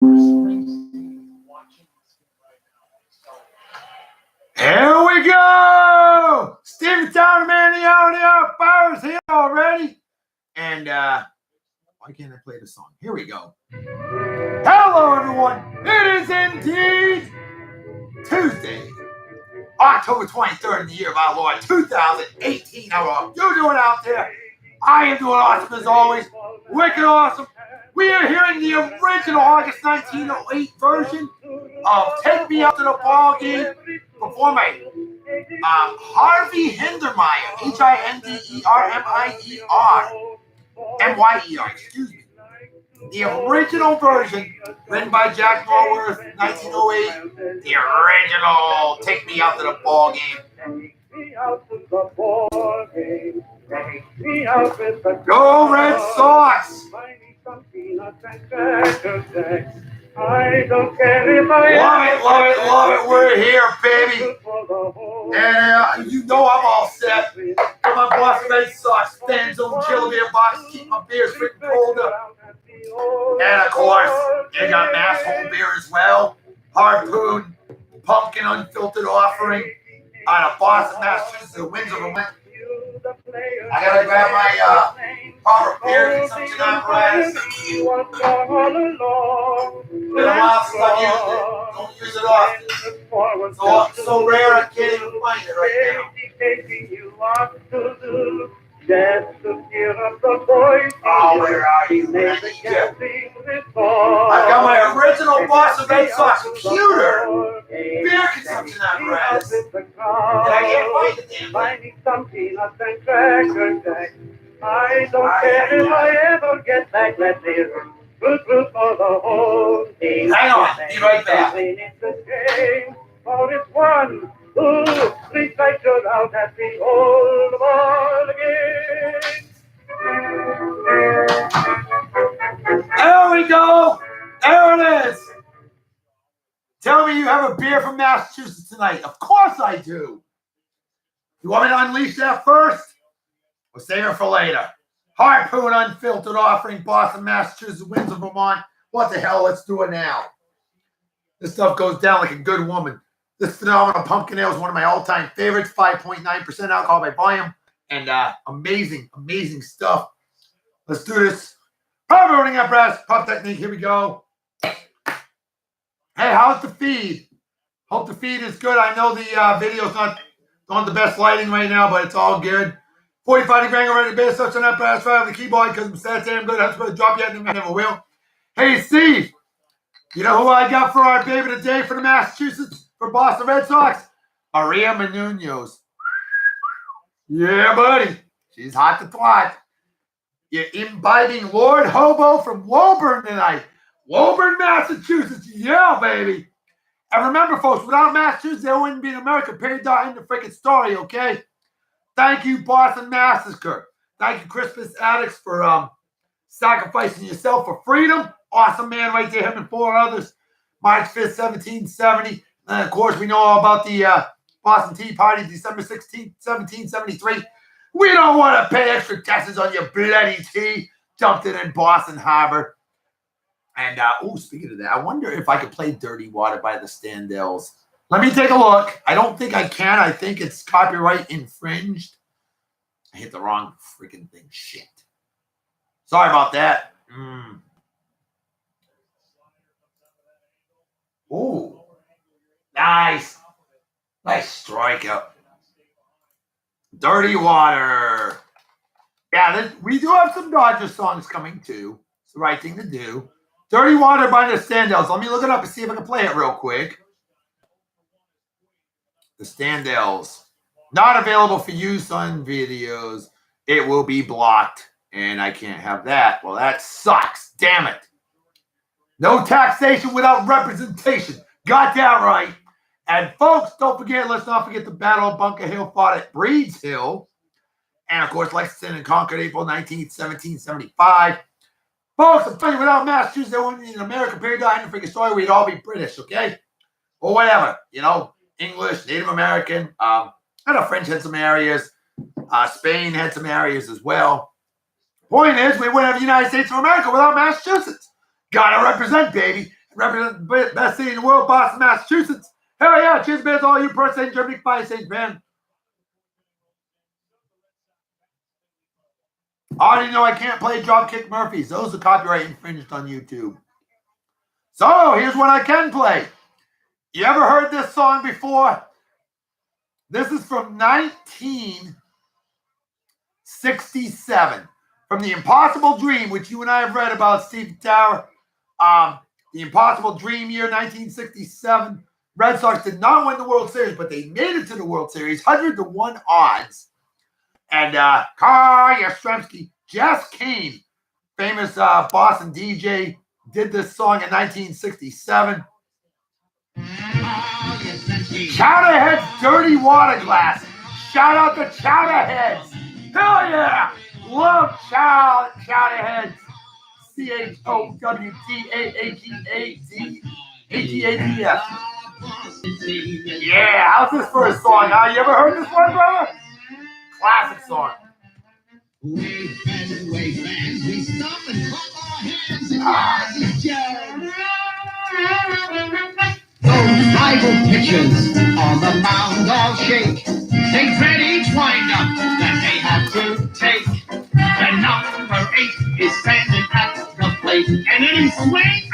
Here we go! Stephen Town, man, the hour Power's here already. And why can't I play the song? Here we go. Hello, everyone. It is indeed Tuesday, October 23rd in the year of our Lord 2018. How are you doing out there? I am doing awesome as always. Wicked awesome. We are hearing the original August 1908 version of Take Me Out to the Ball Game performed by Harvey Hindermeyer, Hindermeyer, excuse me. The original version, written by Jack Norworth, 1908. The original Take Me Out to the Ball Game. Go Red Sox! I don't care if I love it. We're here, baby. And you know I'm all set. Got my Boston Red Sox fans on chiller beer box, keep my beers freaking cold up. And of course, you got Mass Home Beer as well. Harpoon, Pumpkin Unfiltered Offering out of Boston, Massachusetts, the Winds of Vermont. I gotta grab my proper beer and some gin apparatus. Been a while since I've used it. Don't use it often. So rare I can't even find it right now. Just to hear of the voice. Oh, where are you? I got my original Boston Red Sox computer beer consumption apparatus. And I can't find the damn thing. I don't care if I ever get back. Let's hear it. Good for the whole team. Hang on, be right back. It's a shame, for it's one. Please I should out at the old ball again. There we go. There it is. Tell me you have a beer from Massachusetts tonight. Of course I do. You want me to unleash that first? We'll save it for later. Harpoon Unfiltered Offering, Boston, Massachusetts, Winds of Vermont. What the hell? Let's do it now. This stuff goes down like a good woman. This phenomenal pumpkin ale is one of my all-time favorites. 5.9% alcohol by volume. And amazing, amazing stuff. Let's do this. Power running apparatus, pump technique. Here we go. Hey, how's the feed? Hope the feed is good. I know the video's not on the best lighting right now, but it's all good. 45 degree angle ready to base such an apparatus right on the keyboard because I'm sad damn good. That's going to drop yet and I never will. Hey, Steve. You know who I got for our baby today for the Massachusetts? For Boston Red Sox, Maria Menounos. Yeah, buddy. She's hot to twat. You're imbibing Lord Hobo from Woburn tonight. Woburn, Massachusetts. Yeah, baby. And remember, folks, without Massachusetts, there wouldn't be an America. Period. End the freaking story, okay? Thank you, Boston Massacre. Thank you, Crispus Addicts, for sacrificing yourself for freedom. Awesome man right there, him and four others. March 5th, 1770. And, of course, we know all about the Boston Tea Party, December 16th, 1773. We don't want to pay extra taxes on your bloody tea. Dumped it in Boston Harbor. And, speaking of that, I wonder if I could play Dirty Water by the Standells. Let me take a look. I don't think I can. I think it's copyright infringed. I hit the wrong freaking thing. Shit. Sorry about that. Ooh. Nice. Nice strikeout. Dirty Water. Yeah, we do have some Dodger songs coming too. It's the right thing to do. Dirty Water by the Standells. Let me look it up and see if I can play it real quick. The Standells. Not available for use on videos. It will be blocked. And I can't have that. Well, that sucks. Damn it. No taxation without representation. Got that right. And folks, don't forget, let's not forget the Battle of Bunker Hill fought at Breeds Hill. And of course, Lexington and Concord, April 19th, 1775. Folks, I'm telling you, without Massachusetts, there wouldn't be an America, period. I didn't freaking story. We'd all be British, okay? Or whatever, English, Native American. I know French had some areas. Spain had some areas as well. Point is, we wouldn't have the United States of America without Massachusetts. Gotta represent, baby. Represent the best city in the world, Boston, Massachusetts. Hell yeah, cheers, man, to all you Perth St. Germany, Fire St. man. I already know I can't play Dropkick Murphys. Those are copyright infringed on YouTube. So here's what I can play. You ever heard this song before? This is from 1967. From The Impossible Dream, which you and I have read about, Steve Tower. The Impossible Dream year, 1967. Red Sox did not win the World Series, but they made it to the World Series. 100-1 odds. And Carl Yastrzemski, Jess Kane, famous Boston DJ, did this song in 1967. Chowderhead's Dirty Water Glass. Shout out to Chowderheads. Hell yeah. Love Chowderheads. CHOWDAHEADS. Yeah, how's this for a song? You ever heard this one, brother? Classic song. Wave and we stop and clap our hands and those rival pitchers on the mound all shake. They dread each windup that they have to take. And number 8 is standing at the plate. And then he swings.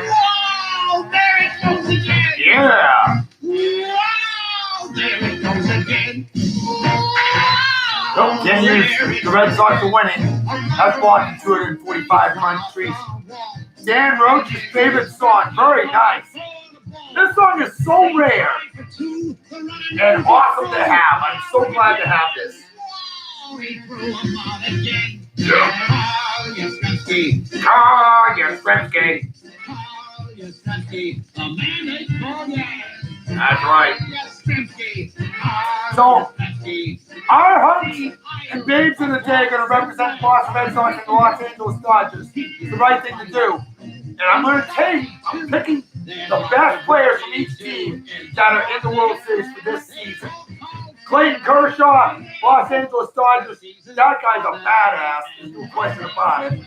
Whoa, there it goes again. Yeah. Wow, there it goes again. Nope, can't use the Red Sox are winning. That's blocking 245 countries. Dan Roach's favorite song. Very nice. This song is so rare and awesome to have. I'm so glad to have this. Yeah. Carl Yastrzemski. That's right. So, our hunts and babes of the day are going to represent the Boston Red Sox and the Los Angeles Dodgers. It's the right thing to do. And I'm picking the best players from each team that are in the World Series for this season. Clayton Kershaw, Los Angeles Dodgers. That guy's a badass. There's no question about it.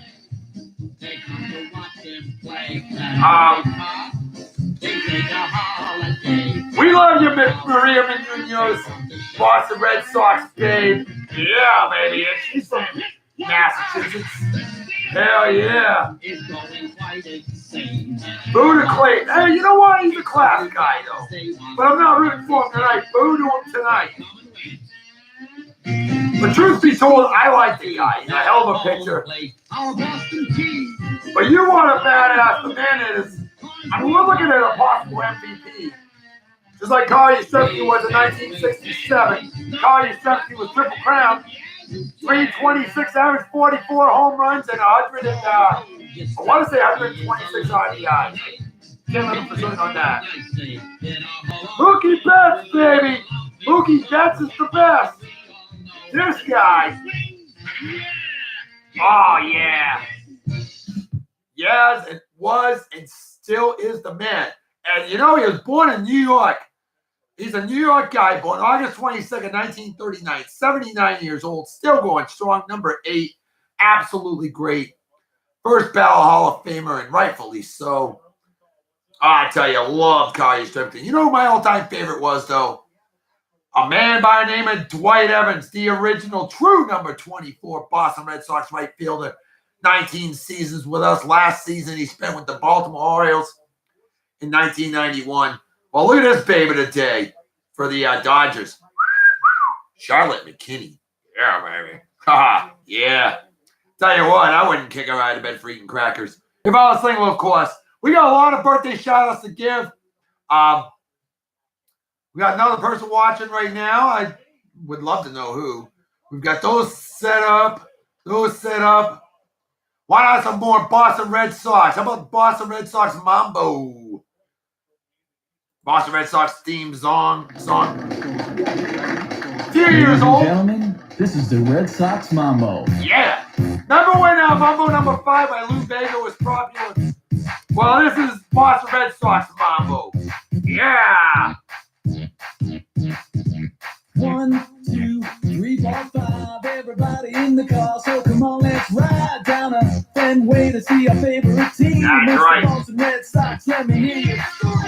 We love you, Maria Menounos, Boston Red Sox, babe. Yeah, baby. And she's from Massachusetts. Hell yeah. Boo to Clayton. Hey, you know what? He's a class guy, though. But I'm not rooting for him tonight. Boo to him tonight. But truth be told, I like the guy. He's a hell of a pitcher. But you want a badass. The man is. I mean, we're looking at a possible MVP. Just like Carl Yastrzemski was in 1967. Carl Yastrzemski was Triple Crown. 326 average, 44 home runs, and 100 and, I want to say 126 RBIs. Can't let him for on that. Mookie Betts, baby. Mookie Betts is the best. This guy. Oh, yeah. Yes, it was and still is the man. And, you know, he was born in New York. He's a New York guy, born August 22nd, 1939, 79 years old, still going strong, number 8, absolutely great. First ballot Hall of Famer, and rightfully so. I tell you, love Carl Yastrzemski. You know who my all-time favorite was, though? A man by the name of Dwight Evans, the original true number 24 Boston Red Sox right fielder. 19 seasons with us. Last season he spent with the Baltimore Orioles in 1991. Well, look at this baby today for the Dodgers. Charlotte McKinney. Yeah, baby. Haha, yeah. Tell you what, I wouldn't kick her out of bed for eating crackers. If I was single, of course. We got a lot of birthday shout-outs to give. We got another person watching right now. I would love to know who. We've got those set up. Why not some more Boston Red Sox? How about Boston Red Sox Mambo? Boston Red Sox theme song. 2 years old. Gentlemen, this is the Red Sox Mambo. Yeah. Remember when Mambo number 5 by Lou Bega was popular? Well, this is Boston Red Sox Mambo. Yeah. 1, 2, 3, 4, 5. Everybody in the car, so come on, let's ride down a Fenway to see our favorite team. That's right. Boston Red Sox, let hear you.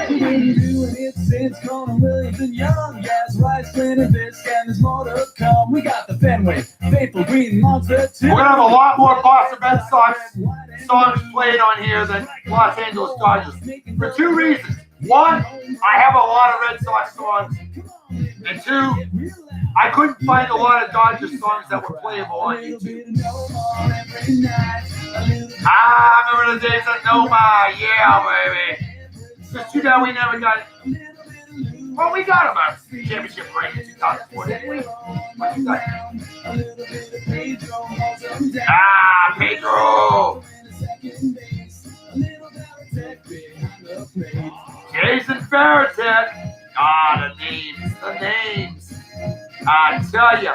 We've been doing it since Conan Williams and Young. Yes, Rice, Flynn, and Fisk, and there's more to come. We got the Fenway, Faithful Green Monster too. We're gonna have a lot more Boston Red Sox songs played on here than Los Angeles Dodgers for two reasons. One, I have a lot of Red Sox songs, and two, I couldn't find a lot of Dodgers songs that were playable on YouTube. Remember the days of Noma, yeah, baby. Just too bad we never got it. Well, we got about championship break in 2004, didn't we? What you got? Pedro. Jason Ferretet. The names. I tell ya.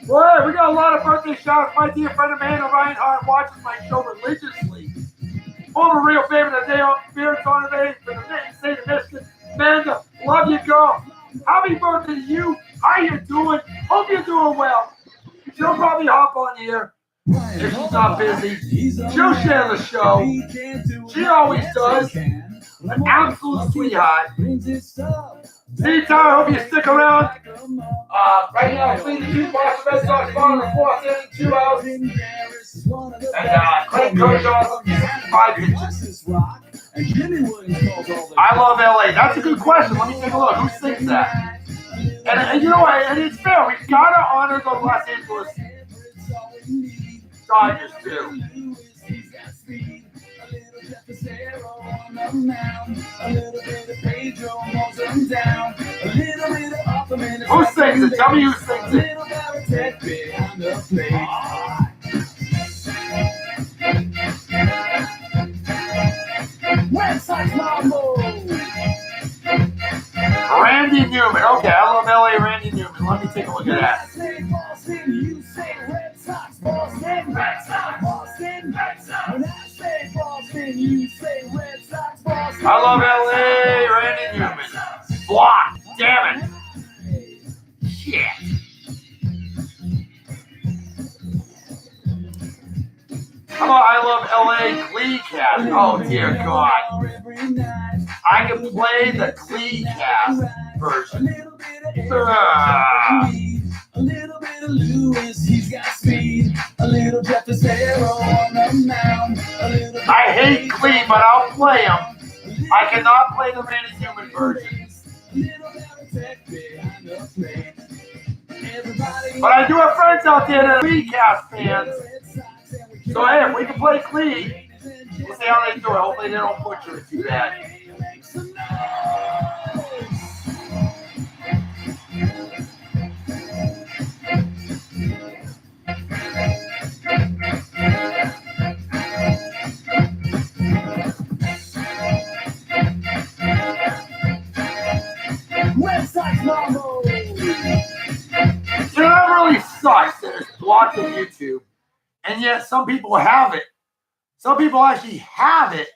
Boy, we got a lot of birthday shouts. My dear friend Amanda Reinhardt watches my show religiously. Former real favorite of the day on Spirit on today for the state of Michigan. Amanda, love you, girl. Happy birthday to you. How you doing? Hope you're doing well. She'll probably hop on here if she's not busy. She'll share the show. She always does. An absolute sweetheart. See, Tyler, hope you stick around. Right now, clean the two Boston Red Sox ball in the fourth inning, 2 outs. And Clayton Kershaw, 5 pitches. I love LA. That's a good question. Let me take a look. Who sings that? And you know what? And it's fair. We've got to honor the Los Angeles Dodgers, too. Who sings it? Tell me who sings it. Randy Newman. Okay, I love LA Randy Newman. Let me take a look at that. I love LA Randy Newman. Block. Damn it. Shit. How about I love LA Glee Cast? Oh dear God. I can play the Glee Cast version. A little bit of Lewis, he's got speed. A little Jeff Cicero on the mound. I hate Glee, but I'll play him. I cannot play the Randy Newman version. But I do have friends out there that are Glee Cast fans. So hey, if we can play Glee, we'll see how they do it. Hopefully they don't butcher it too bad. You know, that really sucks that it's blocked on YouTube, and yet some people have it. Some people actually have it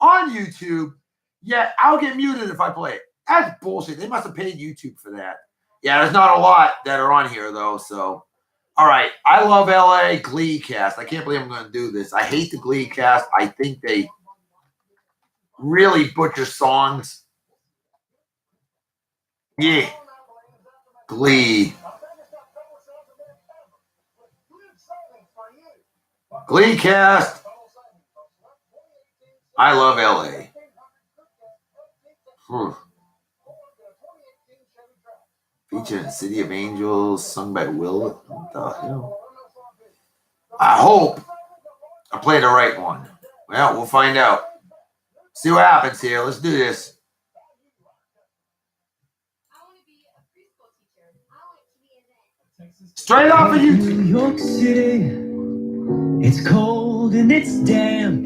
on YouTube, yet I'll get muted if I play it. That's bullshit. They must have paid YouTube for that. Yeah, there's not a lot that are on here, though, so. All right, I love LA Glee Cast. I can't believe I'm going to do this. I hate the Glee Cast. I think they really butcher songs. Yeah. Glee. Glee Cast. I love LA. Featuring City of Angels, sung by Will. What the hell? I hope I play the right one. Well, we'll find out. See what happens here. Let's do this. Straight off of YouTube. New York City, it's cold and it's damp,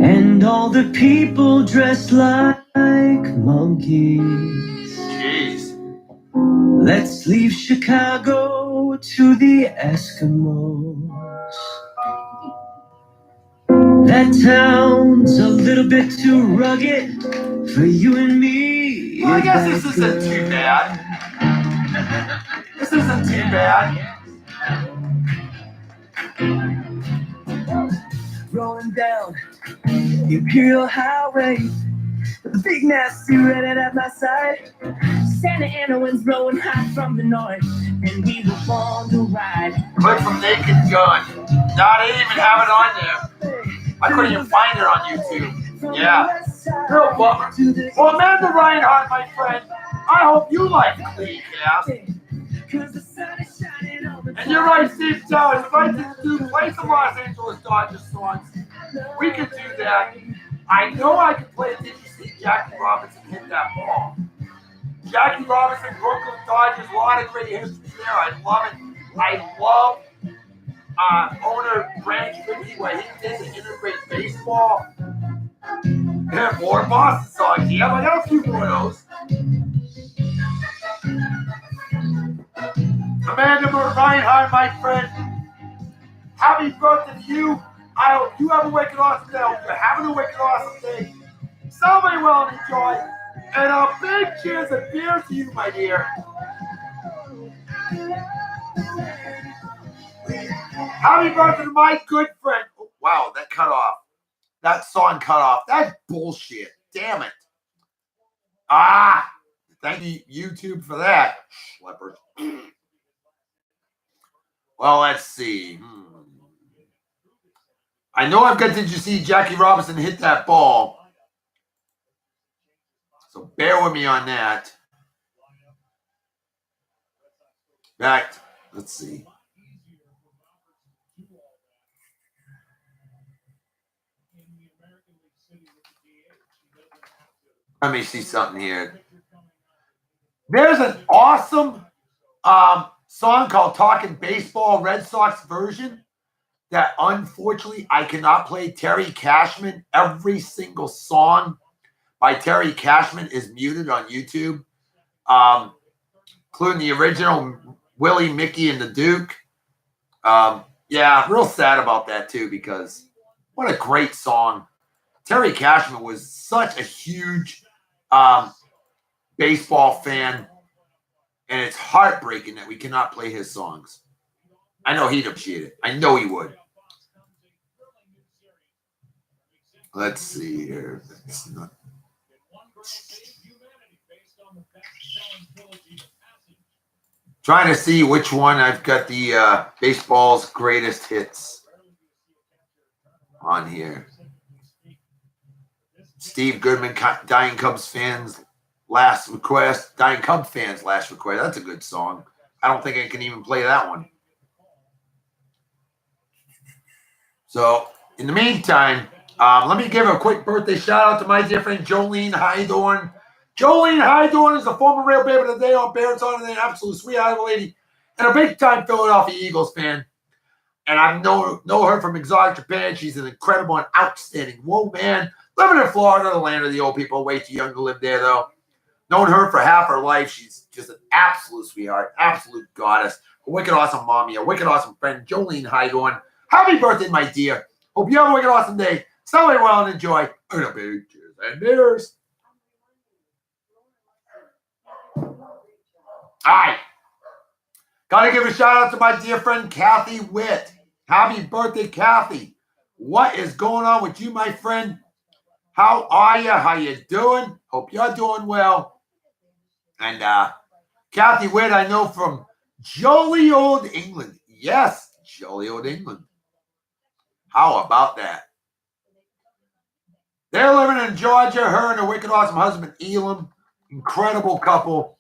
and all the people dressed like monkeys. Jeez. Let's leave Chicago to the Eskimos. That town's a little bit too rugged for you and me. Well, I guess this isn't too bad. This isn't too bad. Rolling down the Imperial Highway, with the big nasty running at my side. Santa Ana winds blowing hot from the north, and we were born to ride. Clip from Naked Gun. No, they didn't even have it on there. I couldn't even find it on YouTube. Yeah. Real bummer. Well, Amanda Reinhardt, my friend, I hope you like Clean Cast. And you're right, Steve Towers. If I could play some Los Angeles Dodgers songs, we could do that. I know I could play Did You See Jackie Robinson Hit That Ball? Jackie Robinson, Brooklyn Dodgers, a lot of great history there. I love it. I love owner Branch Rickey, where he did the integrate baseball. And more Boston songs. Yeah, I got a few more of those. Amanda Reinhardt, my friend, happy birthday to you. I hope you have a wicked awesome day. I hope you're having a wicked awesome day. Celebrate well and enjoy. And a big cheers and beers to you, my dear. Happy birthday to my good friend. Oh, wow, that cut off. That song cut off. That's bullshit. Damn it. Thank you, YouTube, for that. Schleppers. Well, let's see. I know I've got Did You See Jackie Robinson Hit That Ball? So bear with me on that. Back. Let's see. Let me see something here. There's an awesome song called Talking Baseball, Red Sox version, that unfortunately I cannot play. Terry Cashman. Every single song by Terry Cashman is muted on YouTube, including the original Willie, Mickey, and the Duke. Yeah, real sad about that too, because what a great song. Terry Cashman was such a huge baseball fan, and it's heartbreaking that we cannot play his songs. I know he'd appreciate it. I know he would. Let's see here. That's not... Trying to see which one I've got the baseball's greatest hits on here. Steve Goodman, Dying Cubs fans last request. Dying Cub fans last request. That's a good song. I don't think I can even play that one. So in the meantime, let me give a quick birthday shout out to my dear friend Jolene Hydorn. Jolene Hydorn is the former Real Babe of the Day on Barrett's on, and an absolute sweetheart lady and a big-time Philadelphia Eagles fan. And I know her from exotic Japan. She's an incredible and outstanding woman. Living in Florida, the land of the old people. Way too young to live there, though. Known her for half her life. She's just an absolute sweetheart, absolute goddess, a wicked awesome mommy, a wicked awesome friend, Jolene Hydorn. Happy birthday, my dear. Hope you have a wicked awesome day. Celebrate well and enjoy. And a big cheers and beers. All right. Got to give a shout out to my dear friend Kathy Witt. Happy birthday, Kathy. What is going on with you, my friend? How are you? How you doing? Hope you're doing well. And Kathy Witt, I know from jolly old England. Yes, jolly old England. How about that? They're living in Georgia. Her and her wicked awesome husband, Elam. Incredible couple.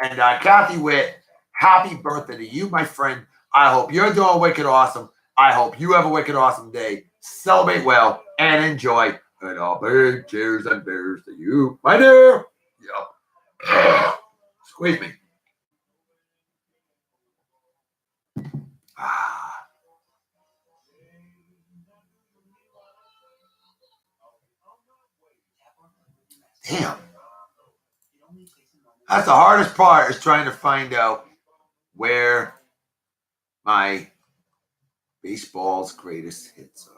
And Kathy Witt, happy birthday to you, my friend. I hope you're doing wicked awesome. I hope you have a wicked awesome day. Celebrate well and enjoy. And all big cheers and beers to you, my dear. Yep. Squeeze me. Damn. That's the hardest part, is trying to find out where my baseball's greatest hits are.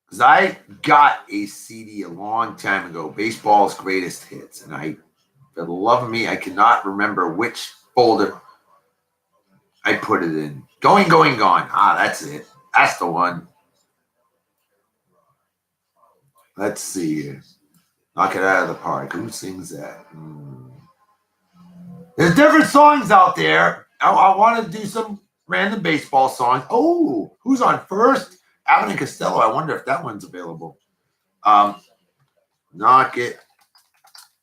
Because I got a CD a long time ago, Baseball's Greatest Hits, and for the love of me, I cannot remember which folder I put it in. Going, Gone. That's it. That's the one. Let's see. Knock It Out of the Park. Who sings that? There's different songs out there. I want to do some random baseball songs. Oh, who's on first? Abbott and Costello. I wonder if that one's available. Knock It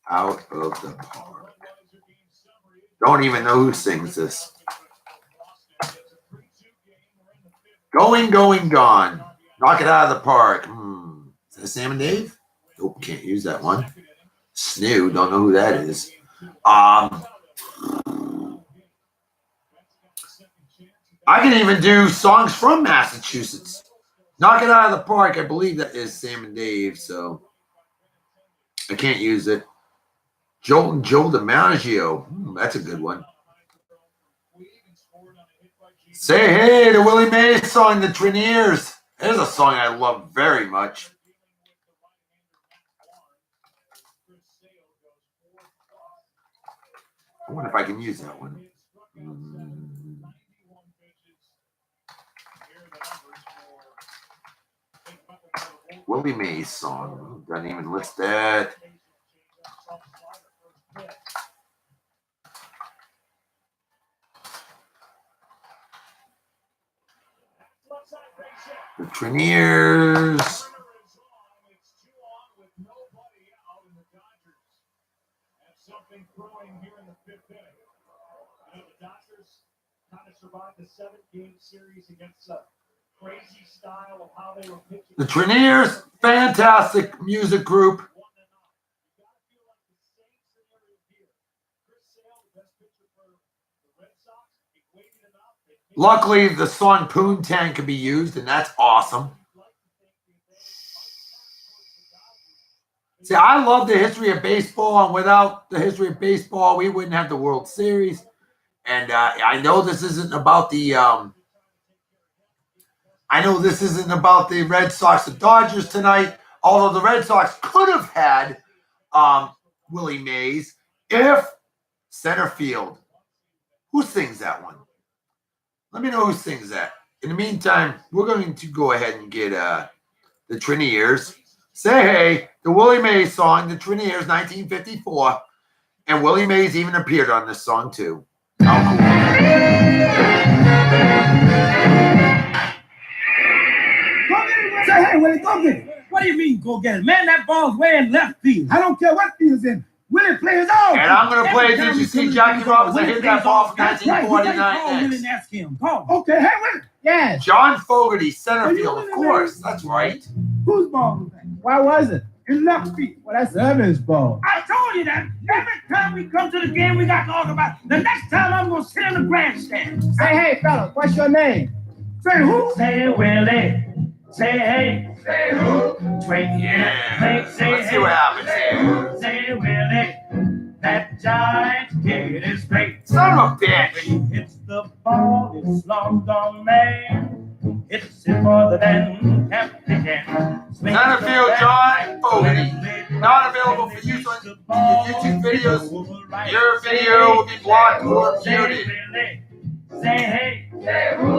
Out of the Park. Don't even know who sings this. Going, Going, Gone. Knock It Out of the Park. Is that Sam and Dave? Nope, can't use that one. Snoo, don't know who that is. I can even do songs from Massachusetts. Knock It Out of the Park, I believe that is Sam and Dave, so I can't use it. Jolt and Joe DiMaggio. That's a good one. Say Hey, the Willie Mays song, The Traineers. There's a song I love very much. I wonder if I can use that one. Willie Mays song. Doesn't even list that. The Traineers. Something growing here in the fifth inning. You know, the Dodgers kind of survived the 7-game series against a crazy style of how they were pitching. The Traineers, fantastic music group. Luckily, the song Poontang can be used, and that's awesome. See, I love the history of baseball, and without the history of baseball, we wouldn't have the World Series. And I know this isn't about the Red Sox and Dodgers tonight, although the Red Sox could have had Willie Mays if center field. Who sings that one? Let me know who sings that. In the meantime, we're going to go ahead and get the Traineers. Say Hey, the Willie Mays song, The Traineers, 1954. And Willie Mays even appeared on this song, too. How cool. Go get it. Say Hey, Willie, go get it. What do you mean, go get it? Man, that ball's way in left field. I don't care what field's in. Willie plays off. And I'm going to play Did You See Jackie Robinson hit that ball from 1949 Willie and ask him. Call. Okay, hey, Willie. Yeah. John Fogerty, center field, of course. That's right. Whose ball was that? Why was it? In left field. Well, that's Evans' ball. I told you that. Every time we come to the game, we got to talk about the next time I'm going to sit in the grandstand. Say hey, fella, what's your name? Say who? Say Willie. Say hey. Say who? Twink. Yeah. Say Let's see what happens here. Say Willie. That giant kid is great. Son of a bitch. When he hits the ball, it's long gone, man. It's further than Captain. Center field, John Fogerty. Not available for use on your YouTube videos. Your video will be blocked or muted. Say hey. Say who?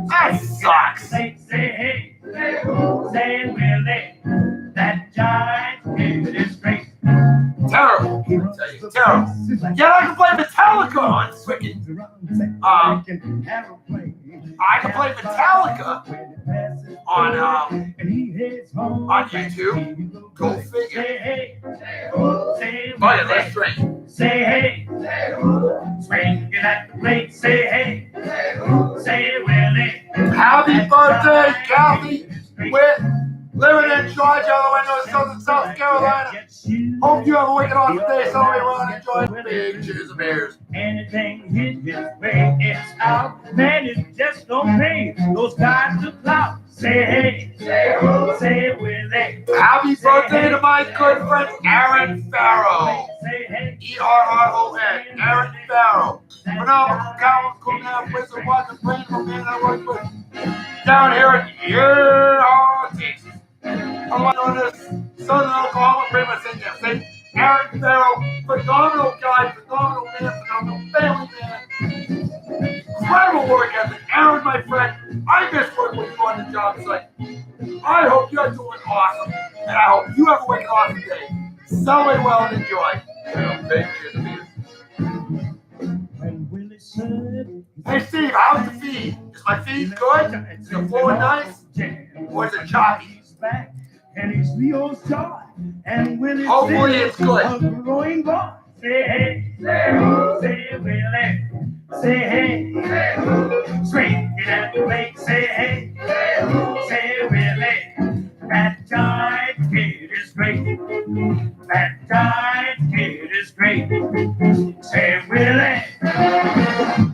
That sucks. Say hey. Say who? Say Willie. That giant kid is great. Terrible. I tell you, terrible. Yeah, I can play Metallica on freaking. I can play Metallica on YouTube. Go figure. Oh yeah, let's drink. Say hey. Swinging at the plate. Say hey. Say Willie. Happy birthday, Kathy. With living in Georgia, all the way to South Carolina. Hope you have a wicked awesome day. Celebrate well and enjoy the big cheers of beers. Anything hit his way, it's out. Man, it just don't pay those guys to plow. Say hey, say who, say Willie. Happy birthday to my good friend Aaron Farrow. Say hey, E-R-R-O-N, Aaron Farrow. Phenomenal talent, cool man, wizard, watching, brain, man I work with down here in Yeehaw, Texas. I'm on this Southern Oklahoma, pretty much in there. Say Aaron Farrow, phenomenal guy, phenomenal man, phenomenal family man. Incredible work ethic. Aaron, my friend, I miss working with you on the job site. I hope you're doing awesome, and I hope you have working off today. Celebrate well and enjoy. Hey Steve, how's the feed? Is my feed good? Is the flow nice? Or is it choppy? And he's Leo's joy. And Willie Hopefully it's good. A growing boy. Say hey, say ho, say Willie. Say hey, say ho. Swing it at the plate. Say hey, say ho, say Willie. That giant kid is great. That giant kid is great. Say Willie,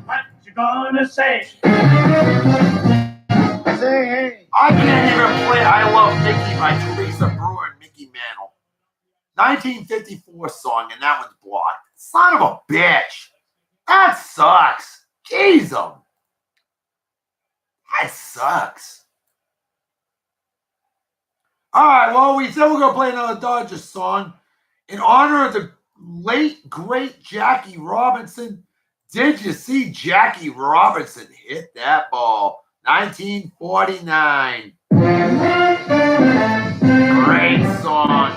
what you gonna say? Say hey. I can't even play I Love Mickey by Teresa Brewer and Mickey Mantle. 1954 song, and that one's blocked. Son of a bitch. That sucks. Jeez, that sucks. All right, well, we said we're going to play another Dodgers song in honor of the late, great Jackie Robinson. Did you see Jackie Robinson hit that ball? 1949. Great song.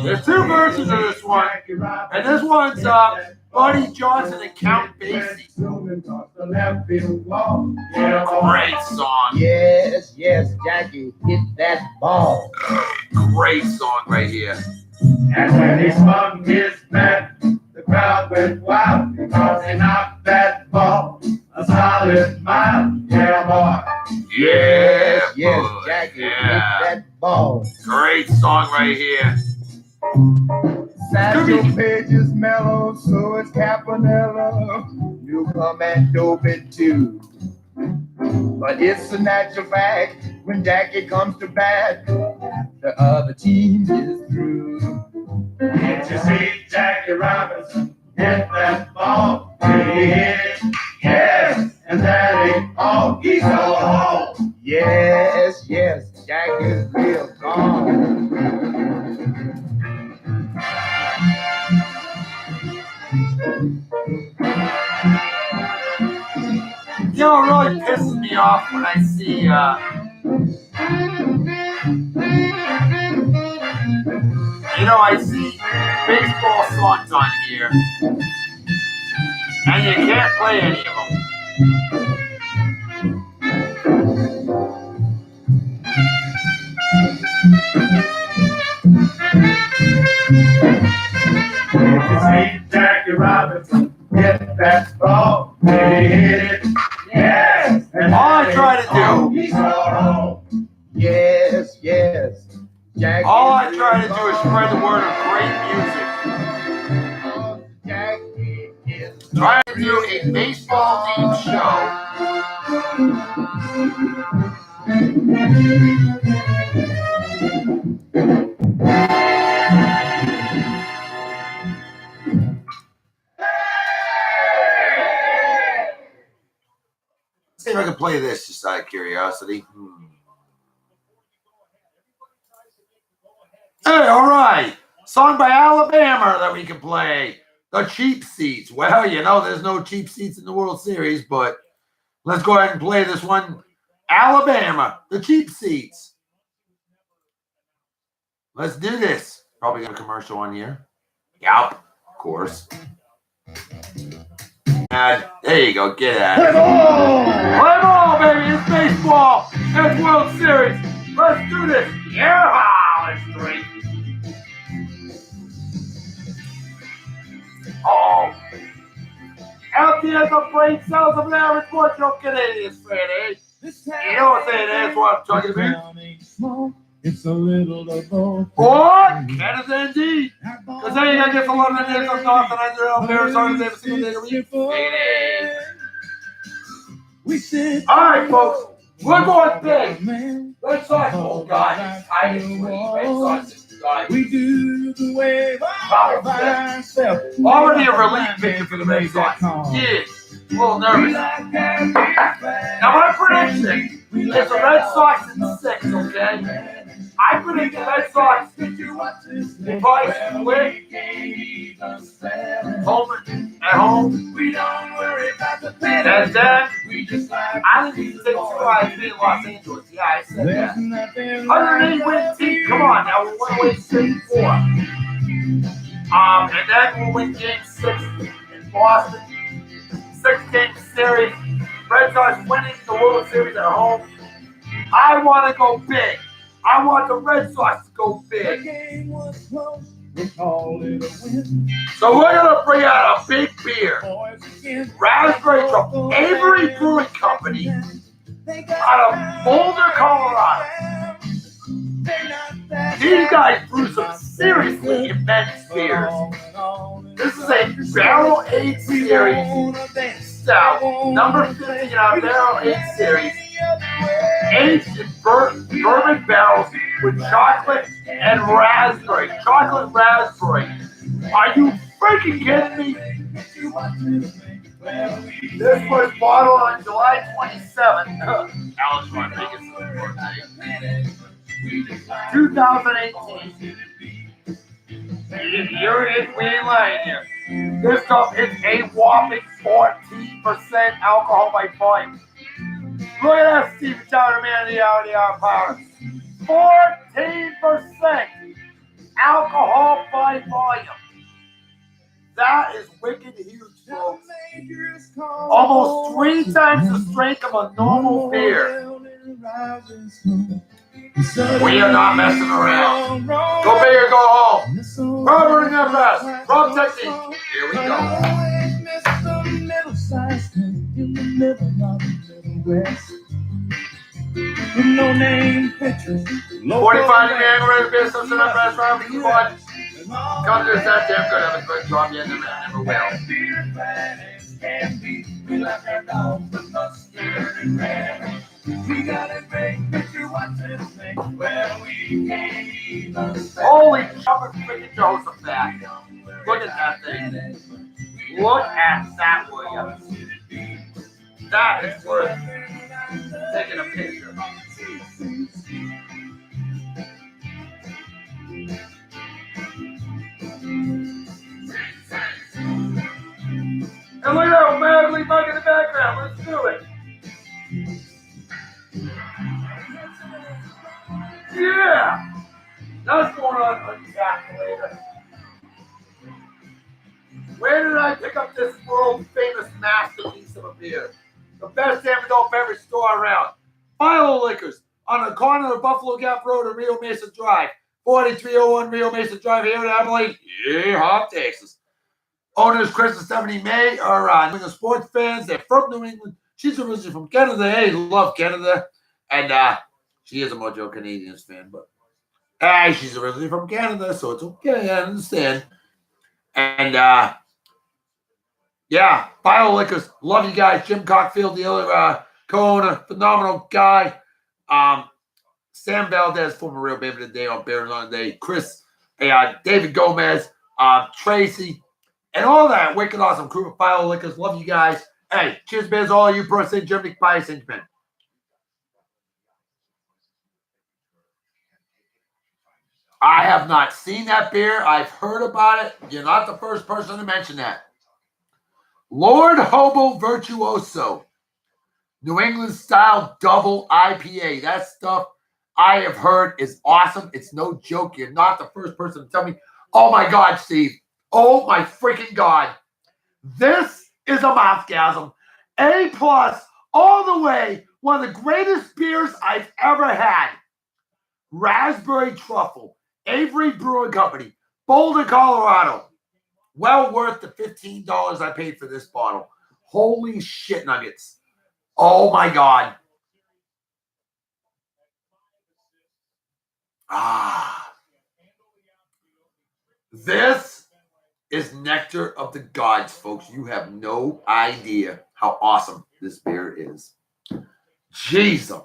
There's two versions of this one, and this one's Buddy Johnson and Count Basie. Great song. Yes, yes, Jackie, hit that ball. Great song right here. And when he swung his bat, the crowd went wild because he knocked that ball a solid mile. Yeah, boy. Yeah, Yes, boy. Jackie, Yeah. hit that ball. Great song right here. Satchel Paige is mellow, so is Campanella. Newcomb and Dobie too. But it's a natural fact when Jackie comes to bat, the other team is through. Did you see Jackie Robinson hit that ball? Did he hit it? Yes, and that ain't all. He's all home. Yes, yes, Jackie's real gone. You know, it really pisses me off when I see, I see baseball songs on here, and you can't play any of them. Did you see Jackie Robinson hit that ball? Did he hit it? Yes, and All I that try ain't to do- all. He's all home. Yes, yes, Jackie. All I try to do is spread the word of great music. Jackie is Trying to do a baseball themed show. See if I can play this just out of curiosity. Hey, all right. Song by Alabama that we can play. The Cheap Seats. Well, there's no cheap seats in the World Series, but let's go ahead and play this one. Alabama, the Cheap Seats. Let's do this. Probably got a commercial on here. Yep, of course. And there you go. Get at it. Play ball, baby. It's baseball. It's World Series. Let's do this. Yeah, it's great. Oh. Out there, the brain cells of an average fortune Canadian fan, eh? You know what I'm saying? That's what I'm talking about. It's a little of both. What? That is indeed. Because then you got to get the London days of North and under Arizona every single day of the week. All right, folks. We're going big. Red Sox, oh God. Tigers, Red Sox, God. We do the way by ourselves. Already a relief pitcher for the Red Sox. Yeah. A little nervous. Now, my prediction is the Red Sox in 6, okay? I predict the Red Sox will probably split home at home. And then I didn't even say 2 out of 3 in Los Angeles. Yeah, I said that. 108 win team. Come on now, we're 108-4. And then we'll win Game 6 in Boston. 6-game series. Red Sox winning the World Series at home. I want to go big. I want the Red Sox to go big. So we're going to bring out a big beer. Raspberry Truffle. Avery Brewing Company out of Boulder, Colorado. These guys brew some seriously immense beers. This is a barrel-aged series stout, number 50 in our barrel-aged series, aged in bourbon barrels with chocolate and raspberry. Chocolate raspberry. Are you freaking kidding me? This was bottled on July 27th. Alex Rodriguez's birthday. 2018. We ain't lying here. This stuff is a whopping 14% alcohol by volume. Look at that, Stephen Tower, man of the hour power. 14% alcohol by volume. That is wicked huge, folks. Almost 3 times the strength of a normal beer. We are not messing around. Go big or go home. Robert and FS. Rob Technique. Here we go. 45 to gang, ready to be something up, best Robert. Come on. Come to us that damn good. Have a great job. You never will. We left our dogs with mustard and red. We got a great picture, what's it thing? Where we came. Holy cover freaking Jehoshaphat. Look at that thing. Look at that, William. That is worth taking a picture. And look at that madly bug in the background. Let's do it. Yeah! That's going on Uncalculator. Where did I pick up this world famous masterpiece of a beer? The best damn adult beverage store around. Philo Liquors on the corner of Buffalo Gap Road and Rio Mesa Drive. 4301 Rio Mesa Drive here in Abilene. Yeah, Texas. Owners Chris and Stephanie May are New England sports fans. They're from New England. She's originally from Canada. Hey, love Canada. And she is a Mojo Canadiens fan, but she's originally from Canada, so it's okay. I understand. And yeah, Philo Liquors. Love you guys. Jim Cockfield, the other co-owner, phenomenal guy. Sam Valdez, former Real Baby Today on Bears on the Day. Chris, David Gomez, Tracy, and all that wicked awesome crew of Philo Liquors. Love you guys. Hey, cheers, Bears, all of you. Pro St. Germany, Pie St. Japan. I have not seen that beer. I've heard about it. You're not the first person to mention that. Lord Hobo Virtuoso. New England style double IPA. That stuff I have heard is awesome. It's no joke. You're not the first person to tell me, oh my God, Steve. Oh my freaking God. This is a mouthgasm. A+, all the way. One of the greatest beers I've ever had. Raspberry Truffle. Avery Brewing Company. Boulder, Colorado. Well worth the $15 I paid for this bottle. Holy shit nuggets. Oh my God. This is nectar of the gods, folks. You have no idea how awesome this beer is. Jesus.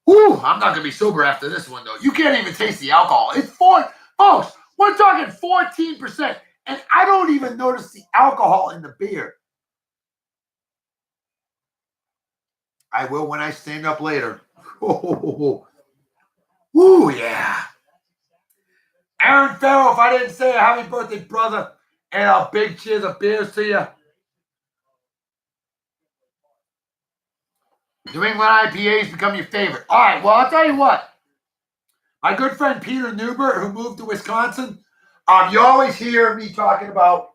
Whew, I'm not going to be sober after this one, though. You can't even taste the alcohol. It's folks, we're talking 14%, and I don't even notice the alcohol in the beer. I will when I stand up later. Ooh, yeah. Aaron Farrell, if I didn't say a happy birthday, brother, and a big cheers of beers to you. New England IPAs become your favorite. All right, well, I'll tell you what. My good friend Peter Newbert, who moved to Wisconsin, you always hear me talking about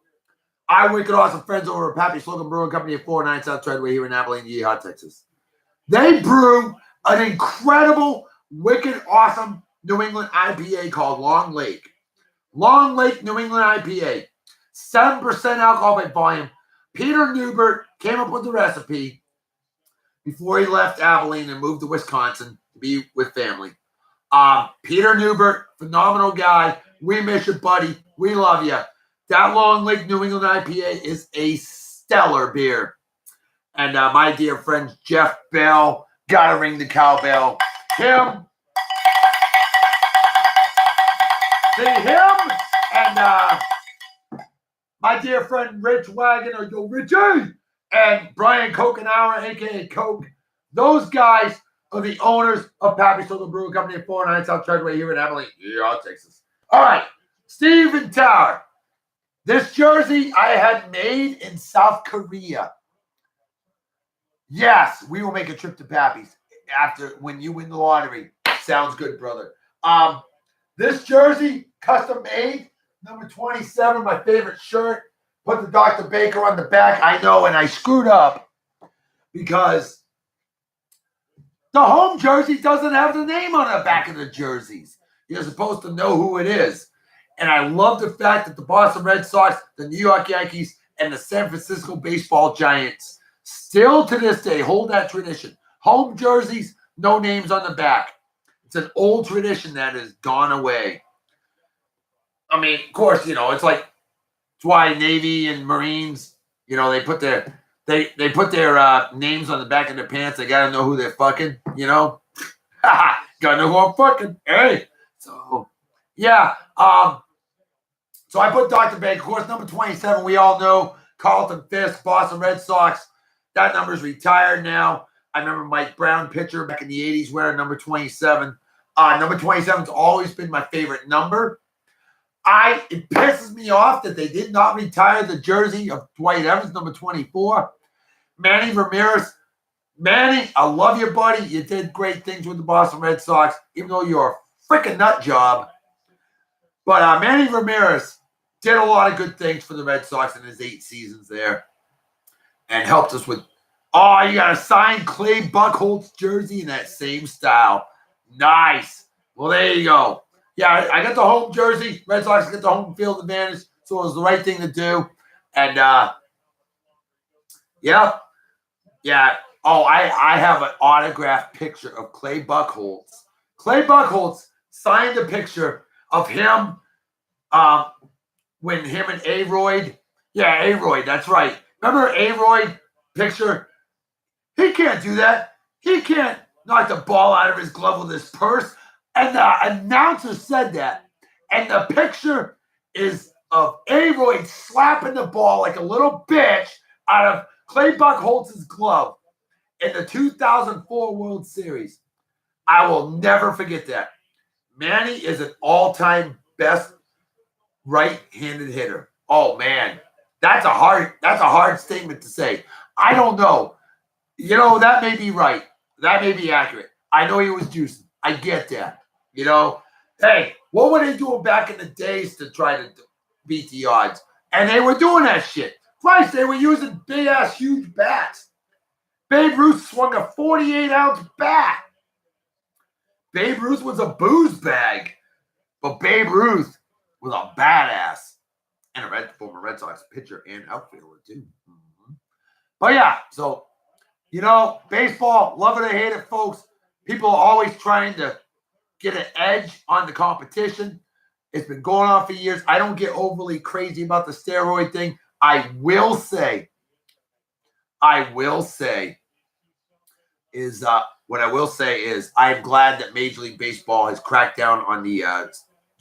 our wicked awesome friends over at Pappy Slogan Brewing Company at 409 South Treadway here in Abilene, Yeehaw, Texas. They brew an incredible, wicked, awesome New England IPA called Long Lake. Long Lake New England IPA. 7% alcohol by volume. Peter Newbert came up with the recipe before he left Abilene and moved to Wisconsin to be with family. Peter Newbert, phenomenal guy. We miss you, buddy. We love you. That Long Lake New England IPA is a stellar beer. And my dear friend Jeff Bell, gotta ring the cowbell. Him and my dear friend Rich Wagon, or Yo Richie, and Brian Kokenauer, a.k.a. Coke. Those guys are the owners of Pappy Slogan Brewing Company at 409 South Treadway here in Abilene, Texas. All right, Steven Tower. This jersey I had made in South Korea. Yes, we will make a trip to Pappy's after when you win the lottery. Sounds good, brother. This jersey, custom made, number 27, my favorite shirt. Put the Dr. Baker on the back. I know, and I screwed up because the home jersey doesn't have the name on the back of the jerseys. You're supposed to know who it is. And I love the fact that the Boston Red Sox, the New York Yankees, and the San Francisco Baseball Giants still to this day hold that tradition. Home jerseys, no names on the back. It's an old tradition that has gone away. I mean, of course, it's like, it's why Navy and Marines, they put their names on the back of their pants. They gotta know who they're fucking, gotta know who I'm fucking. Hey. So yeah. So I put Dr. Baker, of course, number 27, we all know, Carlton Fisk, Boston Red Sox. That number's retired now. I remember Mike Brown, pitcher back in the 80s, wearing number 27. Number 27's always been my favorite number. It pisses me off that they did not retire the jersey of Dwight Evans, number 24. Manny Ramirez. Manny, I love you, buddy. You did great things with the Boston Red Sox, even though you're a freaking nut job. But Manny Ramirez did a lot of good things for the Red Sox in his 8 seasons there and helped us with, you got a signed Clay Buchholz jersey in that same style. Nice. Well, there you go. Yeah, I got the home jersey. Red Sox get the home field advantage, so it was the right thing to do. And, yeah. Oh, I have an autographed picture of Clay Buchholz. Clay Buchholz signed a picture of him when him and Aroyd. Yeah, Aroyd, that's right. Remember Aroyd picture? He can't do that. He can't knock the ball out of his glove with his purse. And the announcer said that. And the picture is of Aroyd slapping the ball like a little bitch out of Clay Buchholz's glove in the 2004 World Series. I will never forget that. Manny is an all-time best right-handed hitter. Oh man, that's a hard statement to say. I don't know. That may be right. That may be accurate. I know he was juicing. I get that. Hey, what were they doing back in the days to try to beat the odds? And they were doing that shit. Christ, they were using big-ass huge bats. Babe Ruth swung a 48-ounce bat. Babe Ruth was a booze bag. But Babe Ruth was a badass. And a former Red Sox pitcher and outfielder, too. Mm-hmm. But yeah, so, baseball, love it or hate it, folks. People are always trying to get an edge on the competition. It's been going on for years. I don't get overly crazy about the steroid thing. I will say is I'm glad that Major League Baseball has cracked down on the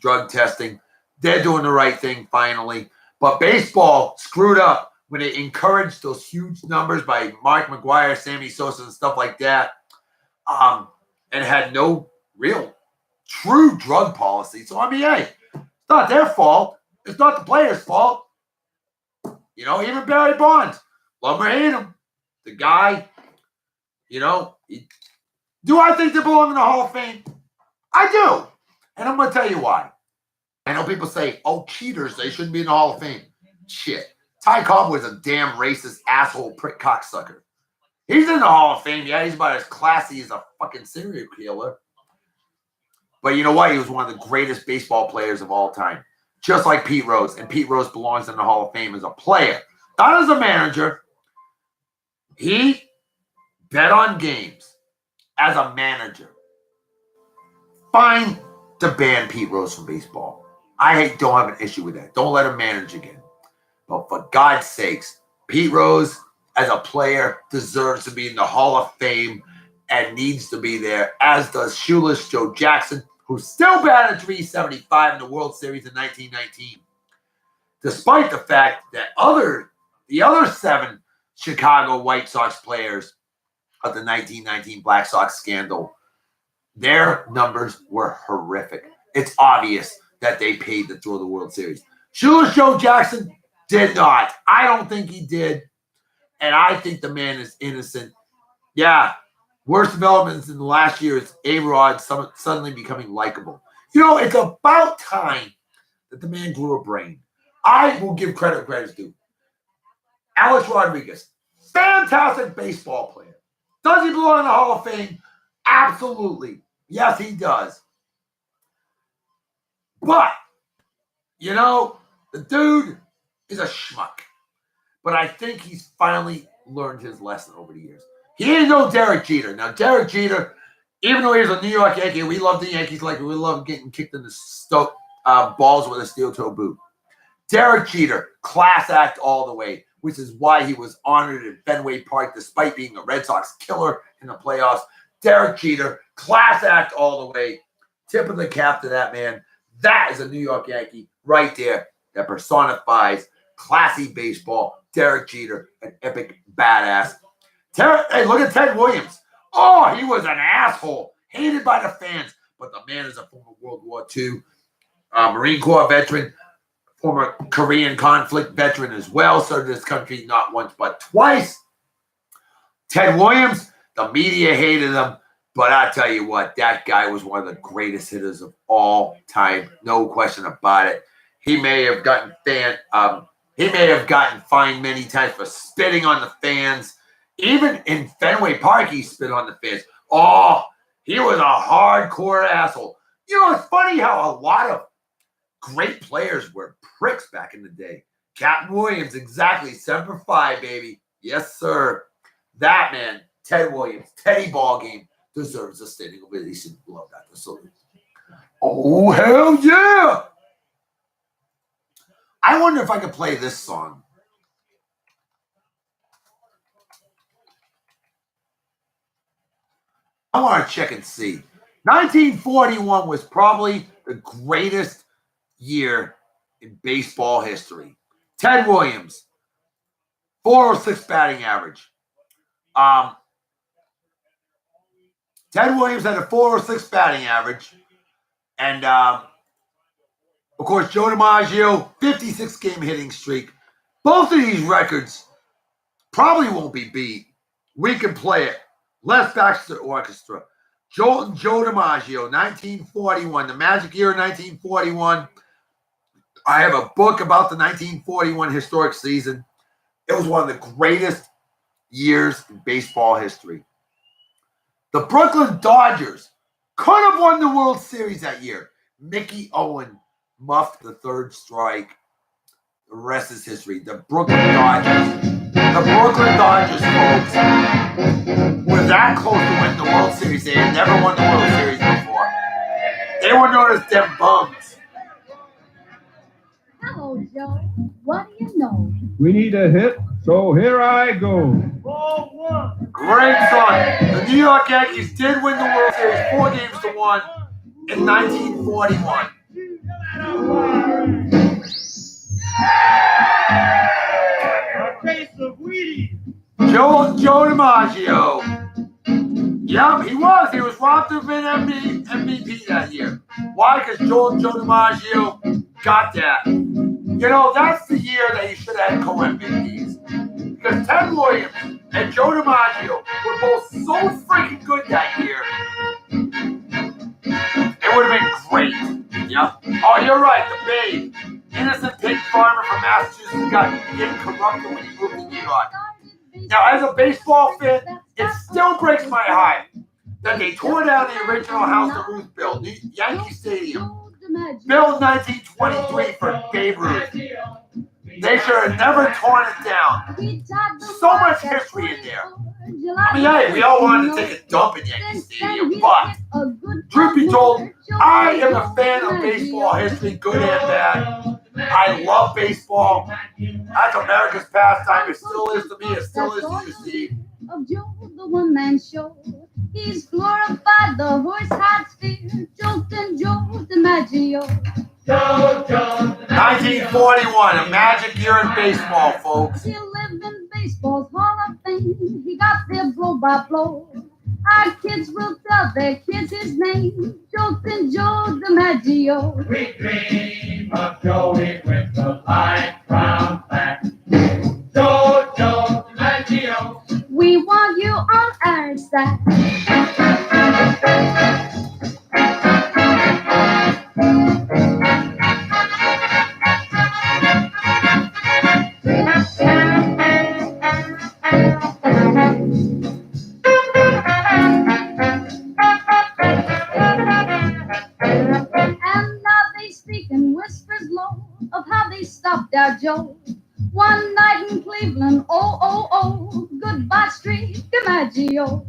drug testing. They're doing the right thing finally. But baseball screwed up when they encouraged those huge numbers by Mark McGwire, Sammy Sosa, and stuff like that, and had no real true drug policy. So, I mean, hey, it's not their fault. It's not the players' fault. You know, even Barry Bonds, love him or hate him, the guy, you know, do I think they belong in the Hall of Fame? I do. And I'm going to tell you why. I know people say, oh, cheaters, they shouldn't be in the Hall of Fame. Shit. Ty Cobb was a damn racist asshole prick cocksucker. He's in the Hall of Fame. Yeah, he's about as classy as a fucking serial killer. But you know what? He was one of the greatest baseball players of all time. Just like Pete Rose. And Pete Rose belongs in the Hall of Fame as a player. Not as a manager. He bet on games as a manager. Fine to ban Pete Rose from baseball. I don't have an issue with that. Don't let him manage again. But for God's sakes, Pete Rose as a player deserves to be in the Hall of Fame and needs to be there, as does Shoeless Joe Jackson, who still batted .375 in the World Series in 1919, despite the fact that the other 7 Chicago White Sox players of the 1919 Black Sox scandal, their numbers were horrific. It's obvious that they paid to throw the World Series. Shoeless Joe Jackson did not. I don't think he did. And I think the man is innocent. Yeah, worst developments in the last year is A-Rod suddenly becoming likable. You know, it's about time that the man grew a brain. I will give credit where credit's due. Alex Rodriguez, fantastic baseball player. Does he belong in the Hall of Fame? Absolutely. Yes, he does. But, you know, the dude is a schmuck. But I think he's finally learned his lesson over the years. He ain't no Derek Jeter. Now, Derek Jeter, even though he was a New York Yankee, we love the Yankees like we love getting kicked in the balls with a steel-toe boot. Derek Jeter, class act all the way, which is why he was honored at Fenway Park despite being a Red Sox killer in the playoffs. Derek Jeter, class act all the way. Tip of the cap to that man. That is a New York Yankee right there that personifies classy baseball. Derek Jeter, an epic badass. Hey, look at Ted Williams. Oh, he was an asshole. Hated by the fans. But the man is a former World War II Marine Corps veteran, former Korean conflict veteran as well. Served this country not once but twice. Ted Williams, the media hated him. But I tell you what, that guy was one of the greatest hitters of all time. No question about it. He may have gotten fined many times for spitting on the fans. Even in Fenway Park, he spit on the fans. Oh, he was a hardcore asshole. You know, it's funny how a lot of great players were pricks back in the day. Captain Williams, exactly. Semper Fi, baby. Yes, sir. That man, Ted Williams, Teddy Ballgame, deserves a standing ovation. Love that facility. Oh, hell yeah. I wonder if I could play this song. I want to check and see. 1941 was probably the greatest year in baseball history. Ted Williams, 406 batting average. Ted Williams had a 406 batting average. And, of course, Joe DiMaggio, 56-game hitting streak. Both of these records probably won't be beat. We can play it. Les Baxter Orchestra. Joe DiMaggio, 1941, the magic year of 1941. I have a book about the 1941 historic season. It was one of the greatest years in baseball history. The Brooklyn Dodgers could have won the World Series that year. Mickey Owen muffed the third strike. The rest is history. The Brooklyn Dodgers, folks, were that close to winning the World Series. They had never won the World Series before. They were known as them bums. Hello, Joe. What do you know? We need a hit, so here I go. Ball one. Great song. The New York Yankees did win the World Series 4-1 in 1941. A case of Wheaties. Joe DiMaggio. Yep, he was. He was robbed of an MVP that year. Why? Because Joe DiMaggio got that. You know, that's the year that he should have had co-MVPs. Because Ted Williams and Joe DiMaggio were both so freaking good that year. It would have been great. Yep. Oh, you're right. The Babe. Innocent pig farmer from Massachusetts got corrupted when he moved to New York. Now, as a baseball fan, it still breaks my heart that they tore down the original House of Ruth built, Yankee Stadium, built 1923 for Babe Ruth. They should have never torn it down. So much history in there. I mean, hey, we all wanted to take a dump in Yankee Stadium, but truth be told, I am a fan of baseball history, good and bad. I love baseball. That's America's pastime. It still is to me. It still is to you, Steve. Of Joe, the one-man show. He's glorified the horse had steer. Joltin' Joe DiMaggio. 1941, a magic year in baseball, folks. He lived in baseball's Hall of Fame. He got there blow by blow. Our kids will tell their kids his name. Joltin' Joe DiMaggio. We dream of Joey with the light brown back. Joe DiMaggio. We want you on our side. Of how they stopped our Joe one night in Cleveland. Oh, oh, oh, goodbye Street DiMaggio.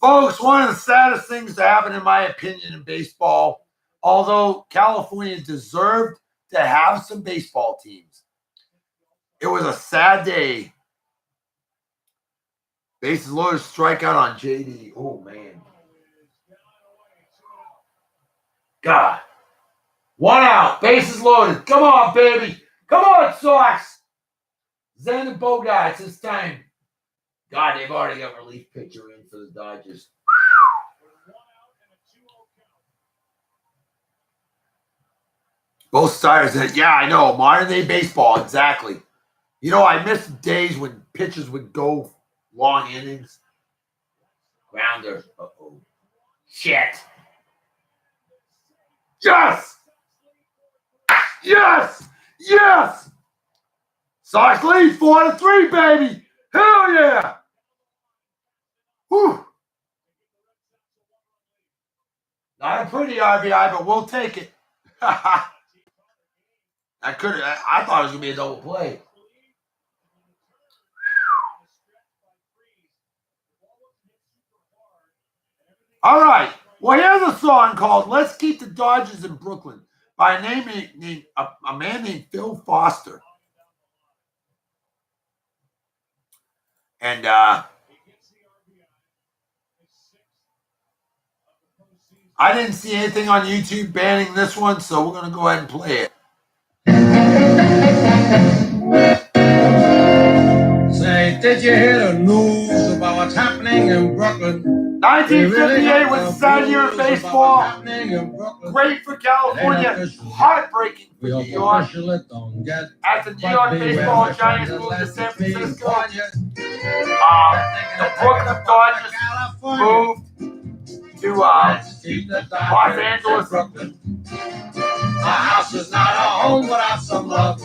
Folks, one of the saddest things to happen, in my opinion, in baseball, although California deserved to have some baseball teams, it was a sad day. Bases loaded, strikeout on JD. Oh, man. God. One out. Bases loaded. Come on, baby. Come on, Sox. Xander Bogaerts, it's time. God, they've already got a relief pitcher in for the Dodgers. Both sides said, yeah, I know. Modern day baseball, exactly. You know, I miss days when pitchers would go long innings. Grounder. Uh-oh. Shit. Yes! Yes! Yes! Sox lead 4-3, baby! Hell yeah! Whew. Not a pretty RBI, but we'll take it. I thought it was gonna be a double play. All right. Well, here's a song called "Let's Keep the Dodgers in Brooklyn" by a man named Phil Foster. And I didn't see anything on YouTube banning this one, so we're gonna go ahead and play it. Say, did you hear the news about what's happening in Brooklyn? 1958 was a sad year in baseball. Great for California, heartbreaking for New York. As the New York baseball giants moved to San Francisco, the Brooklyn Dodgers moved to Los Angeles. A house is not a home without some love.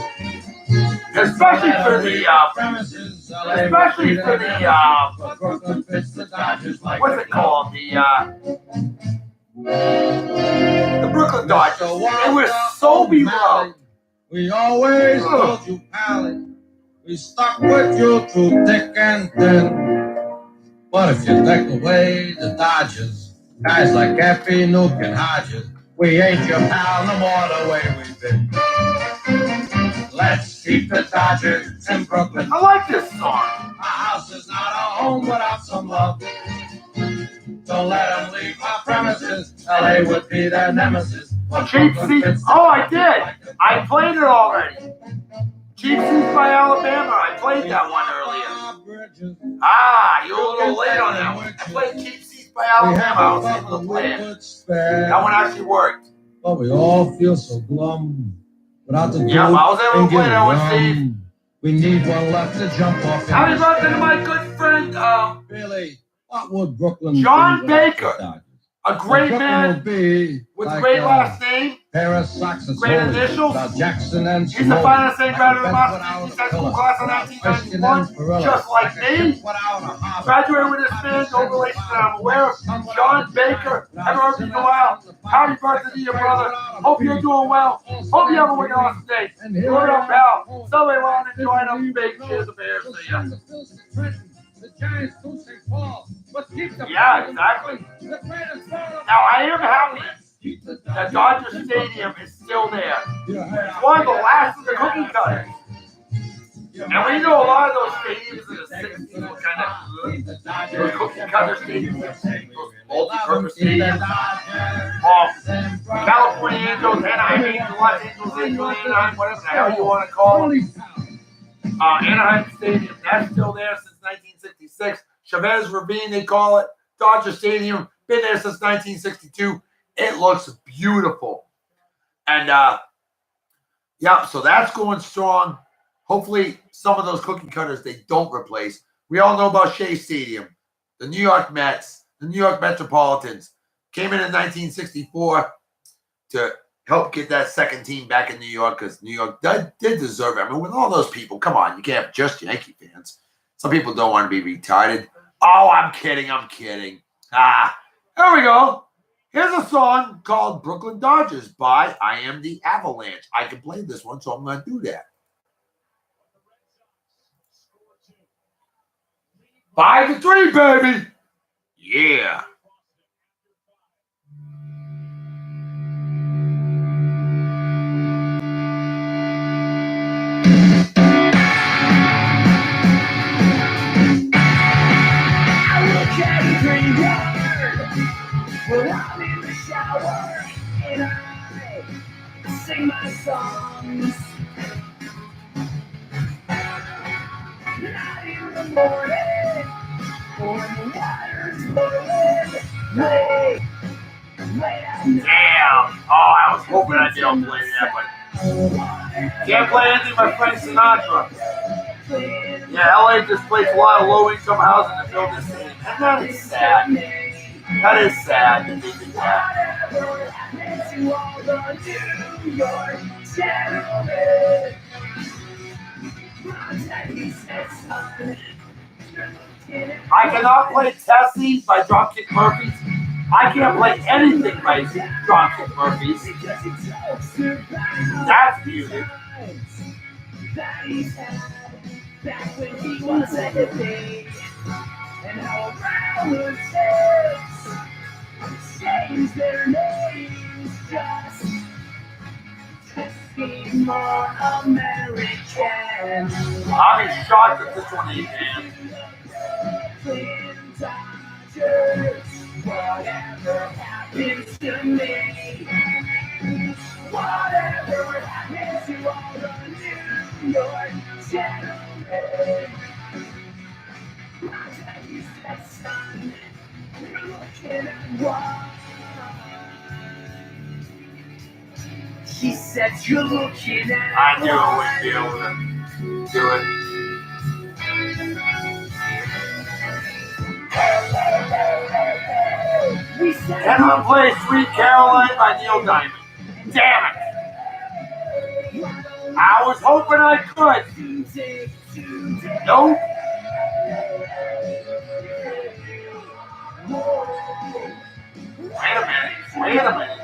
Especially for the what's it called? The Brooklyn Dodgers. It was so beloved. We always told you, pally. We stuck with you through thick and thin. But if you take away the Dodgers, guys like Cappy, Nuke, and Hodges, we ain't your pal no more the way we've been. Let's keep the Dodgers in Brooklyn. I like this song. A house is not a home without some love. don't let them leave my premises. LA would be their nemesis. Cheap Seats. Oh, I did. I played it already. Cheap Seats by Alabama. I played that one earlier. Ah, you're a little late on that one. I played Cheap Seats by Alabama. I was able to play it. That one actually worked. But we all feel so glum without the Yeah, I was able to play that one, Steve. We need one left to jump off. Happy birthday to my good friend, Billy, what would Brooklyn John be without Baker. the Dodgers? A great Brooklyn man will be with like great a last name. pair of socks and Great soles initials. without Jackson and He's the Smoltz. finest thing better than Like a my Bedford high school Pillar. class of Christian 1991, and Perilla. just like me. Graduated with his man, no relation that I'm aware of. John Baker, happy birthday to Al. Happy birthday to your brother. Hope you're doing well. Hope you have a wicked awesome day. Word up, pal. Somebody want to join up big. Cheers, the Bears. See ya. The Giants do St. Paul, but keep the Yeah, exactly. Now, I am happy that Dodger Stadium is still there. It's one of the last of the cookie cutters. And we know a lot of those stadiums in the 60s were kind of those cookie cutter stadiums, those multi-purpose stadiums. California Angels, Anaheim Angels, Los Angeles Angels, Anaheim, whatever the hell you want to call it. Anaheim Stadium, that's still there since 1966. Chavez Ravine, they call it. Dodger Stadium, been there since 1962. It looks beautiful. And, yeah, so that's going strong. Hopefully, some of those cookie cutters they don't replace. We all know about Shea Stadium, the New York Mets, the New York Metropolitans came in 1964 to help get that second team back in New York because New York did deserve it. I mean, with all those people, come on, you can't have just Yankee fans. Some people don't want to be retarded. Oh, I'm kidding. Here we go. Here's a song called Brooklyn Dodgers by I Am the Avalanche. I can play this one, so I'm going to do that. 5-3, baby. Yeah. When I'm in the shower and I sing my songs. Not in the morning when the water's boiling. Late at night. Damn. Oh, I was hoping I'd be able to play that, but can't play anything by Frank Sinatra. Yeah, LA just plays a lot of low-income housing to build this city. And that is sad. That is sad that they did that. Whatever happened to all the New York gentlemen? I cannot play Tessie by Dropkick Murphys. I can't play anything by Dropkick Murphys. That's muted. That he's had back when he was at the day, and how around the states change their names just to seem more American. I'll be shocked if this one ain't man. Dodgers, whatever happens to me, whatever happens to all the New York gentlemen. My daddy said, son, you're looking at what? She said, you're looking at I knew I wouldn't be able to do it. Cannot play Sweet Caroline by Neil Diamond. Damn it. I was hoping I could. Nope. Wait a minute.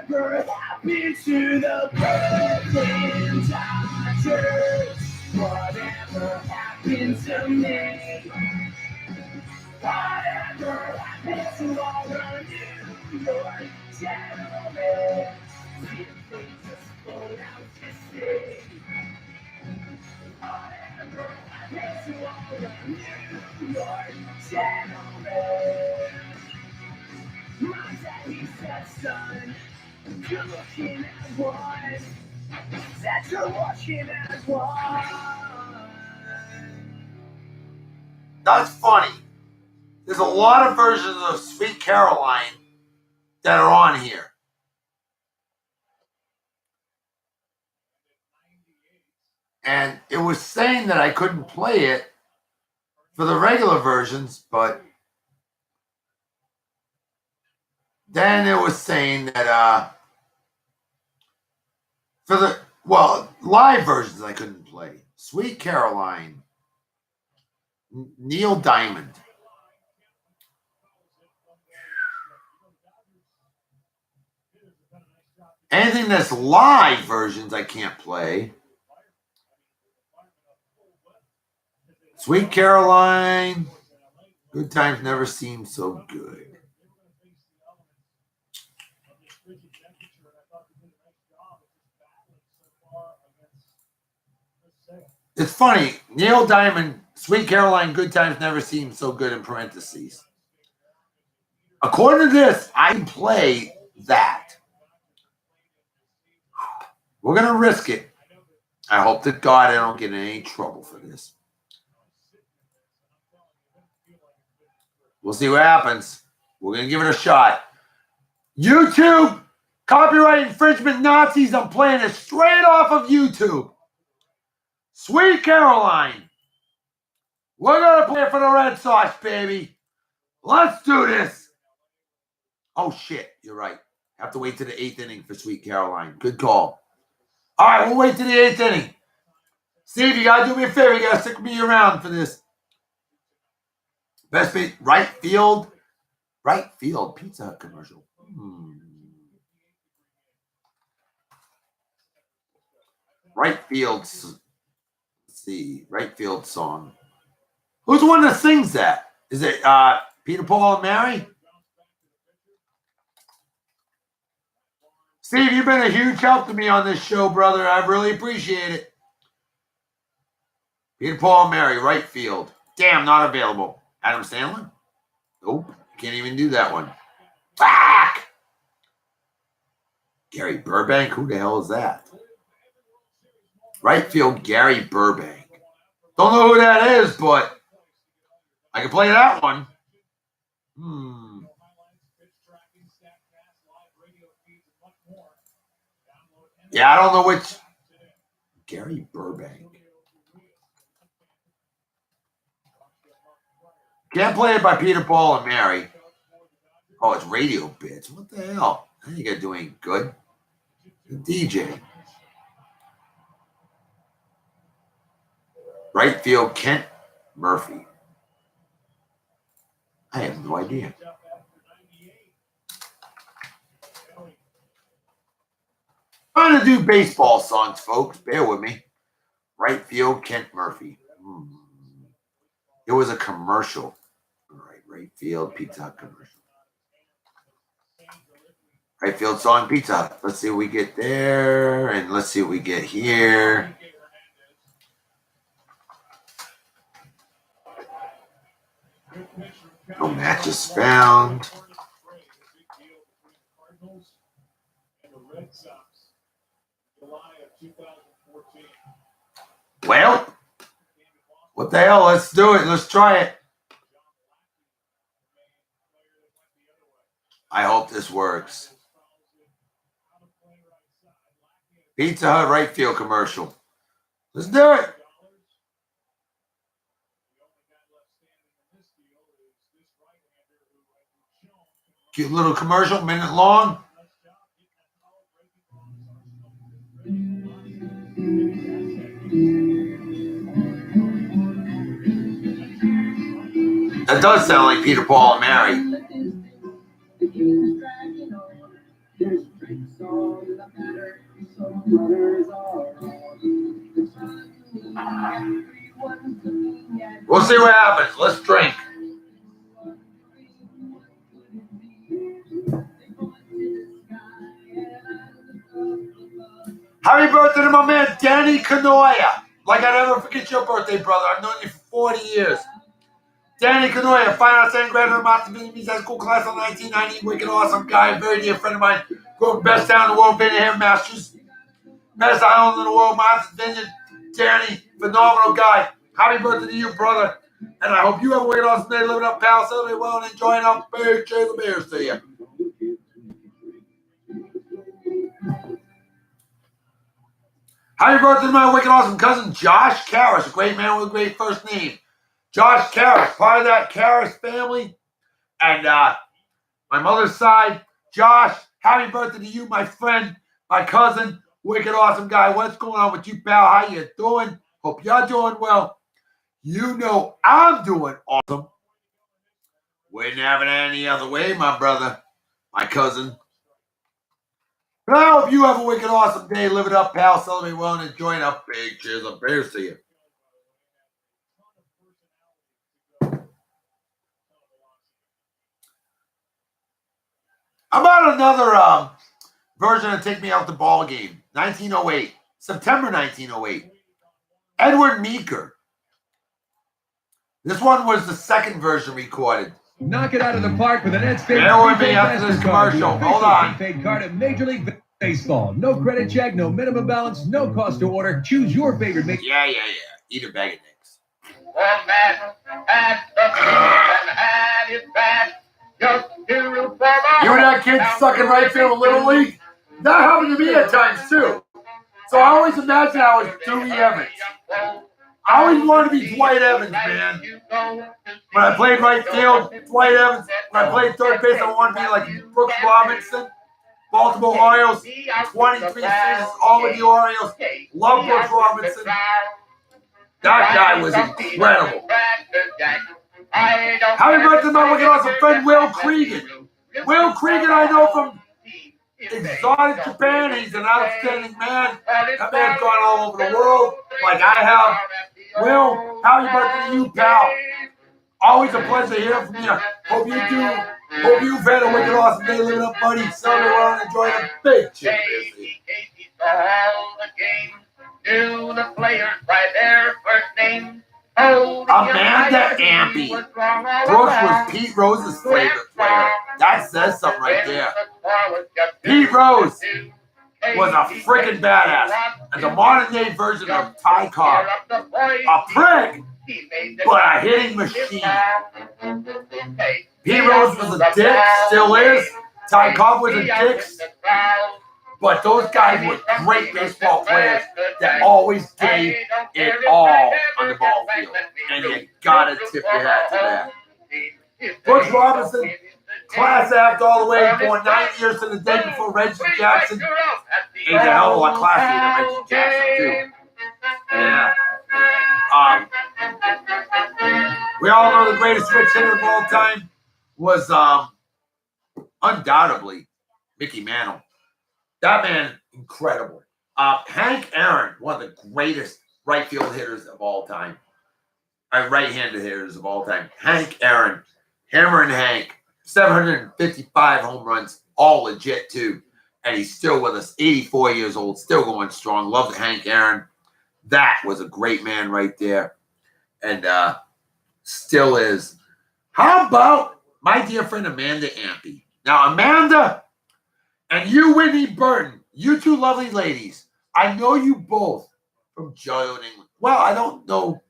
Whatever happened to the Brooklyn Dodgers? Whatever happened to me? Whatever happened to all the New York gentlemen? If they just float out to sea, That's funny. There's a lot of versions of Sweet Caroline that are on here. And it was saying that I couldn't play it for the regular versions, but then it was saying that for the live versions I couldn't play. Sweet Caroline, Neil Diamond. Anything that's live versions I can't play. Sweet Caroline, Good Times Never Seem So Good. It's funny, Neil Diamond, Sweet Caroline, Good Times Never Seem So Good in parentheses. According to this, I can play that. We're going to risk it. I hope to God I don't get in any trouble for this. We'll see what happens. We're going to give it a shot. YouTube, copyright infringement Nazis. I'm playing it straight off of YouTube. Sweet Caroline. We're going to play it for the Red Sox, baby. Let's do this. Oh, shit. You're right. Have to wait to the 8th inning for Sweet Caroline. Good call. All right, we'll wait to the 8th inning. Steve, you got to do me a favor. You got to stick me around for this. Best base, right field Pizza Hut commercial. Right field, let's see, right field song. Who's the one that sings that? Is it Peter, Paul, and Mary? Steve, you've been a huge help to me on this show, brother. I really appreciate it. Peter, Paul, and Mary, right field. Damn, not available. Adam Sandler? Nope. Can't even do that one. Fuck! Gary Burbank? Who the hell is that? Right field, Gary Burbank. Don't know who that is, but I can play that one. Yeah, I don't know which. Gary Burbank. Can't play it by Peter, Paul, and Mary. Oh, it's radio bits. What the hell? I think I'm doing good. The DJ. Right field, Kent Murphy. I have no idea. I'm trying to do baseball songs, folks. Bear with me. Right field, Kent Murphy. It was a commercial. All right, right field, Pizza Hut commercial. Right field song, Pizza Hut. Let's see what we get there, and let's see what we get here. No matches found. Well, what the hell? Let's do it. Let's try it. I hope this works. Pizza Hut right field commercial. Let's do it. Cute little commercial, minute long. That does sound like Peter, Paul, and Mary. We'll see what happens. Let's drink. Happy birthday to my man, Danny Canoia. Like I never forget your birthday, brother. I've known you for 40 years. Danny Canoia, fine arts and graduate of Master Vietnamese High School class of 1990. Wicked awesome guy, very dear friend of mine. Grew up best town in the world, Vineyard Masters. Best island in the world, Martha's Vineyard. Danny, phenomenal guy. Happy birthday to you, brother. And I hope you have a wicked awesome day living up, pal. Celebrate well and enjoying up. Big cheers the beers to you. Happy birthday to my wicked awesome cousin, Josh Karras, a great man with a great first name. Josh Karras, part of that Karras family. And my mother's side, Josh, happy birthday to you, my friend, my cousin, wicked awesome guy. What's going on with you, pal? How you doing? Hope you're doing well. You know I'm doing awesome. Wouldn't have it any other way, my brother, my cousin. But I hope you have a wicked awesome day. Live it up, pal. Celebrate well and enjoy it. Big cheers of beers to you. How about another version of Take Me Out the Ball Game? 1908. September 1908. Edward Meeker. This one was the second version recorded. Knock it out of the park with an Ed Spade Bear with me prepaid after this MasterCard, commercial. the Hold official on. prepaid card of Major League Baseball. No credit check, no minimum balance, no cost to order. Choose your favorite mix. Yeah. Eat a bag of dicks. One man had the season had his bat. Just to root for the You and that kid sucking right field in Little League? That happened to me at times, too. So I always imagined I was Dewey Evans. I always wanted to be Dwight Evans, man. When I played right field, Dwight Evans. When I played third base, I wanted to be like Brooks Robinson. Baltimore Orioles, 23 seasons, all with the Orioles. Love Brooks Robinson. That guy was incredible. Happy birthday, my wicked awesome friend, Will Cregan. Will Cregan, I know from exotic Japan. He's an outstanding man. That man's gone all over the world, like I have. Will, happy birthday to you, pal. Always a pleasure hearing from you. Hope you do. Hope you've had a wicked awesome day living up, buddy. Celebrate well and enjoy the big chip. Knew the players by their first name. Amanda Ampey. Brooks was Pete Rose's favorite player. That says something right there. Pete Rose was a freaking badass. And the modern day version of Ty Cobb. A prick, but a hitting machine. Pete Rose was a dick, still is. Ty Cobb was a dick. But those guys were great baseball players that always gave it all on the ball field. And you gotta tip your hat to that. Brooks Robinson, class act all the way, born 9 years to the day before Reggie Jackson. He's a hell of a lot classier than Reggie Jackson, too. Yeah. We all know the greatest switch hitter of all time was undoubtedly Mickey Mantle. That man, incredible. Hank Aaron, one of the greatest right field hitters of all time. Right-handed hitters of all time. Hank Aaron, Hammer and Hank, 755 home runs, all legit too. And he's still with us, 84 years old, still going strong. Love Hank Aaron. That was a great man right there. And still is. How about my dear friend Amanda Ampey? Now, Amanda and you, Whitney Burton, you two lovely ladies, I know you both from Jolly Old England. Well, I don't know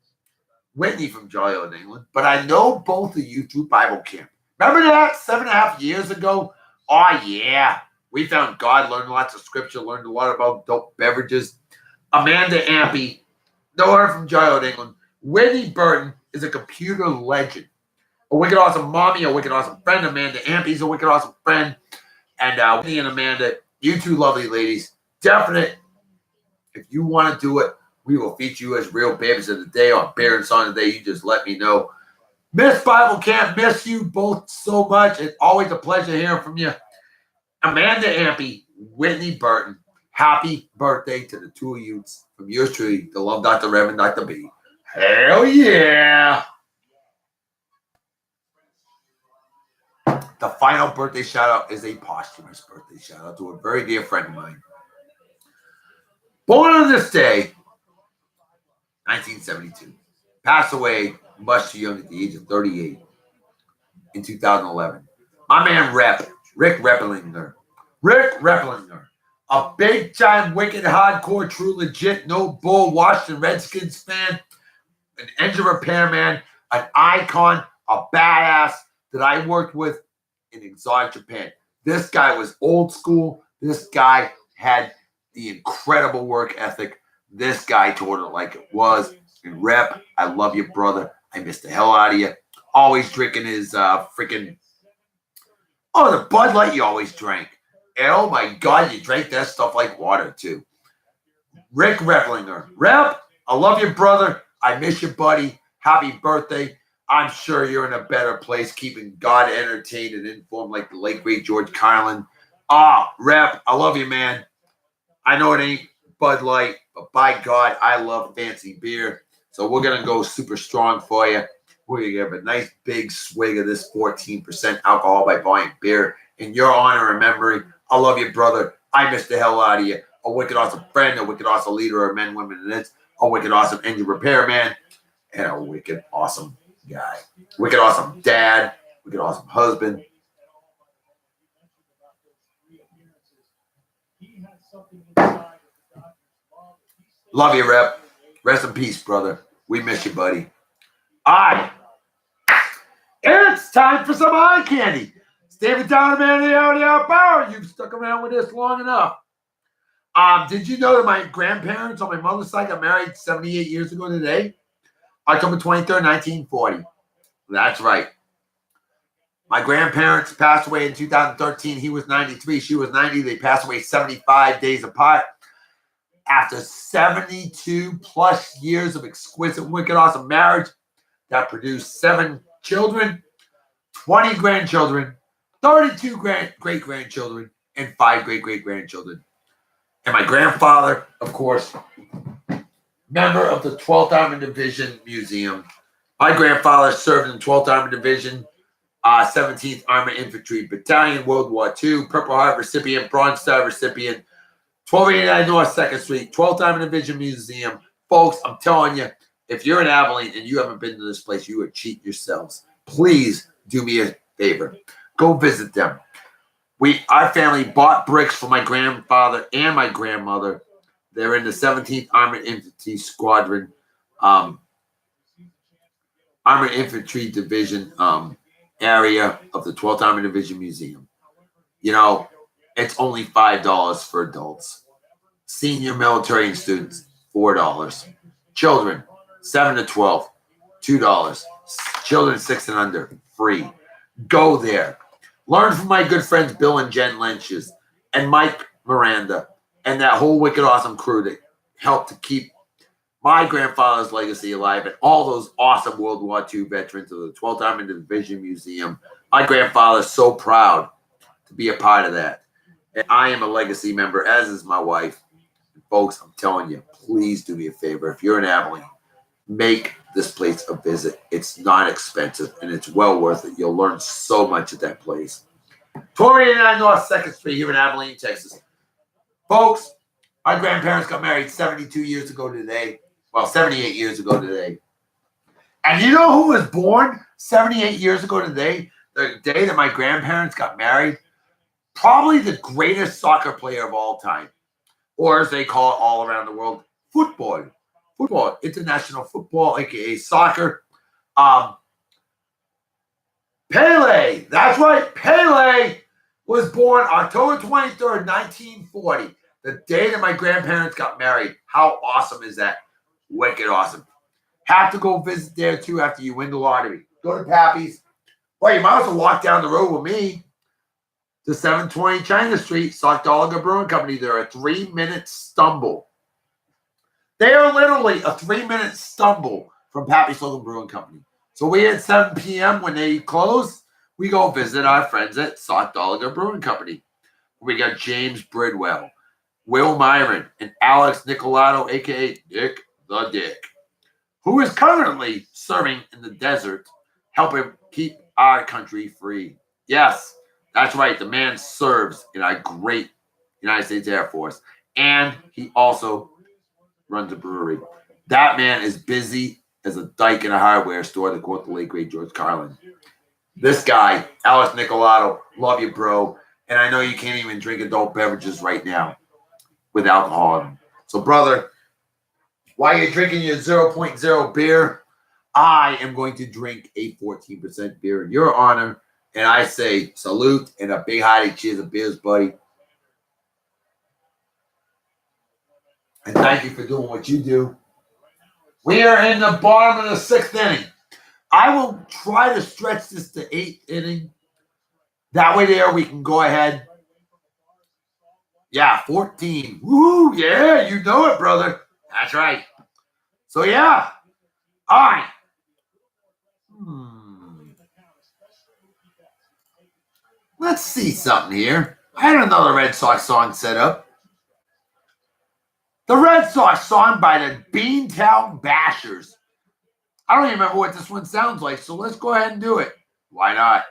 Whitney from Jolly Old England, but I know both of you through Bible camp. Remember that 7.5 years ago? Oh, yeah. We found God, learned lots of scripture, learned a lot about dope beverages. Amanda Ampey, know her from Jolly Old England. Whitney Burton is a computer legend. A wicked awesome mommy, a wicked awesome friend. Amanda Ampey's a wicked awesome friend. And Whitney and Amanda, you two lovely ladies, definite. If you want to do it, we will feature you as real babies of the day on Bear and Song of the Day. You just let me know. Miss Bible Camp, miss you both so much. It's always a pleasure hearing from you. Amanda Ampey, Whitney Burton, happy birthday to the two of you from yours truly, the love Dr. Reverend Dr. B. Hell yeah. The final birthday shout out is a posthumous birthday shout out to a very dear friend of mine. Born on this day, 1972. Passed away much too young at the age of 38 in 2011. My man Rick Repplinger. Rick Repplinger. A big time, wicked, hardcore, true, legit, no bull Washington Redskins fan, an engine repairman, an icon, a badass that I worked with in exotic Japan. This guy was old school. This guy had the incredible work ethic. This guy told it like it was. And Rep, I love you, brother. I miss the hell out of you. Always drinking his freaking... Oh, the Bud Light you always drank. And oh my God, you drank that stuff like water too. Rick Repplinger. Rep, I love you, brother. I miss you, buddy. Happy birthday. I'm sure you're in a better place keeping God entertained and informed like the late, great George Carlin. Rep, I love you, man. I know it ain't Bud Light, but by God, I love fancy beer. So we're going to go super strong for you. We're going to give a nice big swig of this 14% alcohol by volume beer in your honor and memory. I love you, brother. I miss the hell out of you. A wicked awesome friend, a wicked awesome leader of men, women, and it's a wicked awesome engine repairman, and a wicked awesome guy. Wicked awesome dad, wicked awesome husband. Love you, Rep. Rest in peace, brother. We miss you, buddy. All right. It's time for some eye candy. David Down, man of the audio power. You've stuck around with this long enough. Did you know that my grandparents on my mother's side got married 78 years ago today? October 23rd, 1940. That's right. My grandparents passed away in 2013. He was 93. She was 90. They passed away 75 days apart. After 72 plus years of exquisite, wicked, awesome marriage that produced 7 children, 20 grandchildren, 32 great-grandchildren, and 5 great-great-grandchildren. And my grandfather, of course, member of the 12th Armored Division Museum. My grandfather served in the 12th Armored Division, 17th Armored Infantry Battalion, World War II, Purple Heart recipient, Bronze Star recipient, 1289 North 2nd Street, 12th Armored Division Museum. Folks, I'm telling you, if you're in Abilene and you haven't been to this place, you would cheat yourselves. Please do me a favor. Go visit them. Our family bought bricks for my grandfather and my grandmother. They're in the 17th Armored Infantry Squadron, Armored Infantry Division area of the 12th Armored Division Museum. You know, it's only $5 for adults. Senior military and students, $4. Children, 7 to 12, $2. Children 6 and under, free. Go there. Learn from my good friends Bill and Jen Lynch's and Mike Miranda and that whole wicked awesome crew that helped to keep my grandfather's legacy alive and all those awesome World War II veterans of the 12th Armored Division Museum. My grandfather's so proud to be a part of that. And I am a legacy member, as is my wife. And folks, I'm telling you, please do me a favor. If you're in Abilene, make this place a visit. It's not expensive, and it's well worth it. You'll learn so much at that place. 1289 North 2nd Street here in Abilene, Texas. Folks, my grandparents got married 72 years ago today. Well, 78 years ago today. And you know who was born 78 years ago today? The day that my grandparents got married? Probably the greatest soccer player of all time. Or as they call it all around the world, football. Football, international football, aka soccer. Pele, that's right. Pele was born October 23rd, 1940, the day that my grandparents got married. How awesome is that? Wicked awesome. Have to go visit there too after you win the lottery. Go to Pappy's. Well, you might as well walk down the road with me to 720 China Street, Sockdolager Brewing Company. They're a 3-minute stumble. They are literally a 3-minute stumble from Pappy's Local Brewing Company. So we at 7 p.m. when they close, we go visit our friends at Sockdolager Brewing Company. We got James Bridwell, Will Myron, and Alex Nicolato, a.k.a. Dick the Dick, who is currently serving in the desert, helping keep our country free. Yes, that's right. The man serves in our great United States Air Force, and he also runs a brewery. That man is busy as a dyke in a hardware store, to quote the late great George Carlin. This guy, Alex Nicolato, love you, bro. And I know you can't even drink adult beverages right now with alcohol in them. So, brother, while you're drinking your 0.0 beer, I am going to drink a 14% beer in your honor. And I say salute and a big hearty cheers of beers, buddy. And thank you for doing what you do. We are in the bottom of the 6th inning. I will try to stretch this to 8th inning. That way there we can go ahead. Yeah, 14. Woo, yeah, you know it, brother. That's right. So, yeah. All right. Let's see something here. I had another Red Sox song set up. The Red Sox song by the Beantown Bashers. I don't even remember what this one sounds like, so let's go ahead and do it. Why not?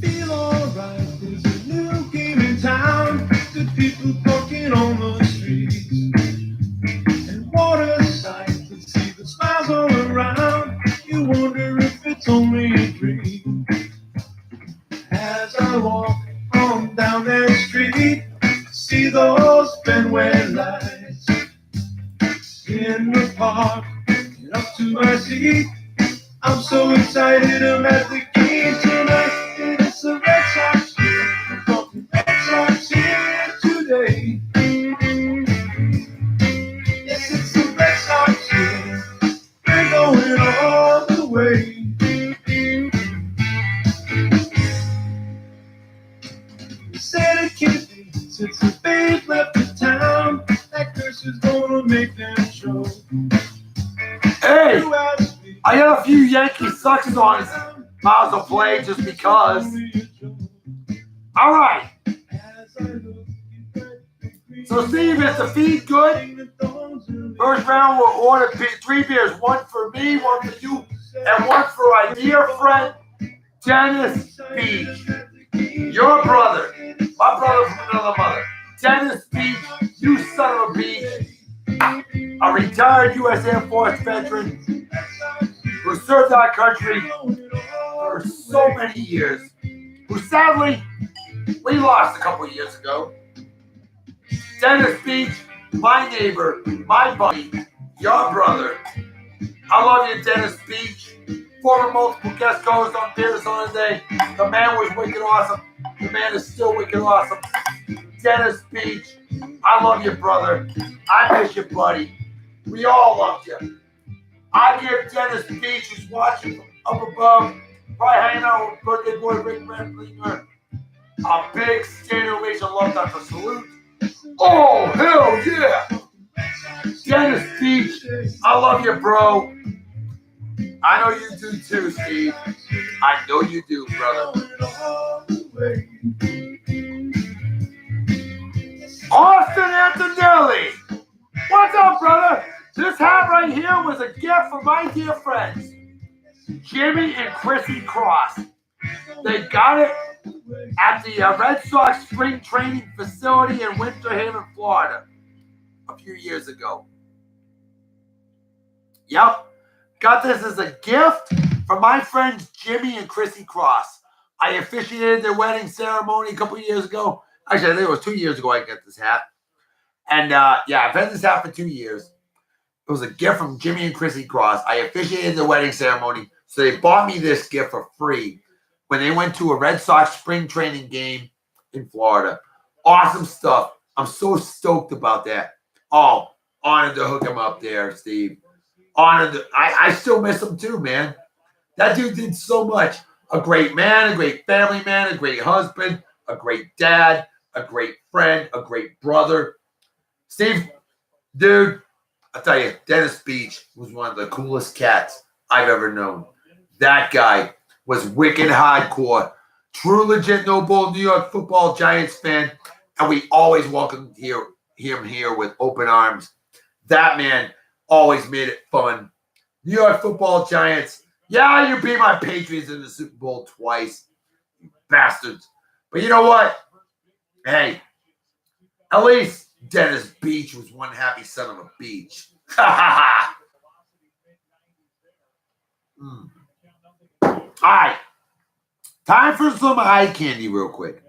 Feel alright, there's a new game in town. Good people talking on the streets. And what a sight to see the smiles all around. You wonder if it's only a dream. As I walk on down that street, see those Fenway lights. In the park, get up to my seat. I'm so excited, I'm at the game tonight. It's the Red Sox here, we're talking Red Sox here today. Yes, it's the Red Sox here, we're going all the way. They said it can't be since the Babe left the town. That curse is gonna make them show. Hey, I got a few Yankee Sucks songs might as well play just because. All right. So, Steve, is the feed good? First round, we'll order 3 beers. One for me, one for you, and one for our dear friend, Dennis Beach. Your brother. My brother from another mother. Dennis Beach, you son of a beach. A retired U.S. Air Force veteran who served our country for so many years, who sadly we lost a couple years ago. Dennis Beach, my neighbor, my buddy, your brother. I love you, Dennis Beach. Former multiple guest host on Beers on a Day. The man was wicked awesome. The man is still wicked awesome. Dennis Beach, I love you, brother. I miss you, buddy. We all love you. I give Dennis Beach, who's watching from up above, probably hanging out with birthday boy Rick Remplinger, a big standing ovation love Dr. Salute. Oh, hell yeah. Dennis Beach, I love you, bro. I know you do too, Steve. I know you do, brother. Austin Antonelli. What's up, brother? This hat right here was a gift from my dear friends, Jimmy and Chrissy Cross. They got it at the Red Sox spring training facility in Winter Haven, Florida, a few years ago. Yep. Got this as a gift from my friends Jimmy and Chrissy Cross. I officiated their wedding ceremony a couple years ago. Actually, I think it was 2 years ago I got this hat. And yeah, I've had this hat for 2 years. It was a gift from Jimmy and Chrissy Cross. I officiated the wedding ceremony, so they bought me this gift for free when they went to a Red Sox spring training game in Florida. Awesome stuff. I'm so stoked about that. Oh, honored to hook him up there, Steve. Honored to, I still miss him too, man. That dude did so much. A great man, a great family man, a great husband, a great dad, a great friend, a great brother. Steve, dude, I'll tell you, Dennis Beach was one of the coolest cats I've ever known. That guy was wicked hardcore, true legit no bull New York Football Giants fan, and we always welcomed him here with open arms. That man always made it fun. New York Football Giants, yeah, you beat my Patriots in the Super Bowl twice, you bastards. But you know what? Hey, at least Dennis Beach was one happy son of a beach. All right. Time for some eye candy real quick.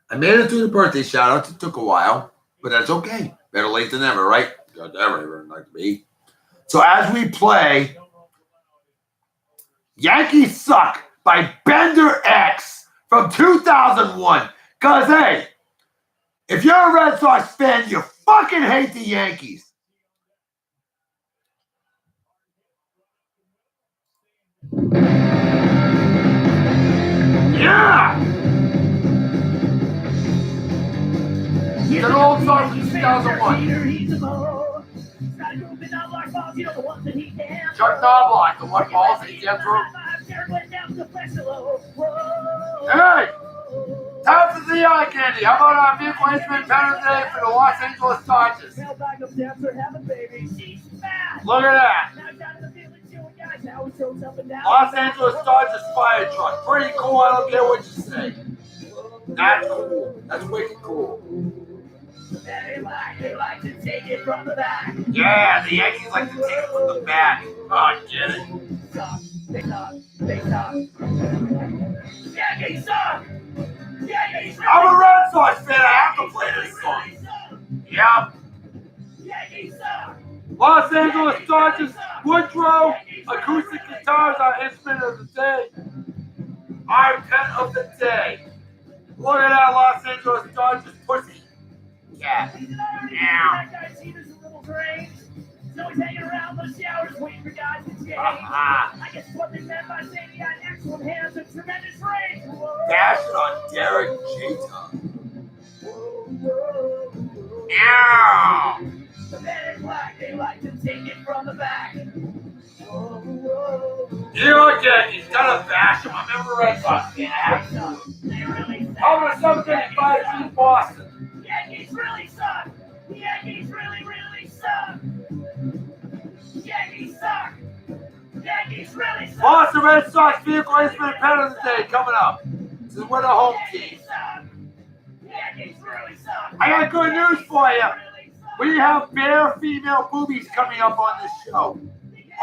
I made it through the birthday shout-outs. It took a while, but that's okay. Better late than never, right? Never like me. So as we play Yankees Suck by Bender X from 2001. Because, hey, if you're a Red Sox fan, you fucking hate the Yankees. Yeah! It's an old song from 2001. Chuck Knobloch, the one balls that he gets through. Hey! Time for the eye candy. How about our vehicle instrument pattern today for the Los Angeles Dodgers? Look at that. Los Angeles Dodgers fire truck. Pretty cool. I don't care what you say. That's cool. That's wicked cool. They like to take it from the back. Yeah, the Yankees like to take it from the back. Oh, I get it. They suck. Yankees suck. Yankees suck. I'm a Red Sox fan. I have to play this song. Yep. Yankees suck. Los Angeles Dodgers, Woodrow, acoustic guitars are instrument of the day. Our pet of the day. Look at that Los Angeles Dodgers pussy. Yeah. That guy's seen us a little strange. So he's hanging around the showers waiting for guys to change. I guess what they meant by saying he had excellent hands and tremendous range. Dash it on Derek Jeter. Yeah. The men in black, they like to take it from the back. New York Yankees gotta bash him. I'm never a Red Sox fan. They really suck. Over 755 to Boston. Yankees really suck. Yankees really suck. Yankees suck. Yankees really suck. Boston Red Sox vehicle instrument pet of the day coming up. This is we're the home team. Yankees really suck. I got good news for you. We have bare female boobies coming up on this show.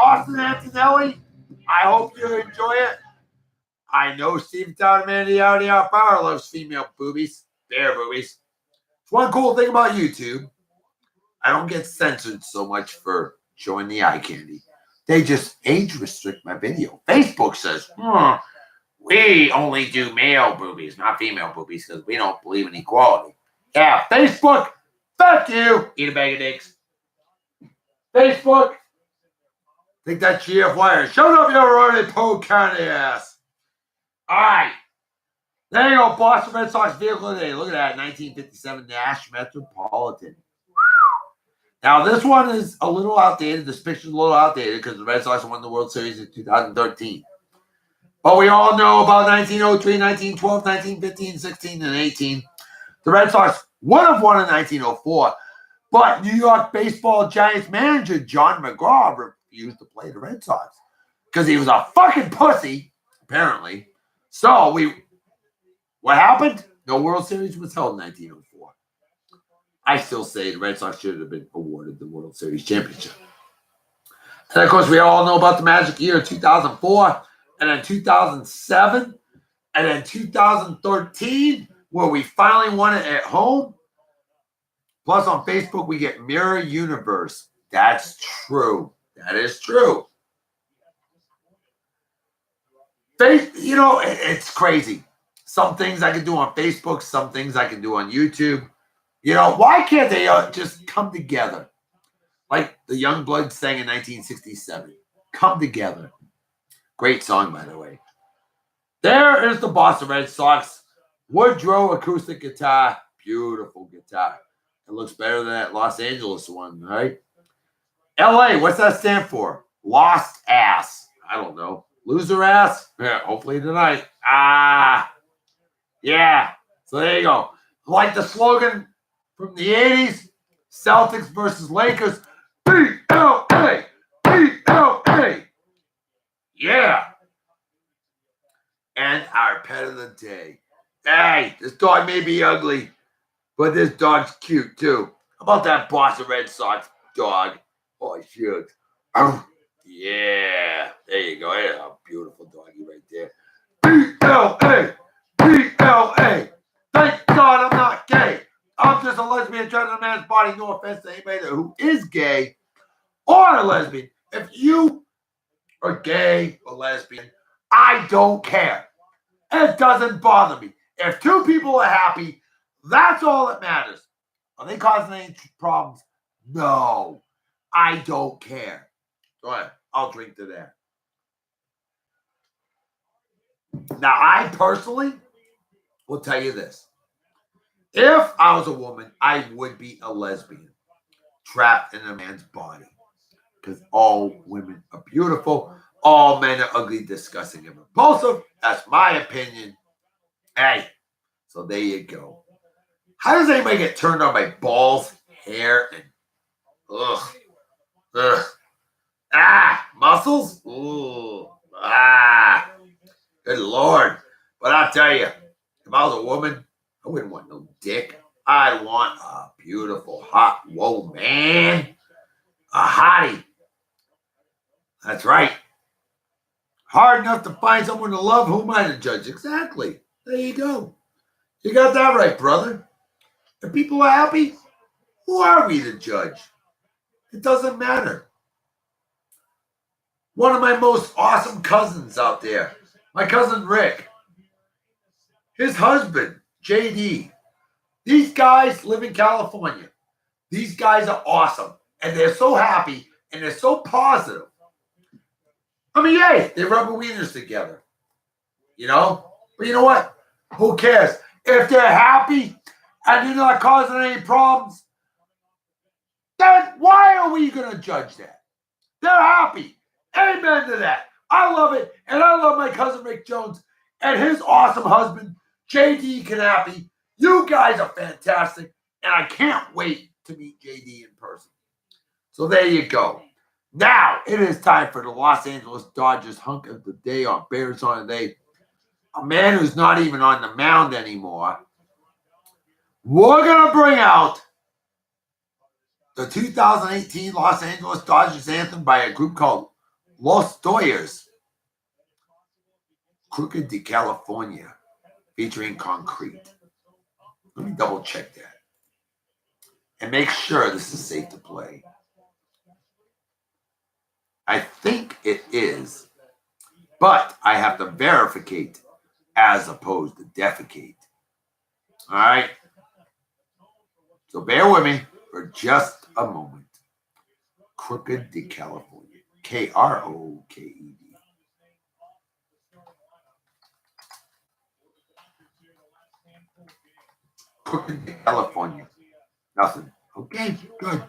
Austin Antonelli, I hope you enjoy it. I know Steve Mandy out Power loves female boobies, bare boobies. It's one cool thing about YouTube. I don't get censored so much for showing the eye candy. They just age restrict my video. Facebook says, we only do male boobies, not female boobies, because we don't believe in equality. Yeah, Facebook, fuck you. Eat a bag of dicks. Facebook, think that GFY is. Shut up, you already poke kind of ass. All right. There you go, Boston Red Sox vehicle of the day. Look at that, 1957 Nash Metropolitan. Now, this one is a little outdated. This picture's a little outdated because the Red Sox won the World Series in 2013. But we all know about 1903, 1912, 1915, 16, and 18. The Red Sox would have won in 1904, but New York Baseball Giants manager John McGraw refused to play the Red Sox because he was a fucking pussy, apparently. So what happened? No World Series was held in 1904. I still say the Red Sox should have been awarded the World Series championship. And of course, we all know about the magic year of 2004, and then 2007, and then 2013, where we finally won it at home. Plus, on Facebook, we get Mirror Universe. That's true. That is true. It's crazy. Some things I can do on Facebook, some things I can do on YouTube. Why can't they just come together? Like the Youngbloods sang in 1967. Come together. Great song, by the way. There is the Boston Red Sox Woodrow acoustic guitar. Beautiful guitar. It looks better than that Los Angeles one, right? LA, what's that stand for? Lost ass. I don't know. Loser ass? Yeah, hopefully tonight. Yeah. So there you go. Like the slogan from the 80s, Celtics versus Lakers. B-L-A. B-L-A. Yeah. And our pet of the day. Hey, this dog may be ugly, but this dog's cute too. How about that Boston Red Sox dog? Oh, shoot. Yeah, there you go. Yeah, a beautiful doggy right there. PLA! PLA! Thank God I'm not gay. I'm just a lesbian trapped in a man's body. No offense to anybody who is gay or a lesbian. If you are gay or lesbian, I don't care. It doesn't bother me. If two people are happy, that's all that matters. Are they causing any problems? No. I don't care. Go ahead. I'll drink to that. Now, I personally will tell you this. If I was a woman, I would be a lesbian trapped in a man's body. Because all women are beautiful. All men are ugly, disgusting, and repulsive. That's my opinion. Hey, so there you go. How does anybody get turned on by balls, hair, and muscles? Ooh, good Lord. But I'll tell you, if I was a woman, I wouldn't want no dick. I'd want a beautiful, hot, whoa, man. A hottie. That's right. Hard enough to find someone to love. Who am I to judge? Exactly. There you go. You got that right, brother. If people are happy, who are we to judge? It doesn't matter. One of my most awesome cousins out there, my cousin Rick, his husband, JD. These guys live in California. These guys are awesome. And they're so happy and they're so positive. I mean, yay, they rub their wieners together. You know? But you know what? Who cares? If they're happy and they're not causing any problems, then why are we going to judge that? They're happy. Amen to that. I love it. And I love my cousin Rick Jones and his awesome husband, JD Knappy. You guys are fantastic. And I can't wait to meet JD in person. So there you go. Now it is time for the Los Angeles Dodgers hunk of the day on Bears on the Day. A man who's not even on the mound anymore. We're going to bring out the 2018 Los Angeles Dodgers anthem by a group called Los Doyers. Crooked de California, featuring Concrete. Let me double check that. And make sure this is safe to play. I think it is, but I have to verificate as opposed to defecate. All right? So bear with me for just a moment. Crooked de California. Kroked. Crooked de California. Nothing. Okay, good.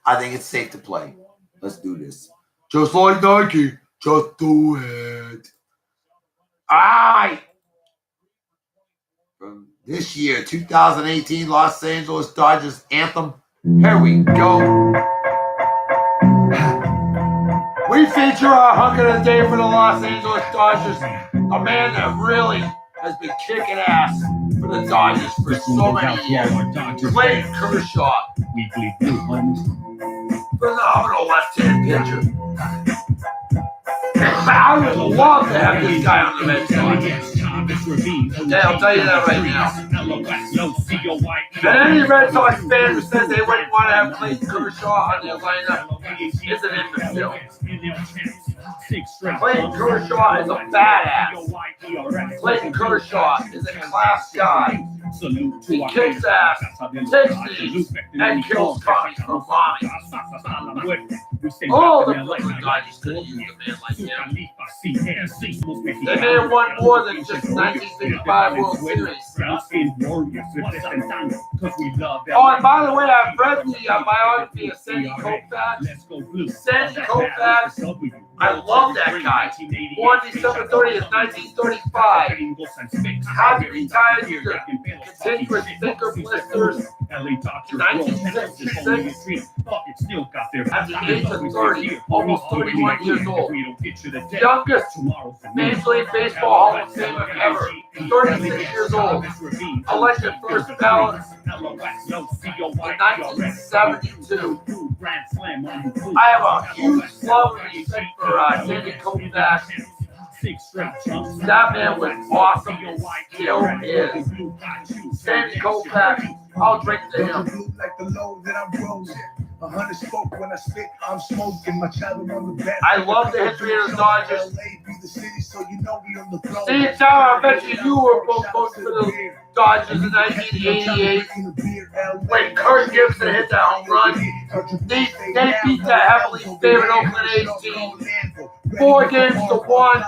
I think it's safe to play. Let's do this. Just like Nike. Just do it. All right. From this year, 2018 Los Angeles Dodgers anthem. Here we go. We feature our hunk of the day for the Los Angeles Dodgers. A man that really has been kicking ass for the Dodgers for so many years. Clayton Kershaw. Weekly Blue Ones. Phenomenal left-hand pitcher. I would love to have this guy on the Red Sox. Yeah, I'll tell you that right now. And any Red Sox fan who says they wouldn't want to have Clayton Kershaw on their lineup is an imbecile. Clayton Kershaw is a badass. Clayton Kershaw is a class guy. He kicks ass, takes knees, and kills Tommy from mommy. All the Brooklyn Dodgers could have used a man like him. They may have won more than just 1955 World Series. Oh, and by the way, I've read the biography of Sandy Koufax. Sandy Koufax, I love that guy. Born December 30th, 1935. Hasn't retired due to continuous finger blisters in 1966. At the age of 30, almost 31 years old. Youngest Major League Baseball Hall of Famer ever. 36 years old. Elected first ballot in 1972. I have a huge love and respect for Sandy Koufax. That man was awesome. Still is. Sandy Koufax, I'll drink to him. Like the load that I'm rolling. 100 smoke when I spit, I'm smoking. My childhood on the bed. I love the history of the Dodgers. City, so you know we on the throne. See, Tower, I bet you were both voting for the Dodgers in 1988 when Kirk Gibson hit that home run. They beat the heavily favored Oakland A's team 4-1.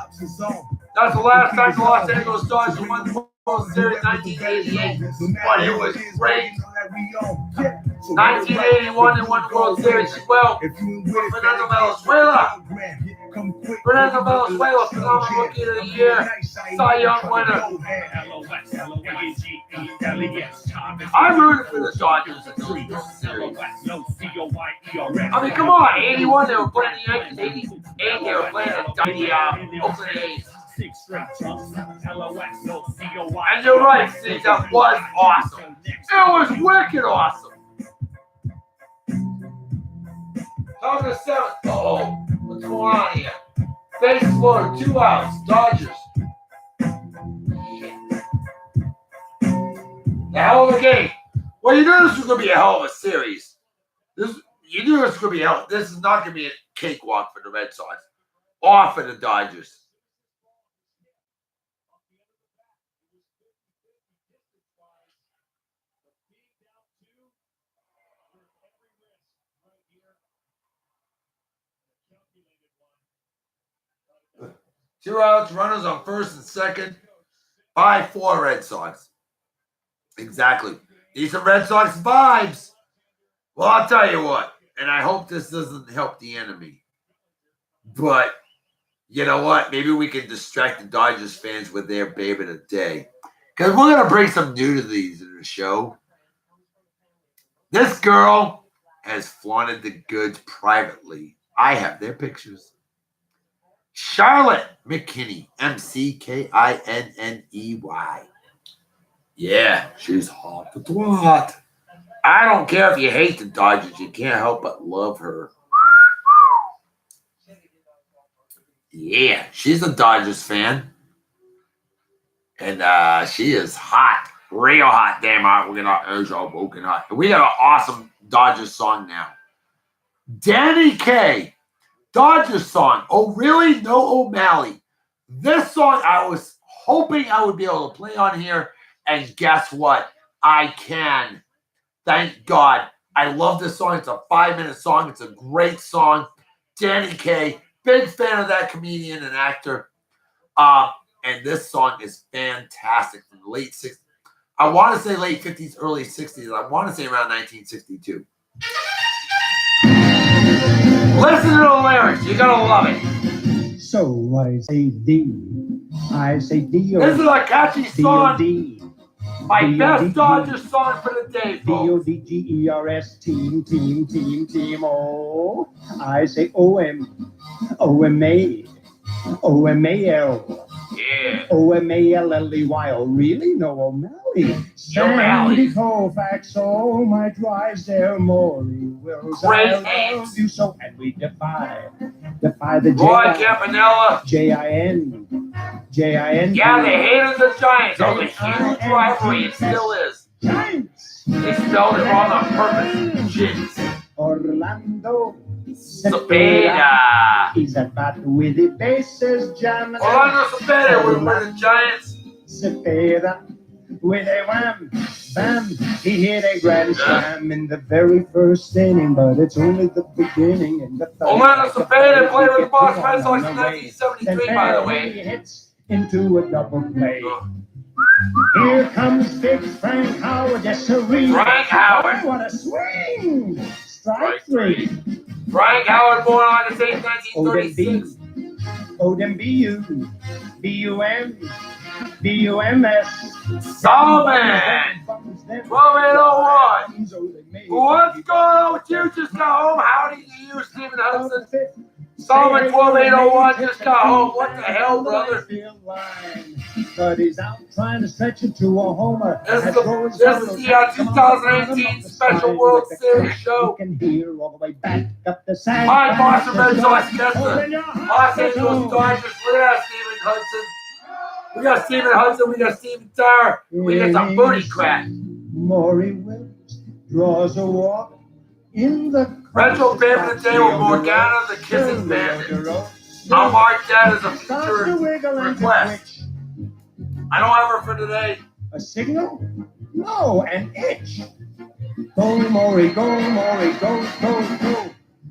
That's the last time the Los Angeles Dodgers won the World Series, 1988. But it was great. 1981, they won the World Series as well. Fernando Valenzuela, phenomenal rookie of the year, Cy Young winner. I'm rooting for the Dodgers in the World Series. I mean, come on, 81 they were playing the Yankees, 88 they were playing the Oakland A's. And you're right, Steve, that was awesome. It was wicked awesome. Top of the seventh. Uh-oh. What's going on here? Bases loaded, 2 outs. Dodgers. The hell of a game. Well, you knew this was going to be a hell of a series. You knew this was going to be a hell. This is not going to be a cakewalk for the Red Sox. Or for the Dodgers. Two outs, runners on first and second. 5-4 Red Sox. Exactly. Need some Red Sox vibes. Well, I'll tell you what, and I hope this doesn't help the enemy. But you know what? Maybe we can distract the Dodgers fans with their babe of the day. Because we're going to bring some nudities in the show. This girl has flaunted the goods privately. I have their pictures. Charlotte McKinney, McKinney. Yeah, she's hot to twat. I don't care if you hate the Dodgers. You can't help but love her. Yeah, she's a Dodgers fan. And she is hot. Real hot. Damn hot. We're going to urge all broken hot. We got an awesome Dodgers song now. Danny Kaye. Dodgers song. Oh, really? No O'Malley. This song I was hoping I would be able to play on here. And guess what? I can. Thank God. I love this song. It's a 5-minute song. It's a great song. Danny Kaye. Big fan of that comedian and actor. And this song is fantastic from the late 60s. I want to say late 50s, early 60s. I want to say around 1962. Listen to the lyrics. You're going to love it. So I say D. I say D. This is a catchy song. D. My best Dodgers song for the day, folks. D-O-D-G-E-R-S, team, oh. I say O-M, O-M-A, O-M-A-L. Yeah. O-M-A-L-L-E-Y. Oh, really? No O'Malley. Sandy Koufax, oh, my dry Maury Wills. Great I names. love you so, and we defy the Roy Campanella. J-I-N. Yeah, they hated the Giants. Oh, the huge rivalry. It still is. Giants. They spelled it wrong on purpose. Jins. Orlando Cepeda. He's a bat with the bases jamming. Orlando Cepeda was with the Giants. Cepeda with a wham, bam. He hit a grand slam in the very first inning, but it's only the beginning. In the Orlando Cepeda played with the Boston Red Sox in 1973, by the way. He hits into a double play. Here comes big Frank Howard. Yes, sirree. Frank Howard. Oh, what a swing! Strike three. Frank Howard, born on August 8, 1936. Odin B-U, B-U-M, B-U-M-S. Solomon. 12-8-01. What's going on with you? Just got home. Howdy to you, Stephen Hudson. Solomon 12801 just got home. What the hell, brother? But he's out trying to stretch it to a homer. This is the 2018 Special World Series show. You can hear all the way back up the side. Hi, Boston Red Sox gets the Los Angeles Dodgers. Look at that, Steven Hudson. We got Steven Hudson. We got Steven Tyler. We got some booty crack. Maury Wills draws a walk in the Retro Band of the Day with Morgana, the Kissing Bandit. I'll mark that as a future request. I don't have her for today. A signal? No, an itch. Go, Maury, go, Maury, go, go, go.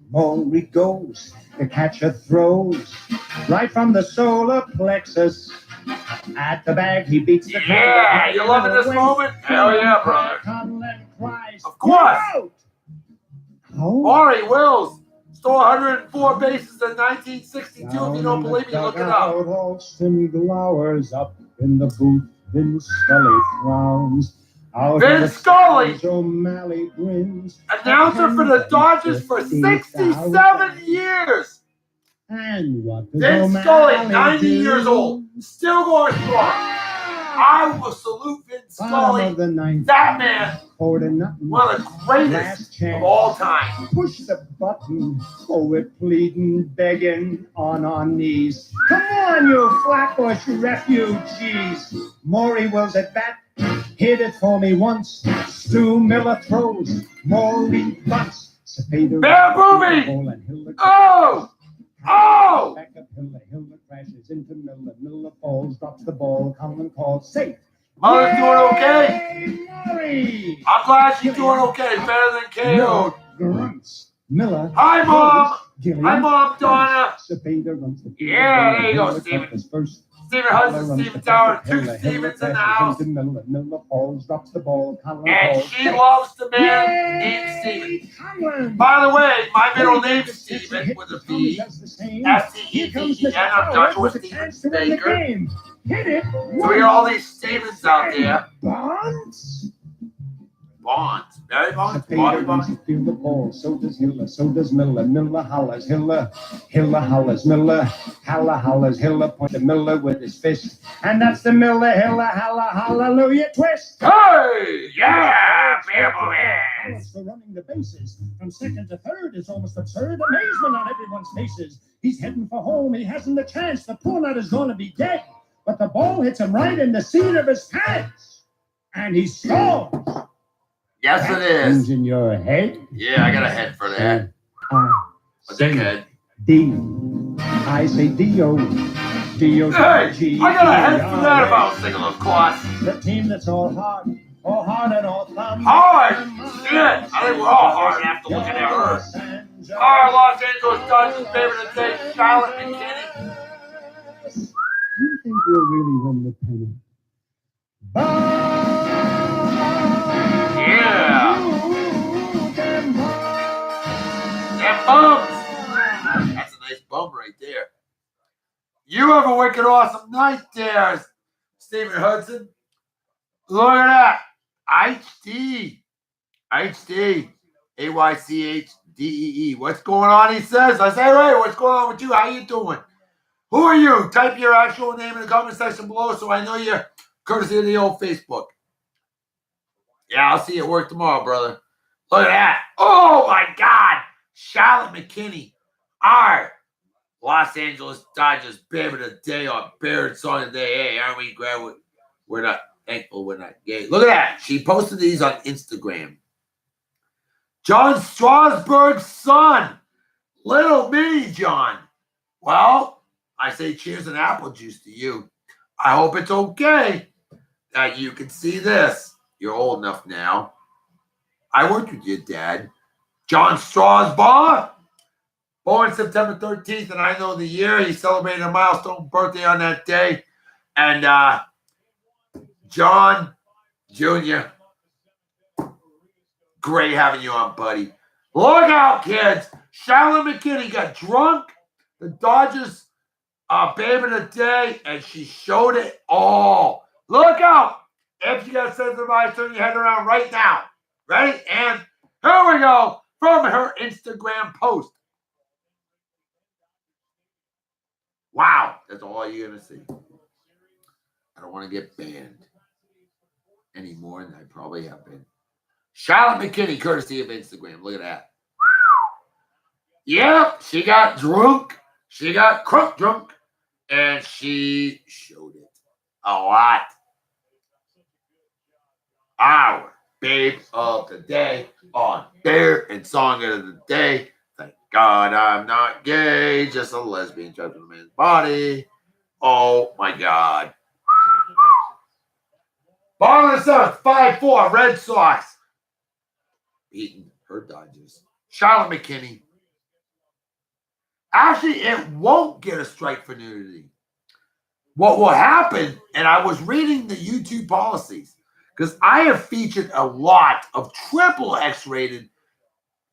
Maury goes, the catcher throws, right from the solar plexus. At the bag, he beats the Yeah, you loving this moment? Hell yeah, brother. Of course. Maury Wills stole 104 bases in 1962. If you don't believe me, look it up. Alston glowers up in the booth. Vince Scully frowns. Vince Scully, O'Malley grins. announcer for the Dodgers for 67 years. And what does Vince O'Malley Scully, 90 do? years old, still going strong. I will salute Vince Bottom Scully. of the ninth. That man, Quarter nothing. one of the greatest of all time. Push the button. Oh, we're pleading, begging on our knees. Come on, you Flatbush refugees. Maury Wills at bat. Hit it for me once. Stu Miller throws. Maury bunts. Bear Booby! Oh! Oh! Back up Hiller. Hiller crashes into Miller. Miller falls, drops the ball. Conlon calls safe. Mother's doing okay. Maury! I'm glad she's doing okay. Better than KO. Grunts. Miller. Hi, Mom. Gillian. Hi, Mom, Donna. Cepeda runs the field. Yeah, there you go, Miller Steven. covers first. Steven Hudson, Steven Tower, two Hiller Stevens in the crashes house. into Miller. Miller falls, drops the ball. Conlon And calls she safe. loves the man named Steven. Conlon. By the way, my middle name's Steven with a V. S-T-E-V-E-N. I'm Joshua Stevens Baker. Hit it. So we got all these Stevens out there. Bonds. Bonds. Barry Bonds. Bobby Cepeda runs Bonds. the field the ball. So does Hiller. So does Miller. Miller hollers. Hiller. Hiller hollers. Miller. Halla hollers. Hiller point to Miller with his fist. And that's the Miller. Hiller. Halla. Hallelujah. Twist. Hey! Yeah! Bear Booby! For running the bases from second to third is almost absurd. Amazement on everyone's faces. He's heading for home. He hasn't a chance. The poor nut is going to be dead. But the ball hits him right in the seat of his pants. And he scores. Yes, it is. In your head. Yeah, I got a head for that. What's a head? D. I say D-O. D-O. Hey! I got a head for that if I was thinking of course. The team that's all hard and all thumb. Hard! Shit! I think we're all hard after looking at her. Our Los Angeles Dodgers favorite of the day, Charlotte McKinney. Do you think we'll really win the pennant? Yeah! Them bums! That's a nice bum right there. You have a wicked awesome night there, Steven Hudson. Look at that. HD. HD. A-Y-C-H-D-E-E. What's going on, he says. I say, hey, what's going on with you? How you doing? Who are you? Type your actual name in the comment section below so I know you're courtesy of the old Facebook. Yeah, I'll see you at work tomorrow, brother. Look at that. Oh, my God. Charlotte McKinney. Our Los Angeles Dodgers Bear of the Day or Bear Song of the Day. Hey, aren't we glad we're not thankful we're not gay? Look at that. She posted these on Instagram. John Strasburg's son. Little mini John. Well, I say cheers and apple juice to you. I hope it's okay that you can see this. You're old enough now. I worked with your dad. John Strasburg, born September 13th, and I know the year. He celebrated a milestone birthday on that day. And John Jr., great having you on, buddy. Look out, kids. Charlotte McKinney got drunk. The Dodgers babe of the day, and she showed it all. Look out. If you got to send somebody, turn your head around right now. Ready? And here we go from her Instagram post. Wow, that's all you're going to see. I don't want to get banned any more than I probably have been. Charlotte McKinney, courtesy of Instagram. Look at that. Yep, she got drunk. She got crunk drunk. And she showed it a lot. Our babe of the day on Bear and Song of the Day. Thank God I'm not gay, just a lesbian trapped in a man's body. Oh my God. Bottom of the 7th, 5-4, Red Sox. Beating her Dodgers. Charlotte McKinney. Actually, it won't get a strike for nudity. What will happen, and I was reading the YouTube policies, because I have featured a lot of triple X-rated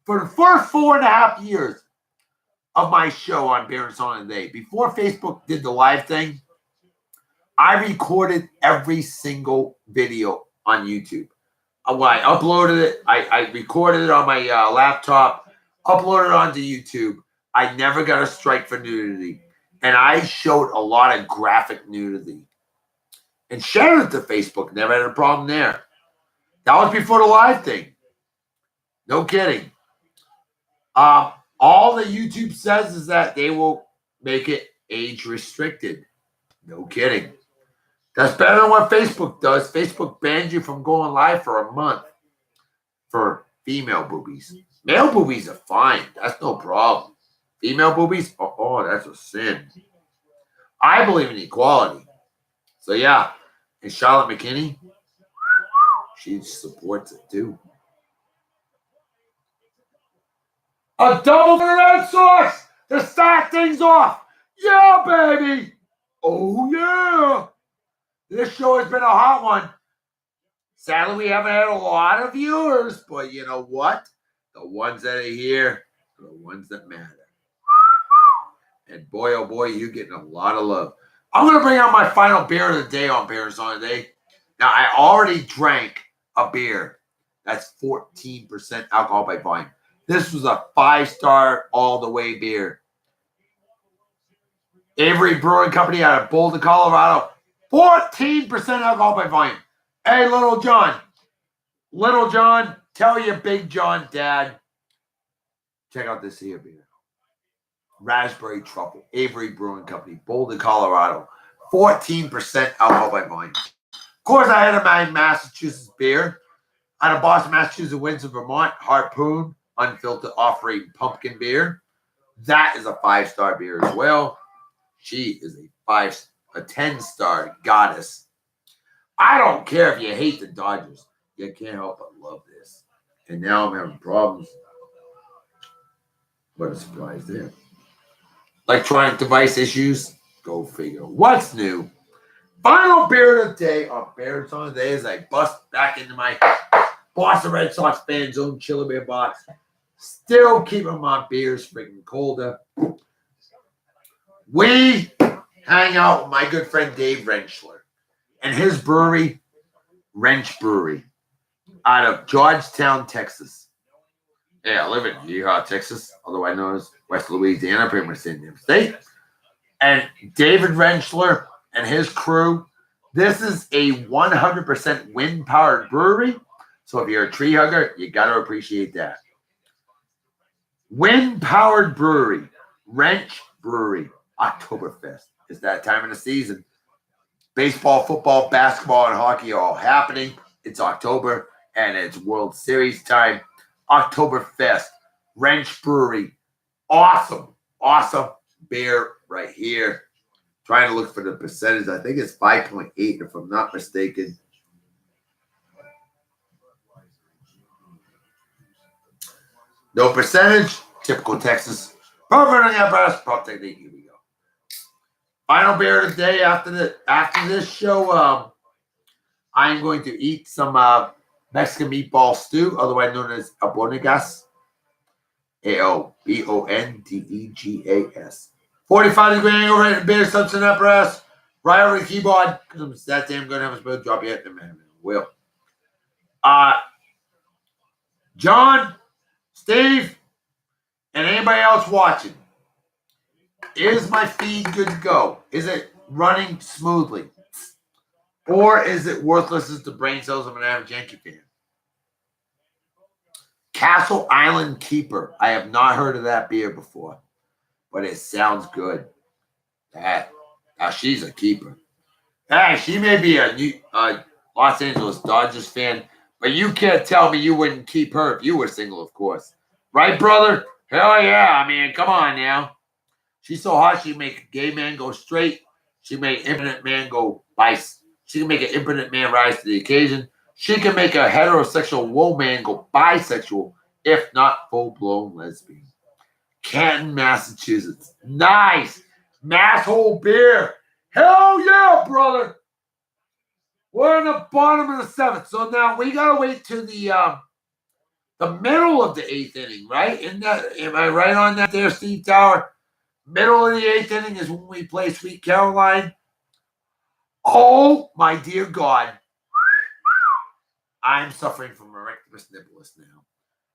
for the first 4.5 years of my show on Bear and Song of the Day. Before Facebook did the live thing, I recorded every single video on YouTube. When I uploaded it, I recorded it on my laptop, uploaded it onto YouTube. I never got a strike for nudity. And I showed a lot of graphic nudity. And shared it to Facebook. Never had a problem there. That was before the live thing. No kidding. All the YouTube says is that they will make it age restricted. No kidding. That's better than what Facebook does. Facebook bans you from going live for a month for female boobies. Male boobies are fine. That's no problem. Female boobies? Oh, that's a sin. I believe in equality. So, yeah. And Charlotte McKinney, she supports it too. A double for the Red Sox to start things off. Yeah, baby. Oh, yeah. This show has been a hot one. Sadly, we haven't had a lot of viewers, but you know what? The ones that are here are the ones that matter. And boy, oh boy, you're getting a lot of love. I'm going to bring out my final beer of the day on Bear and Song of the Day. Now, I already drank a beer that's 14% alcohol by volume. This was a 5-star all-the-way beer. Avery Brewing Company out of Boulder, Colorado. 14% alcohol by volume. Hey, Little John. Little John, tell your Big John dad. Check out this here beer. Raspberry Truffle. Avery Brewing Company. Boulder, Colorado. 14% alcohol by volume. Of course, I had my Massachusetts beer. Out of Boston, Massachusetts, Windsor, Vermont. Harpoon. Unfiltered offering pumpkin beer. That is a 5-star beer as well. She is a 10-star goddess. I don't care if you hate the Dodgers. You can't help but love this. And now I'm having problems. What a surprise there. Electronic device issues. Go figure. What's new? Final beer of the day on Bear and Song of the Day as I bust back into my Boston Red Sox fan zone chiller beer box. Still keeping my beers freaking colder. We hang out with my good friend Dave Rentschler and his brewery, Wrench Brewery, out of Georgetown, Texas. Yeah, I live in Yeehaw, Texas, otherwise known as West Louisiana, pretty much the same state. And David Rentschler and his crew, this is a 100% wind-powered brewery. So if you're a tree hugger, you got to appreciate that. Wind-powered brewery, Wrench Brewery, Oktoberfest. It's that time of the season. Baseball, football, basketball, and hockey are all happening. It's October, and it's World Series time. Oktoberfest, Wrench Brewery. Awesome, awesome beer right here. Trying to look for the percentage. I think it's 5.8 if I'm not mistaken. No percentage. Typical Texas. Perfect on your best. Pop technique. Here we go. Final beer of the day after this show. I'm going to eat some Mexican meatball stew, otherwise known as albóndigas. ALBONDEGAS. 45 degree angle rated beer, substance apparatus. Right over the keyboard. Because I'm that damn good. I haven't supposed to drop yet. Will. John, Steve, and anybody else watching, Is my feed good to go? Is it running smoothly? Or is it worthless as the brain cells of an average Yankee fan? Castle Island Keeper. I have not heard of that beer before, but it sounds good. Now she's a keeper. Hey, she may be a Los Angeles Dodgers fan, but you can't tell me you wouldn't keep her if you were single, of course. Right, brother? Hell yeah. I mean, come on now. She's so hot, she can make a gay man go straight. She can make an impotent man go bice. She can make an impotent man rise to the occasion. She can make a heterosexual woman go bisexual, if not full-blown lesbian. Canton, Massachusetts. Nice. Masshole beer. Hell yeah, brother. We're in the bottom of the seventh. So now we got to wait to the middle of the eighth inning, right? Am I right on that there, Steve Tower? Middle of the eighth inning is when we play Sweet Caroline. Oh, my dear God. I'm suffering from erectimus nippulus now.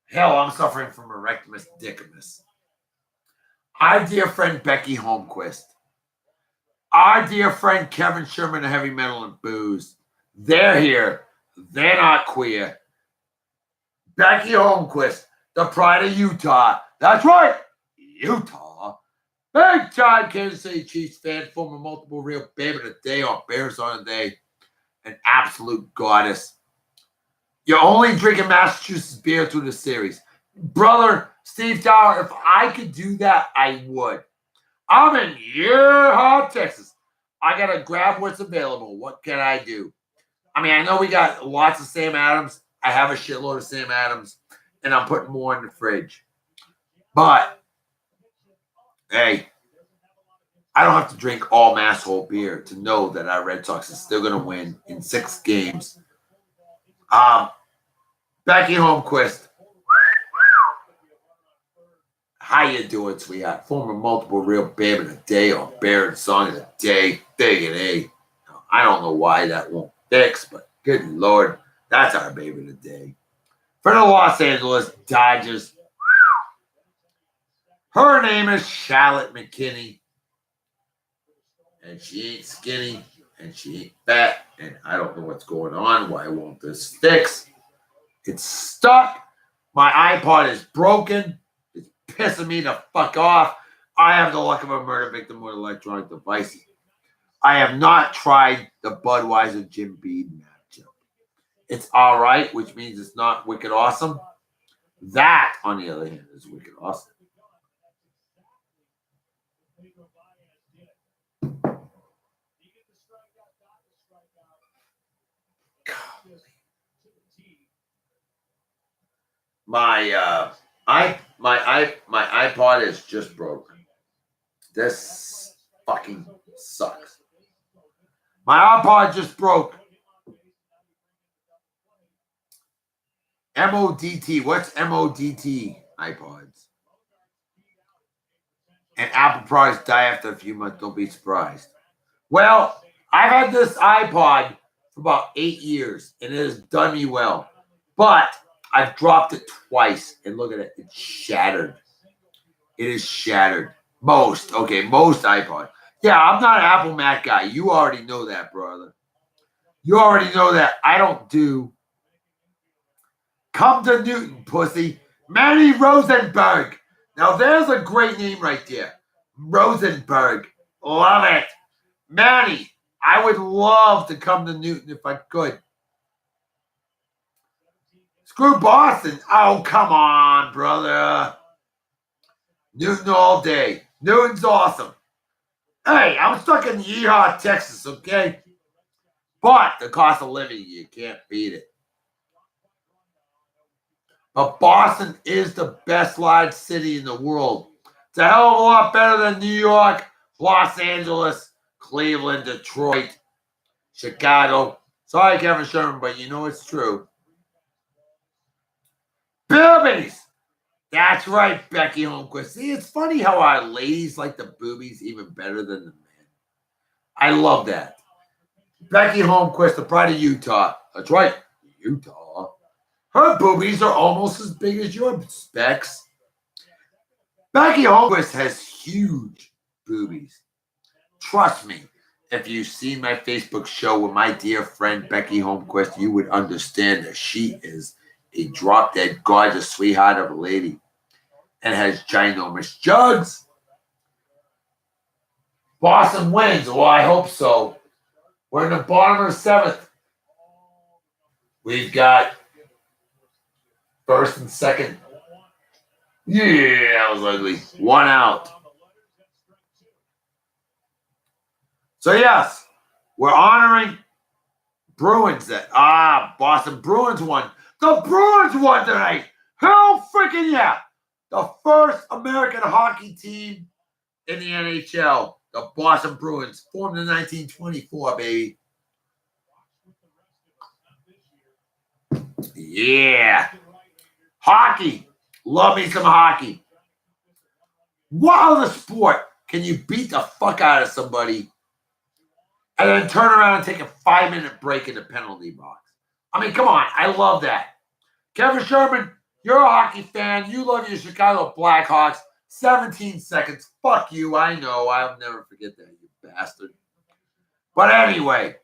Hell, I'm suffering from erectimus dickimus. Our dear friend Becky Holmquist. Our dear friend Kevin Sherman of Heavy Metal and Booze. They're here. They're not queer. Becky Holmquist, the pride of Utah. That's right, Utah. Big time Kansas City Chiefs fan, former multiple real babe of the day on Bears on a Day. An absolute goddess. You're only drinking Massachusetts beer through the series. Brother, Steve Tower, if I could do that, I would. I'm in Yeehaw, Texas. I got to grab what's available. What can I do? I mean, I know we got lots of Sam Adams. I have a shitload of Sam Adams, and I'm putting more in the fridge. But, hey, I don't have to drink all Masshole beer to know that our Red Sox is still going to win in 6 games. Becky Holmquist. How you doing, sweetheart? Former multiple real babe of the day on Bear and Song of the Day. Big and A. I don't know why that won't fix, but good Lord, that's our baby of the day. For the Los Angeles Dodgers, her name is Charlotte McKinney. And she ain't skinny, and she ain't fat, and I don't know what's going on. Why won't this fix? It's stuck. My iPod is broken. It's pissing me the fuck off. I have the luck of a murder victim with electronic devices. I have not tried the Budweiser Jim Beam matchup. It's all right, which means it's not wicked awesome. That, on the other hand, is wicked awesome. My iPod is just broke. This fucking sucks. My iPod just broke. MODT. What's MODT? iPods. And Apple products die after a few months. Don't be surprised. Well, I've had this iPod for about 8 years, and it has done me well. But I've dropped it twice, and look at it. It's shattered. It is shattered. Most iPod. Yeah, I'm not an Apple Mac guy. You already know that, brother. You already know that. I don't do. Come to Newton, pussy. Manny Rosenberg. Now, there's a great name right there. Rosenberg. Love it. Manny, I would love to come to Newton if I could. Screw Boston. Oh, come on, brother. Newton all day. Newton's awesome. Hey, I'm stuck in Yeehaw, Texas, okay? But the cost of living, you can't beat it. But Boston is the best large city in the world. It's a hell of a lot better than New York, Los Angeles, Cleveland, Detroit, Chicago. Sorry, Kevin Sherman, but you know it's true. Boobies! That's right, Becky Holmquist. See, it's funny how our ladies like the boobies even better than the men. I love that. Becky Holmquist, the pride of Utah. That's right, Utah. Her boobies are almost as big as your specs. Becky Holmquist has huge boobies. Trust me, if you've seen my Facebook show with my dear friend Becky Holmquist, you would understand that she is a drop-dead gorgeous sweetheart of a lady and has ginormous jugs. Boston wins. Well, I hope so. We're in the bottom of the seventh. We've got first and second. Yeah, that was ugly. One out. So, yes, we're honoring Bruins that, Boston Bruins won. The Bruins won tonight. Hell freaking yeah. The first American hockey team in the NHL. The Boston Bruins, formed in 1924, baby. Yeah. Hockey. Love me some hockey. What other sport can you beat the fuck out of somebody and then turn around and take a 5-minute break in the penalty box? I mean, come on. I love that. Kevin Sherman, you're a hockey fan. You love your Chicago Blackhawks. 17 seconds. Fuck you. I know. I'll never forget that, you bastard. But anyway,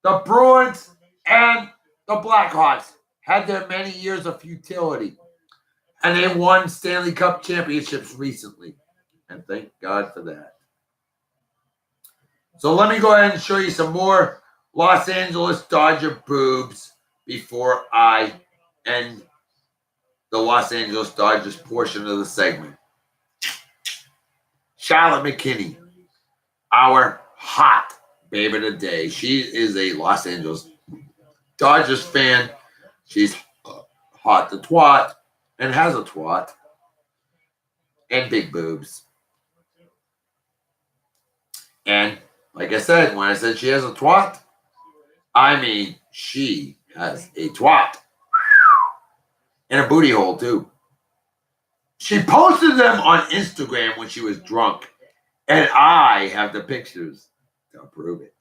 the Bruins and the Blackhawks had their many years of futility. And they won Stanley Cup championships recently. And thank God for that. So let me go ahead and show you some more Los Angeles Dodger boobs before I end the Los Angeles Dodgers portion of the segment. Charlotte McKinney, our hot babe of the day. She is a Los Angeles Dodgers fan. She's hot to twat and has a twat and big boobs. And like I said, when I said she has a twat, I mean she has a twat. And a booty hole, too. She posted them on Instagram when she was drunk. And I have the pictures to prove it.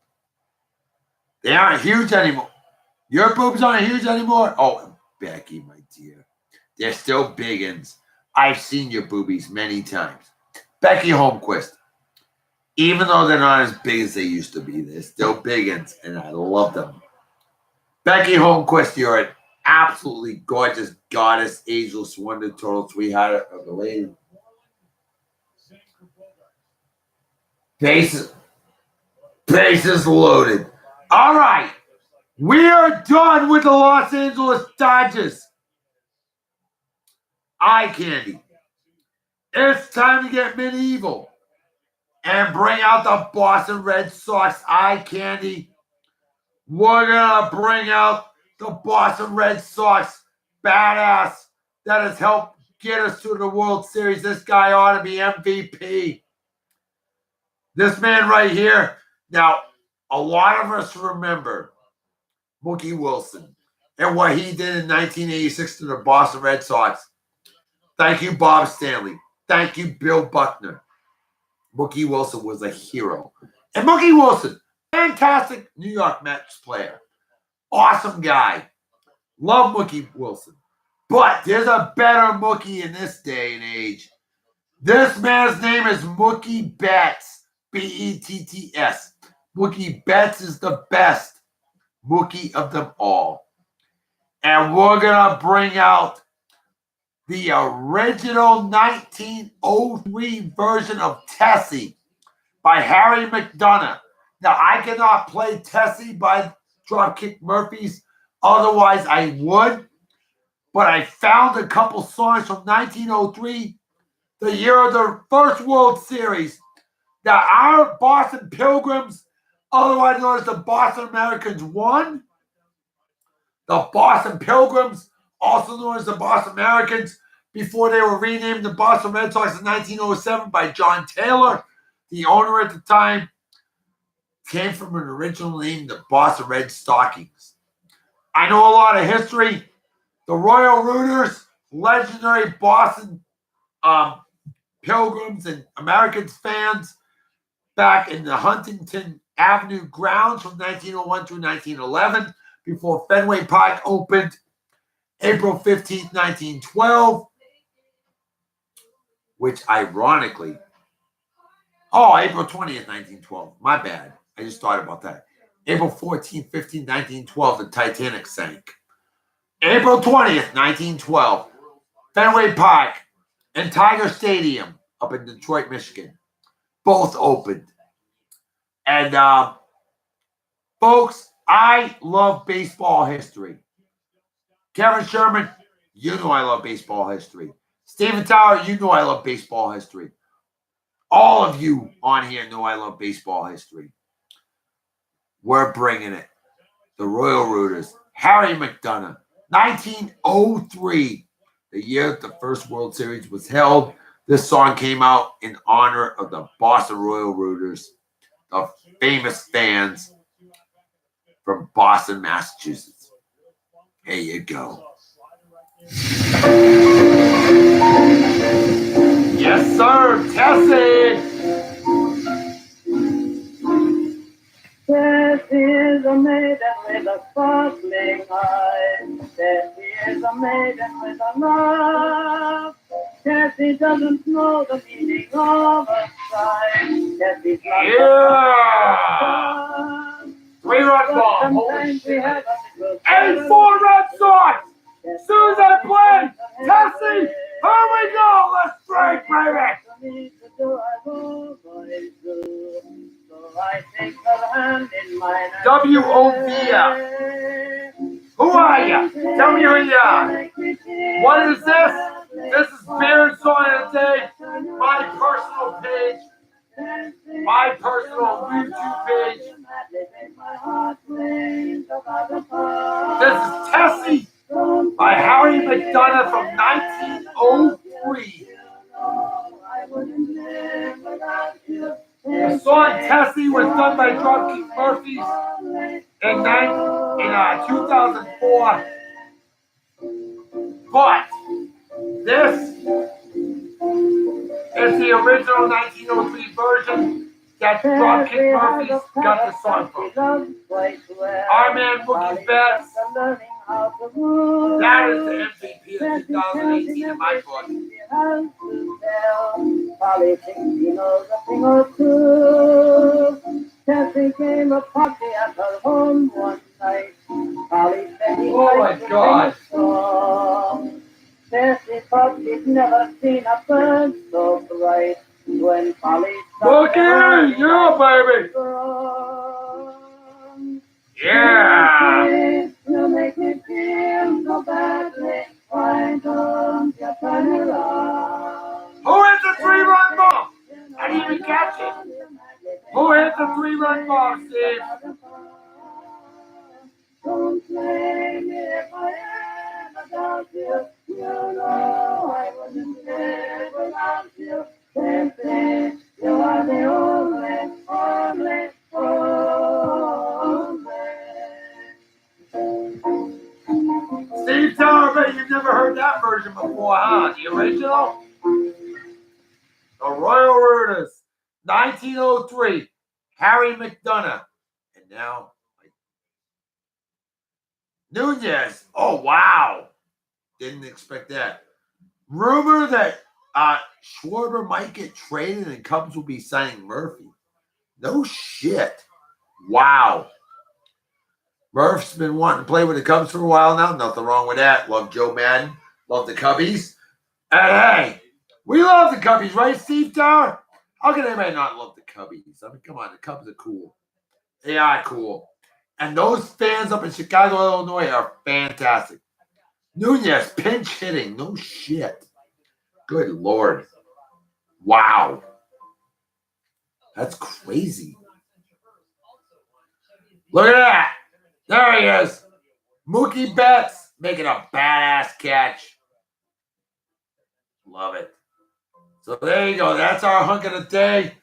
They aren't huge anymore. Your boobs aren't huge anymore? Oh, Becky, my dear. They're still biggins. I've seen your boobies many times. Becky Holmquist. Even though they're not as big as they used to be, they're still biggins. And I love them. Becky Holmquist, you're an absolutely gorgeous goddess, ageless wonder, total sweetheart of the lady. Bases loaded. All right. We are done with the Los Angeles Dodgers. Eye candy. It's time to get medieval and bring out the Boston Red Sox eye candy. We're going to bring out the Boston Red Sox badass that has helped get us to the World Series. This guy ought to be MVP. This man right here. Now, a lot of us remember Mookie Wilson and what he did in 1986 to the Boston Red Sox. Thank you, Bob Stanley. Thank you, Bill Buckner. Mookie Wilson was a hero. And Mookie Wilson, fantastic New York Mets player. Awesome guy. Love Mookie Wilson. But there's a better Mookie in this day and age. This man's name is Mookie Betts. Betts. Mookie Betts is the best Mookie of them all. And we're going to bring out the original 1903 version of Tessie by Harry McDonough. Now, I cannot play Tessie by Dropkick Murphys. Otherwise, I would. But I found a couple songs from 1903, the year of the first World Series, that our Boston Pilgrims, otherwise known as the Boston Americans, won. The Boston Pilgrims, also known as the Boston Americans, before they were renamed the Boston Red Sox in 1907 by John Taylor, the owner at the time, came from an original name, the Boston Red Stockings. I know a lot of history. The Royal Rooters, legendary Boston Pilgrims and Americans fans back in the Huntington Avenue grounds from 1901 through 1911 before Fenway Park opened April 15th, 1912, which ironically Oh, April 20th, 1912. My bad. I just thought about that. April 14, 15, 1912, the Titanic sank. April 20th, 1912, Fenway Park and Tiger Stadium up in Detroit, Michigan. Both opened. And, folks, I love baseball history. Kevin Sherman, you know I love baseball history. Stephen Tower, you know I love baseball history. All of you on here know I love baseball history. We're bringing it. The Royal Rooters, Harry McDonough, 1903, the year that the first World Series was held. This song came out in honor of the Boston Royal Rooters, the famous fans from Boston, Massachusetts. There you go. Yes, sir. Tessie. This is a maiden with a sparkling eye. This is a maiden with a love. Tessie doesn't know the meaning of a sigh. Tessie's not Three-run ball. Holy shit. And 4 Red Sox. As soon as I play, Tessie, here we go. Let's strike, baby. I take her hand in mine. W.O.V.F. Who are you? Tell me who you are. What is this? This is Beard Song of the Day, my personal page, my personal YouTube page. This is Tessie by Harry McDonough from 1903. The song Tessie was done by Dropkick Murphys in 2004. But this is the original 1903 version that Dropkick Murphys got the song from. Our man Mookie Betts. That is the MVP of 2018 in my book. Polly thinks he knows a thing or two. Tessie came a party at her home one night. Polly said he liked to sing a song. Tessie thought she'd never seen a bird so bright. When Polly Mookie, yeah, baby. Yeah. You make me feel so badly. Why don't you turn around? Who hit the 3-run ball? I didn't even catch it. Who hit the 3-run ball, Steve? Don't blame me if I ever doubt you. You know I wouldn't live without you. Simply, you are the only. Steve Tower, I bet you've never heard that version before, huh? The original? The Royal Rooters, 1903, Harry McDonough. And now, Nunez. Oh, wow. Didn't expect that. Rumor that Schwarber might get traded and Cubs will be signing Murphy. No shit. Wow. Murph's been wanting to play with the Cubs for a while now. Nothing wrong with that. Love Joe Madden. Love the Cubbies. And hey, we love the Cubbies, right, Steve Tower? How can anybody not love the Cubbies? I mean, come on. The Cubs are cool. They are cool. And those fans up in Chicago, Illinois are fantastic. Nunez, pinch hitting. No shit. Good Lord. Wow. That's crazy. Look at that. There he is. Mookie Betts making a badass catch. Love it. So there you go. That's our hunk of the day.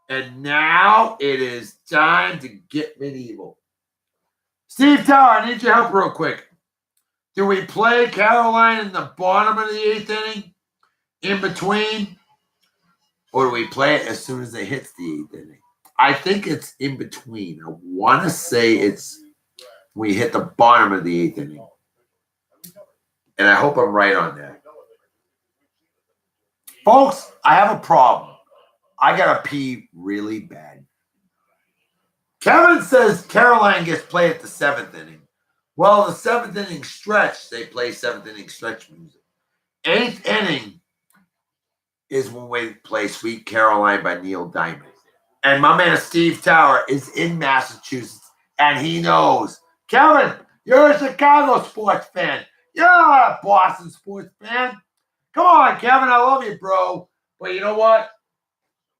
And now it is time to get medieval. Steve Tower, I need your help real quick. Do we play Carolina in the bottom of the 8th inning? In between? Or do we play it as soon as it hits the 8th inning? I think it's in between. I want to say it's we hit the bottom of the 8th inning. And I hope I'm right on that. Folks, I have a problem. I gotta pee really bad. Kevin says Caroline gets played at the 7th inning. Well, the 7th inning stretch, they play 7th inning stretch music. 8th inning is when we play Sweet Caroline by Neil Diamond. And my man Steve Tower is in Massachusetts, and he knows. Kevin, you're a Chicago sports fan. You're not a Boston sports fan. Come on, Kevin, I love you, bro. But you know what?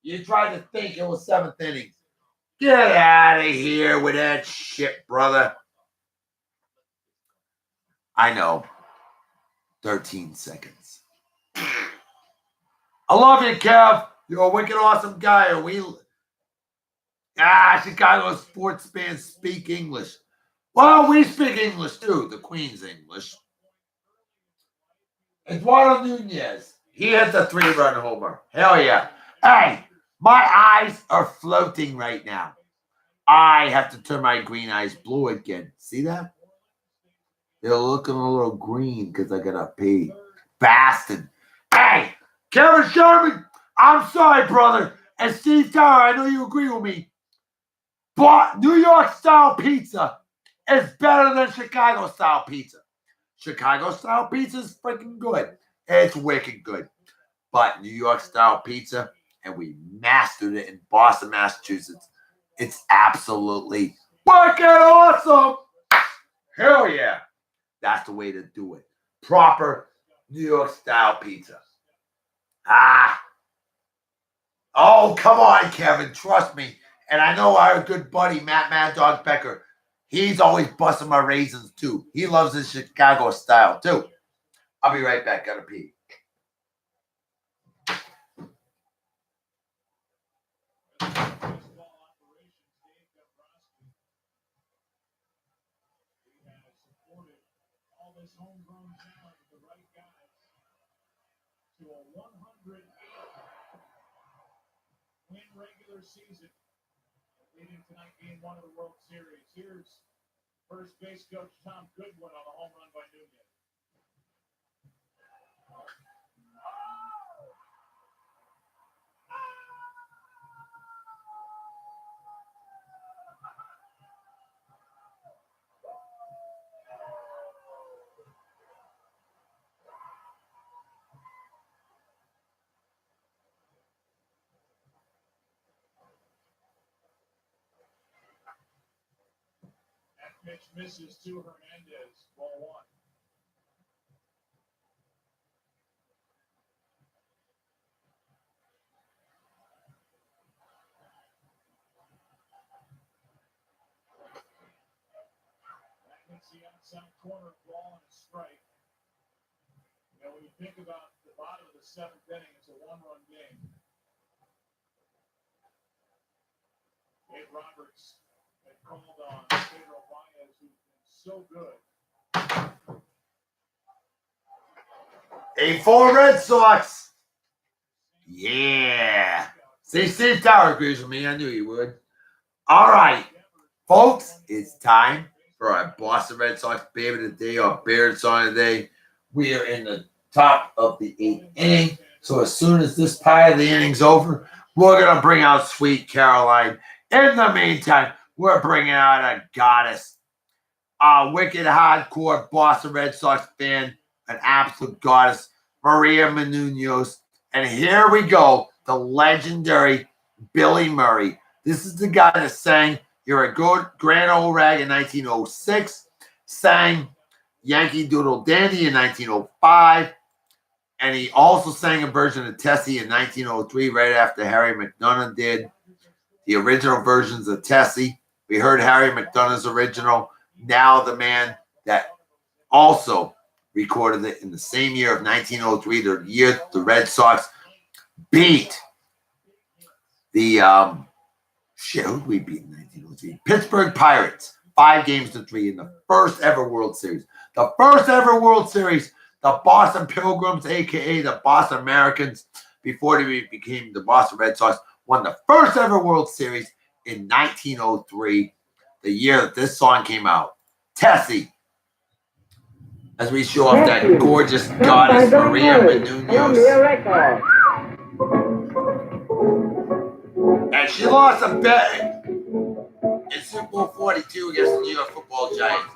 You tried to think it was 7th inning. Get out of here with that shit, brother. I know. 13 seconds. I love you, Kev. You're a wicked awesome guy. Chicago sports fans speak English. Well, we speak English too. The Queen's English. Eduardo Nunez. He hits a 3-run homer. Hell yeah. Hey, my eyes are floating right now. I have to turn my green eyes blue again. See that? They're looking a little green because I gotta pee. Bastard. Hey, Kevin Sherman, I'm sorry, brother. And Steve Tower, I know you agree with me. But New York style pizza is better than Chicago style pizza. Chicago style pizza is freaking good. It's wicked good. But New York style pizza, and we mastered it in Boston, Massachusetts. It's absolutely wicked awesome. Hell yeah. That's the way to do it. Proper New York style pizza. Oh, come on, Kevin. Trust me. And I know our good buddy, Matt Mad Dog Becker, he's always busting my raisins, too. He loves his Chicago style, too. I'll be right back. Gotta pee. Homegrown talent, the right guys, to a 108 win regular season, leading tonight game 1 of the World Series. Here's first base coach Tom Goodwin on a home run by Nunez. Pitch misses to Hernandez. Ball 1. That hits the outside corner, ball and a strike. Now, when you think about the bottom of the 7th inning, it's a 1-run game. Dave Roberts had called on Pedro Baez, who's been so good. 8-4 Red Sox. Yeah. See, Steve Tower agrees with me. I knew you would. All right, folks, it's time for our Boston Red Sox Baby of the Day, our Beard Song of the Day. We are in the top of the 8th inning. So as soon as this part of the inning's over, we're going to bring out Sweet Caroline. In the meantime, we're bringing out a goddess, a wicked hardcore Boston Red Sox fan, an absolute goddess, Maria Menounos. And here we go, the legendary Billy Murray. This is the guy that sang You're a Good Grand Old Rag in 1906, sang Yankee Doodle Dandy in 1905, and he also sang a version of Tessie in 1903 right after Harry McDonough did the original versions of Tessie. We heard Harry McDonough's original. Now the man that also recorded it in the same year of 1903, the year the Red Sox beat the who did we beat in 1903? Pittsburgh Pirates, 5-3 in the first ever World Series. The first ever World Series, the Boston Pilgrims, aka the Boston Americans, before they became the Boston Red Sox, won the first ever World Series in 1903, the year that this song came out. Tessie, as we show off that gorgeous goddess Maria Menounos. And she lost a bet in Super Bowl 42 against the New York Football Giants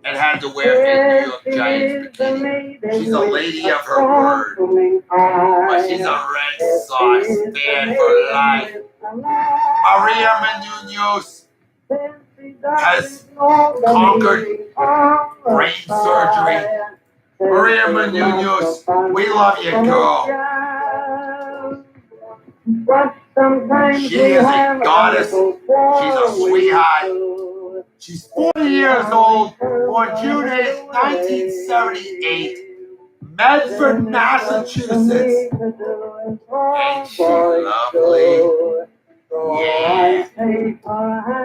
and had to wear a New York Giants bikini. She's a lady of her word, but she's a Red Sox fan for life. Maria Menounos has conquered brain surgery. Maria Menounos, we love you, girl. She is a goddess. She's a sweetheart. She's 40 years old, born June 8, 1978, Medford, Massachusetts. Ain't she lovely? Yeah.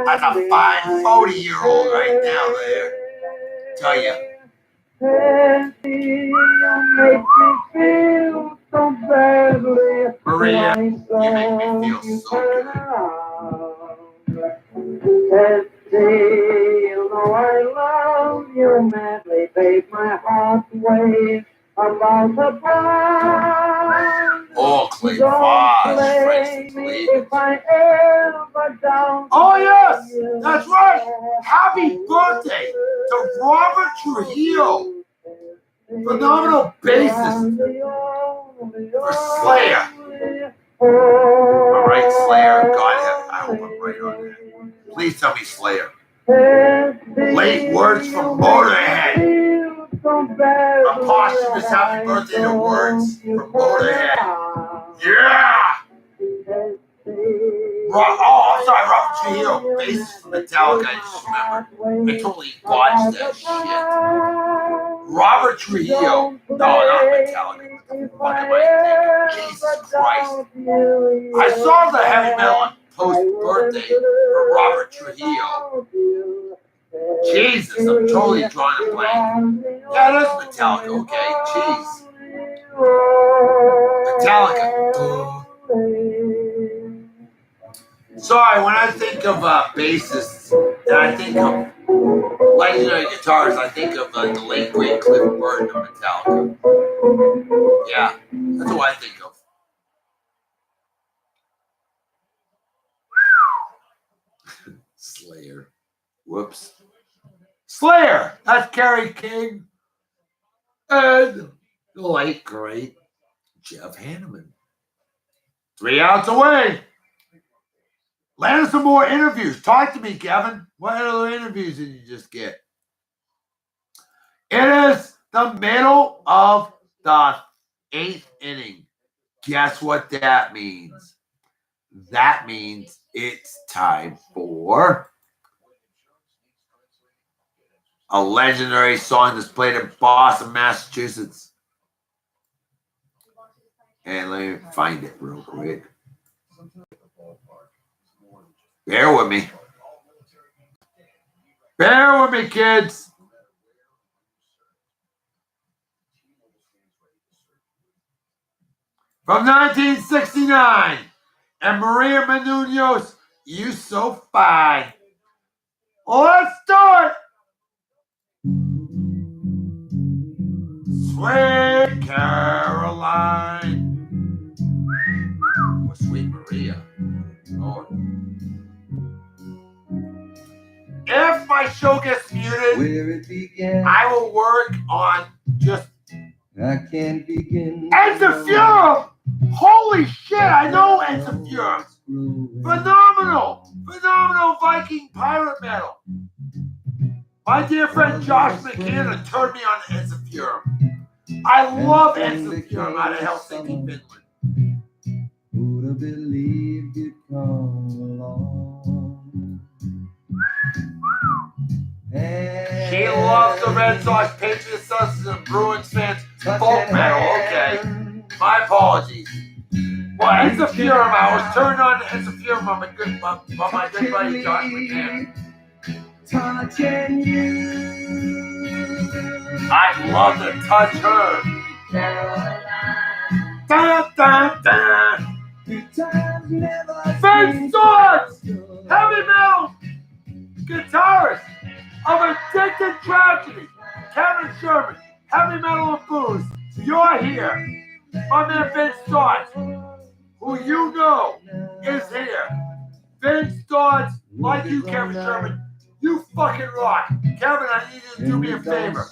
That's a fine 40-year-old right now there. Tell you. Maria, you make me feel so good. You know I love you madly, babe. My heart waves about the pond. Oh, Clay Foss, If I ever down. Oh, yes, that's right. Happy birthday to Robert Trujillo. Phenomenal bassist for Slayer. All right, Slayer. God, I hope I'm right on that. Please tell me Slayer. Late words from Motorhead. A posthumous happy birthday to Words from Motorhead. Yeah! I'm sorry, Robert Trujillo, bassist from Metallica. I just remembered. I totally botched that shit. Robert Trujillo. No, not Metallica. What the fuck am I thinking? Jesus Christ. I saw the heavy metal post-birthday for Robert Trujillo. Jesus, I'm totally drawing a blank. Yeah, it is Metallica, okay? Jeez. Metallica. Sorry, when I think of bassists, and I think of legendary guitarists, I think of the late great Cliff Burton of Metallica. Yeah, that's what I think of. Slayer. Whoops. Slayer! That's Kerry King. And the late great Jeff Hanneman. 3 outs away. Land some more interviews. Talk to me, Kevin. What other interviews did you just get? It is the middle of the 8th inning. Guess what that means? That means it's time for a legendary song that's played in Boston, Massachusetts. And let me find it real quick. Bear with me. Bear with me, kids. From 1969. And Maria Menounos, You So Fine. Let's start. Sweet Caroline. Oh, Sweet Maria. Lord. If my show gets muted, Where it began, I will work on just I can't begin. Ensifurum! Holy shit, I know Ensifurum. Phenomenal! Phenomenal Viking pirate metal. My dear friend Josh McKenna turned me on to Ensifurum. I love Ensifurum out of Helsinki, Finland. Who'd have believed you'd come along? She loves the Red Sox, Patriots, Suns, and Bruins fans. Folk metal, okay. My apologies. Well, Ensifurum, I was turned on to Ensifurum by my good buddy Josh McKenna. Touching you. I'd love to touch her. Dun, dun, dun. Vince Swords, heavy metal guitarist of Addicted Tragedy, Kevin Sherman, heavy metal and blues. You're here. My man Vince Swords, who you know is here. Vince Dodds, like you, Kevin Sherman, you fucking rock. Kevin, I need you to do me a favor.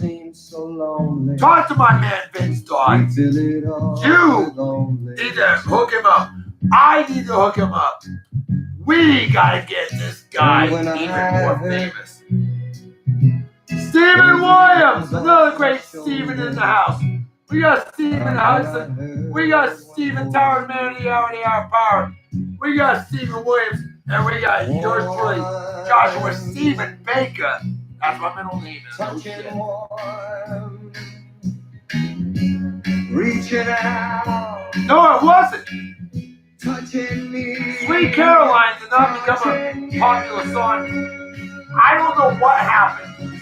Talk to my man Vince Dodds. You need to hook him up. I need to hook him up. We gotta get this guy even more famous. Stephen Williams, another great Stephen in the house. We got Stephen Hudson. We got Stephen Tower, man of the hour, the hour power. We got Stephen Williams, and we got yours truly, Joshua Stephen Baker. That's my middle name. No shit. Reaching out, No, it wasn't. touching me. Sweet Caroline did not become a popular song. I don't know what happened.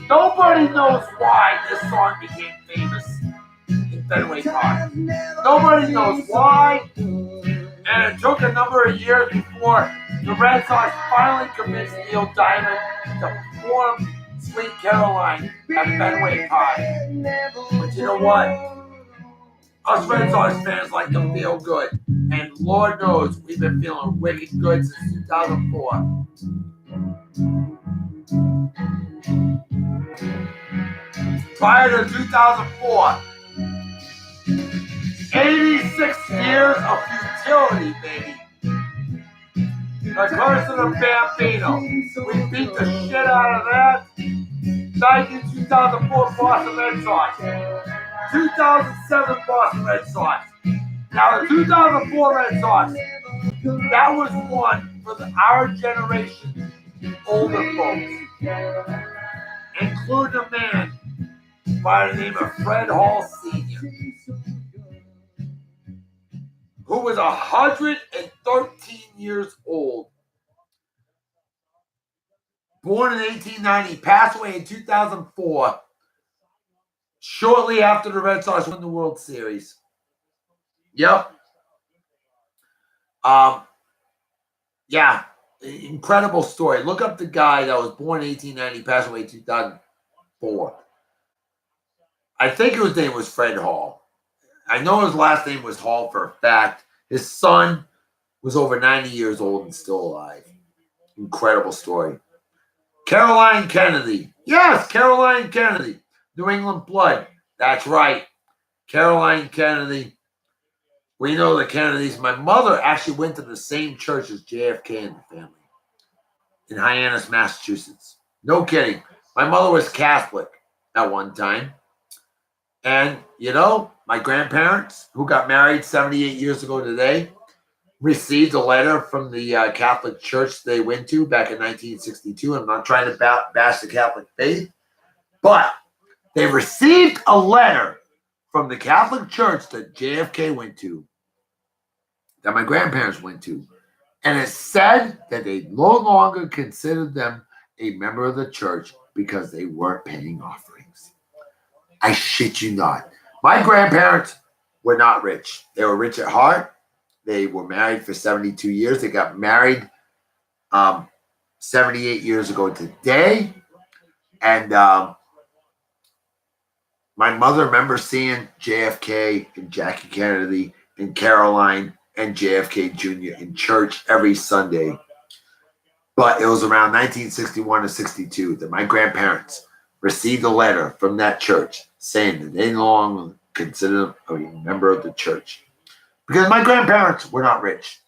Nobody knows why this song became famous in Fenway Park. Nobody knows why. And it took a number of years before the Red Sox finally convinced Neil Diamond to perform Sweet Caroline at Fenway Park. But you know what? Us Red Sox fans like to feel good. And Lord knows we've been feeling wicked good since 2004. Prior to 2004, 86 years of futility, baby. The curse of the Bambino. We beat the shit out of that. Thank you, 2004 Boston Red Sox. 2007 Boston Red Sox. Now, the 2004 Red Sox, that was one for our generation, older folks, including a man by the name of Fred Hall Sr., who was 113 years old, born in 1890, passed away in 2004, shortly after the Red Sox won the World Series. Yep. Yeah, incredible story. Look up the guy that was born in 1890, passed away in 2004. I think his name was Fred Hall. I know his last name was Hall for a fact. His son was over 90 years old and still alive. Incredible story. Caroline Kennedy. Yes, Caroline Kennedy. New England blood. That's right. Caroline Kennedy. We know the Kennedys. My mother actually went to the same church as JFK and the family in Hyannis, Massachusetts. No kidding. My mother was Catholic at one time. And, you know, my grandparents, who got married 78 years ago today, received a letter from the Catholic church they went to back in 1962. I'm not trying to bash the Catholic faith, but they received a letter from the Catholic church that JFK went to, that my grandparents went to, and it said that they no longer considered them a member of the church because they weren't paying offerings. I shit you not. My grandparents were not rich. They were rich at heart. They were married for 72 years. They got married 78 years ago today. And my mother remembers seeing JFK and Jackie Kennedy and Caroline and JFK Jr. in church every Sunday. But it was around 1961 to 62 that my grandparents received a letter from that church saying that they no longer considered a member of the church. Because my grandparents were not rich.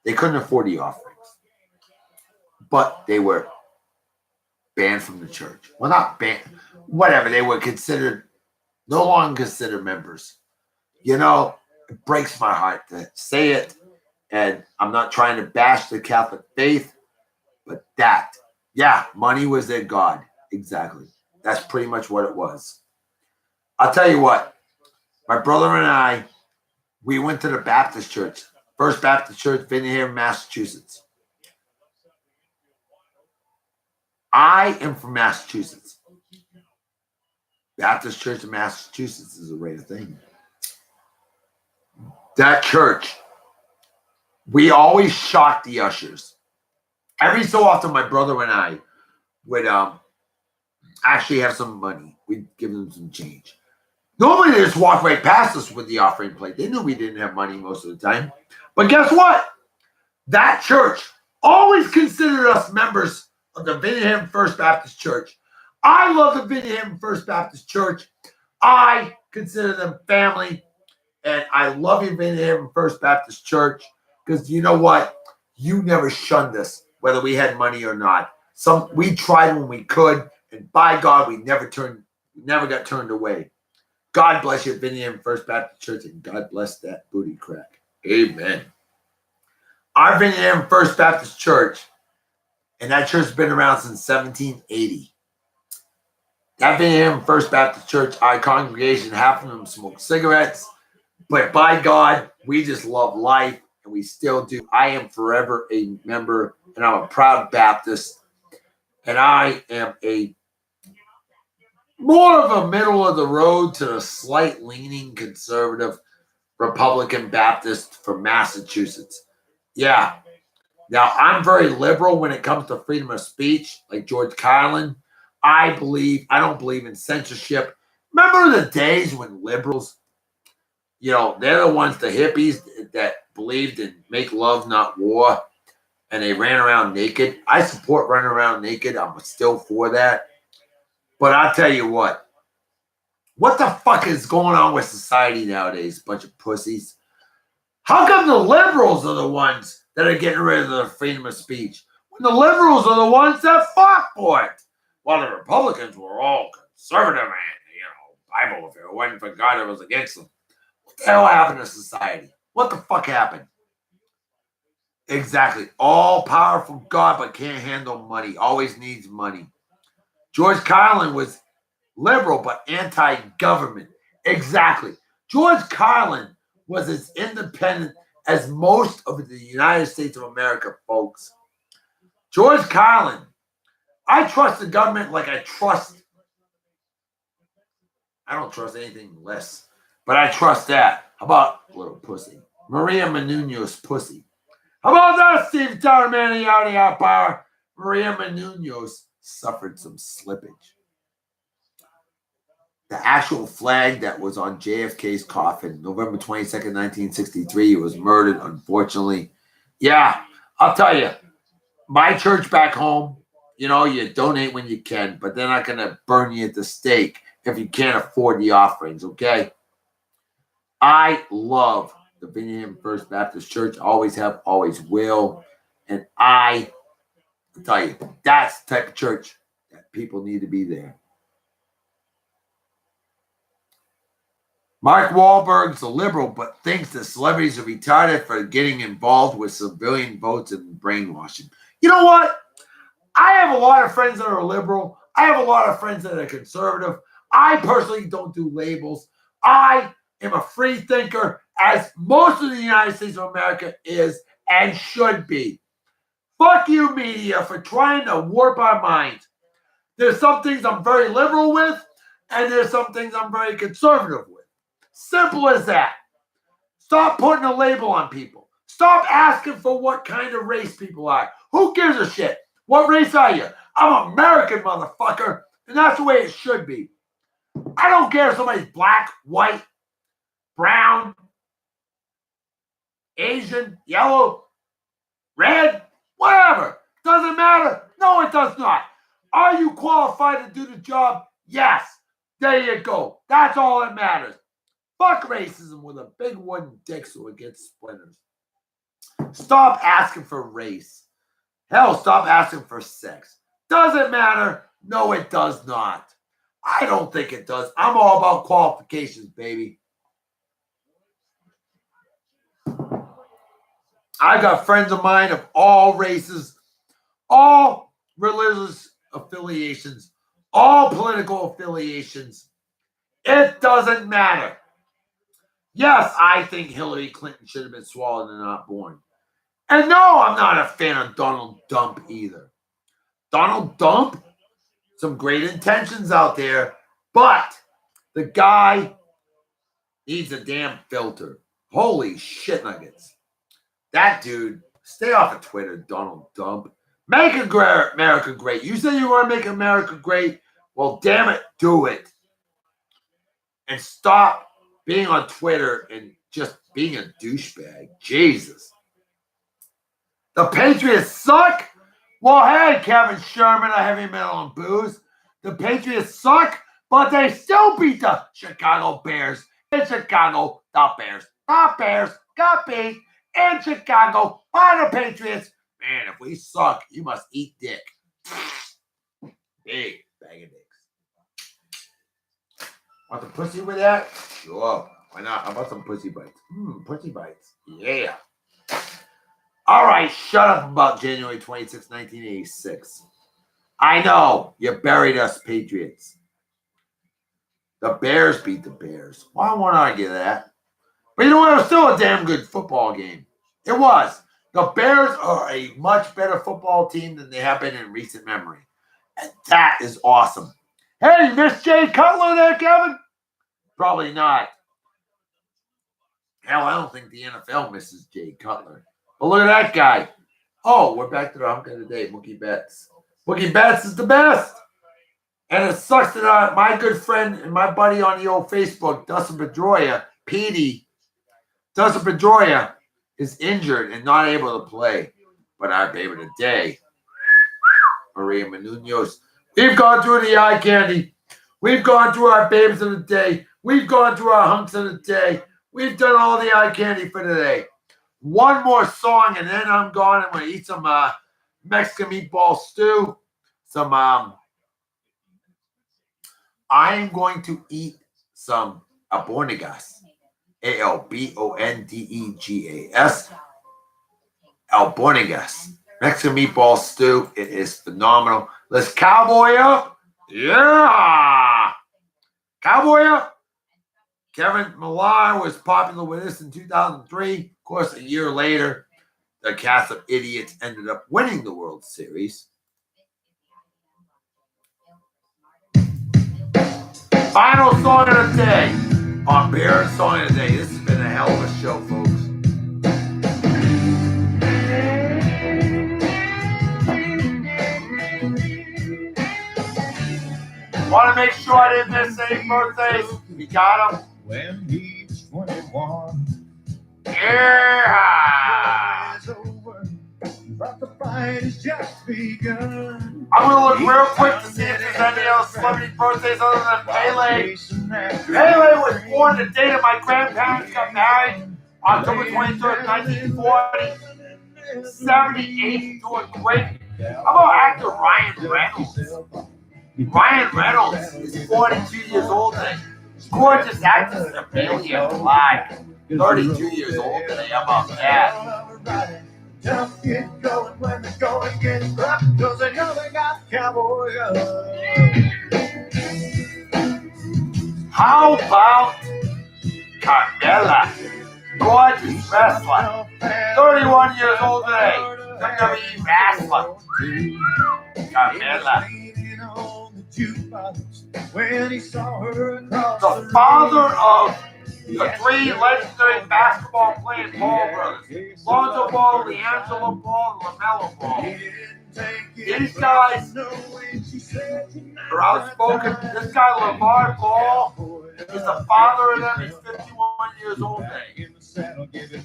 They couldn't afford the offerings. But they were banned from the church. Well, not banned. Whatever. They were considered, no longer considered members. You know, it breaks my heart to say it. And I'm not trying to bash the Catholic faith. But that, yeah, money was their God. Exactly. That's pretty much what it was. I'll tell you what. My brother and I, we went to the Baptist church. First Baptist church, been here in Massachusetts. I am from Massachusetts. Baptist church in Massachusetts is a rare thing. That church, we always shocked the ushers. Every so often, my brother and I would actually have some money. We'd give them some change. Normally, they just walk right past us with the offering plate. They knew we didn't have money most of the time. But guess what? That church always considered us members of the Vinningham First Baptist Church. I love the Vinningham First Baptist Church. I consider them family, and I love you, Vinningham First Baptist Church, because you know what? You never shunned us, whether we had money or not. We tried when we could, and by God, we never got turned away. God bless you, Vinningham First Baptist Church, and God bless that booty crack. Amen. Our Vinningham First Baptist Church, and that church has been around since 1780. That Vinningham First Baptist Church, our congregation, half of them smoke cigarettes, but by God, we just love life, and we still do. I am forever a member, and I'm a proud Baptist, and I am more of a middle of the road to a slight leaning conservative Republican Baptist from Massachusetts. Yeah. Now, I'm very liberal when it comes to freedom of speech, like George Carlin. I don't believe in censorship. Remember the days when liberals, they're the ones, the hippies that believed in make love, not war, and they ran around naked. I support running around naked. I'm still for that. But I'll tell you what the fuck is going on with society nowadays? Bunch of pussies. How come the liberals are the ones that are getting rid of the freedom of speech when the liberals are the ones that fought for it? While the Republicans were all conservative and, Bible, if it wasn't for God, it was against them. What the hell happened to society? What the fuck happened? Exactly. All powerful God, but can't handle money. Always needs money. George Carlin was liberal, but anti-government. Exactly. George Carlin was as independent as most of the United States of America, folks. George Carlin, I trust the government like I don't trust anything less, but I trust that. How about little pussy? Maria Menounos pussy. How about that, Steve Towerman, yada power? Maria Menounos suffered some slippage. The actual flag that was on JFK's coffin, November 22nd, 1963, was murdered, unfortunately. Yeah, I'll tell you, my church back home, you donate when you can, but they're not going to burn you at the stake if you can't afford the offerings, okay? I love the Vinningham First Baptist Church. Always have, always will. And I'll tell you, that's the type of church that people need to be there. Mark Wahlberg's a liberal, but thinks that celebrities are retarded for getting involved with civilian votes and brainwashing. You know what? I have a lot of friends that are liberal. I have a lot of friends that are conservative. I personally don't do labels. I am a free thinker, as most of the United States of America is and should be. Fuck you, media, for trying to warp our minds. There's some things I'm very liberal with, and there's some things I'm very conservative with. Simple as that. Stop putting a label on people. Stop asking for what kind of race people are. Who gives a shit? What race are you? I'm American, motherfucker, and that's the way it should be. I don't care if somebody's black, white, brown, Asian, yellow, red, whatever. Doesn't matter. No, it does not. Are you qualified to do the job? Yes. There you go. That's all that matters. Fuck racism with a big wooden dick so it gets splinters. Stop asking for race. Hell, stop asking for sex. Does it matter? No, it does not. I don't think it does. I'm all about qualifications, baby. I got friends of mine of all races, all religious affiliations, all political affiliations. It doesn't matter. Yes, I think Hillary Clinton should have been swallowed and not born. And no, I'm not a fan of Donald Trump either. Donald Trump, some great intentions out there, but the guy needs a damn filter. Holy shit nuggets. That dude, stay off of Twitter, Donald Trump. Make America great. You say you want to make America great? Well, damn it, do it. And stop being on Twitter and just being a douchebag. Jesus. The Patriots suck? Well, hey, Kevin Sherman of Heavy Metal and Booze. The Patriots suck, but they still beat the Chicago Bears. In Chicago, the Bears got beat in Chicago by the Patriots. Man, if we suck, you must eat dick. Big bag of dicks. Want the pussy with that? Sure. Why not? How about some pussy bites? Pussy bites. Yeah. All right, shut up about January 26, 1986. I know you buried us, Patriots. The Bears beat the Bears. Well, I won't argue that. But you know what? It was still a damn good football game. It was. The Bears are a much better football team than they have been in recent memory. And that is awesome. Hey, you missed Jay Cutler there, Kevin? Probably not. Hell, I don't think the NFL misses Jay Cutler. But look at that guy. Oh, we're back to the hunk of the day, Mookie Betts. Mookie Betts is the best. And it sucks that my good friend and my buddy on the old Facebook, Dustin Pedroia, Petey, Dustin Pedroia is injured and not able to play. But our baby of the day, Maria Menounos. We've gone through the eye candy. We've gone through our babies of the day. We've gone through our hunks of the day. We've done all the eye candy for today. One more song, and then I'm gone. I'm going to eat some Mexican meatball stew. I'm going to eat some albondigas. Albondegas. Albondigas. Mexican meatball stew. It is phenomenal. Let's cowboy up. Yeah. Cowboy up. Kevin Millar was popular with us in 2003. Of course, a year later, the cast of idiots ended up winning the World Series. Final song of the day on Beer and Song of the Day. This has been a hell of a show, folks. Want to make sure I didn't miss any birthdays. We got them. When he was 21. Yeah. But the fight is just begun. I'm going to look real quick to see if there's any other celebrity birthdays other than Pele. Pele was born the day that my grandparents got married, October 23rd, 1940. 78, doing great. How about actor Ryan Reynolds? Ryan Reynolds is 42 years old today. Gorgeous actress Amelia Clark, 32 years old today. How about that? Just get going when the going gets rough, cause they know they got cowboy up. How about Carmella? Gorgeous wrestler. 31 years old today. WWE wrestler. Carmella. The father of the three legendary basketball playing Ball brothers. Lonzo Ball, LiAngelo Ball, and LaMelo Ball. These guys are outspoken. This guy, LeVar Ball, is the father of them. He's 51 years old today.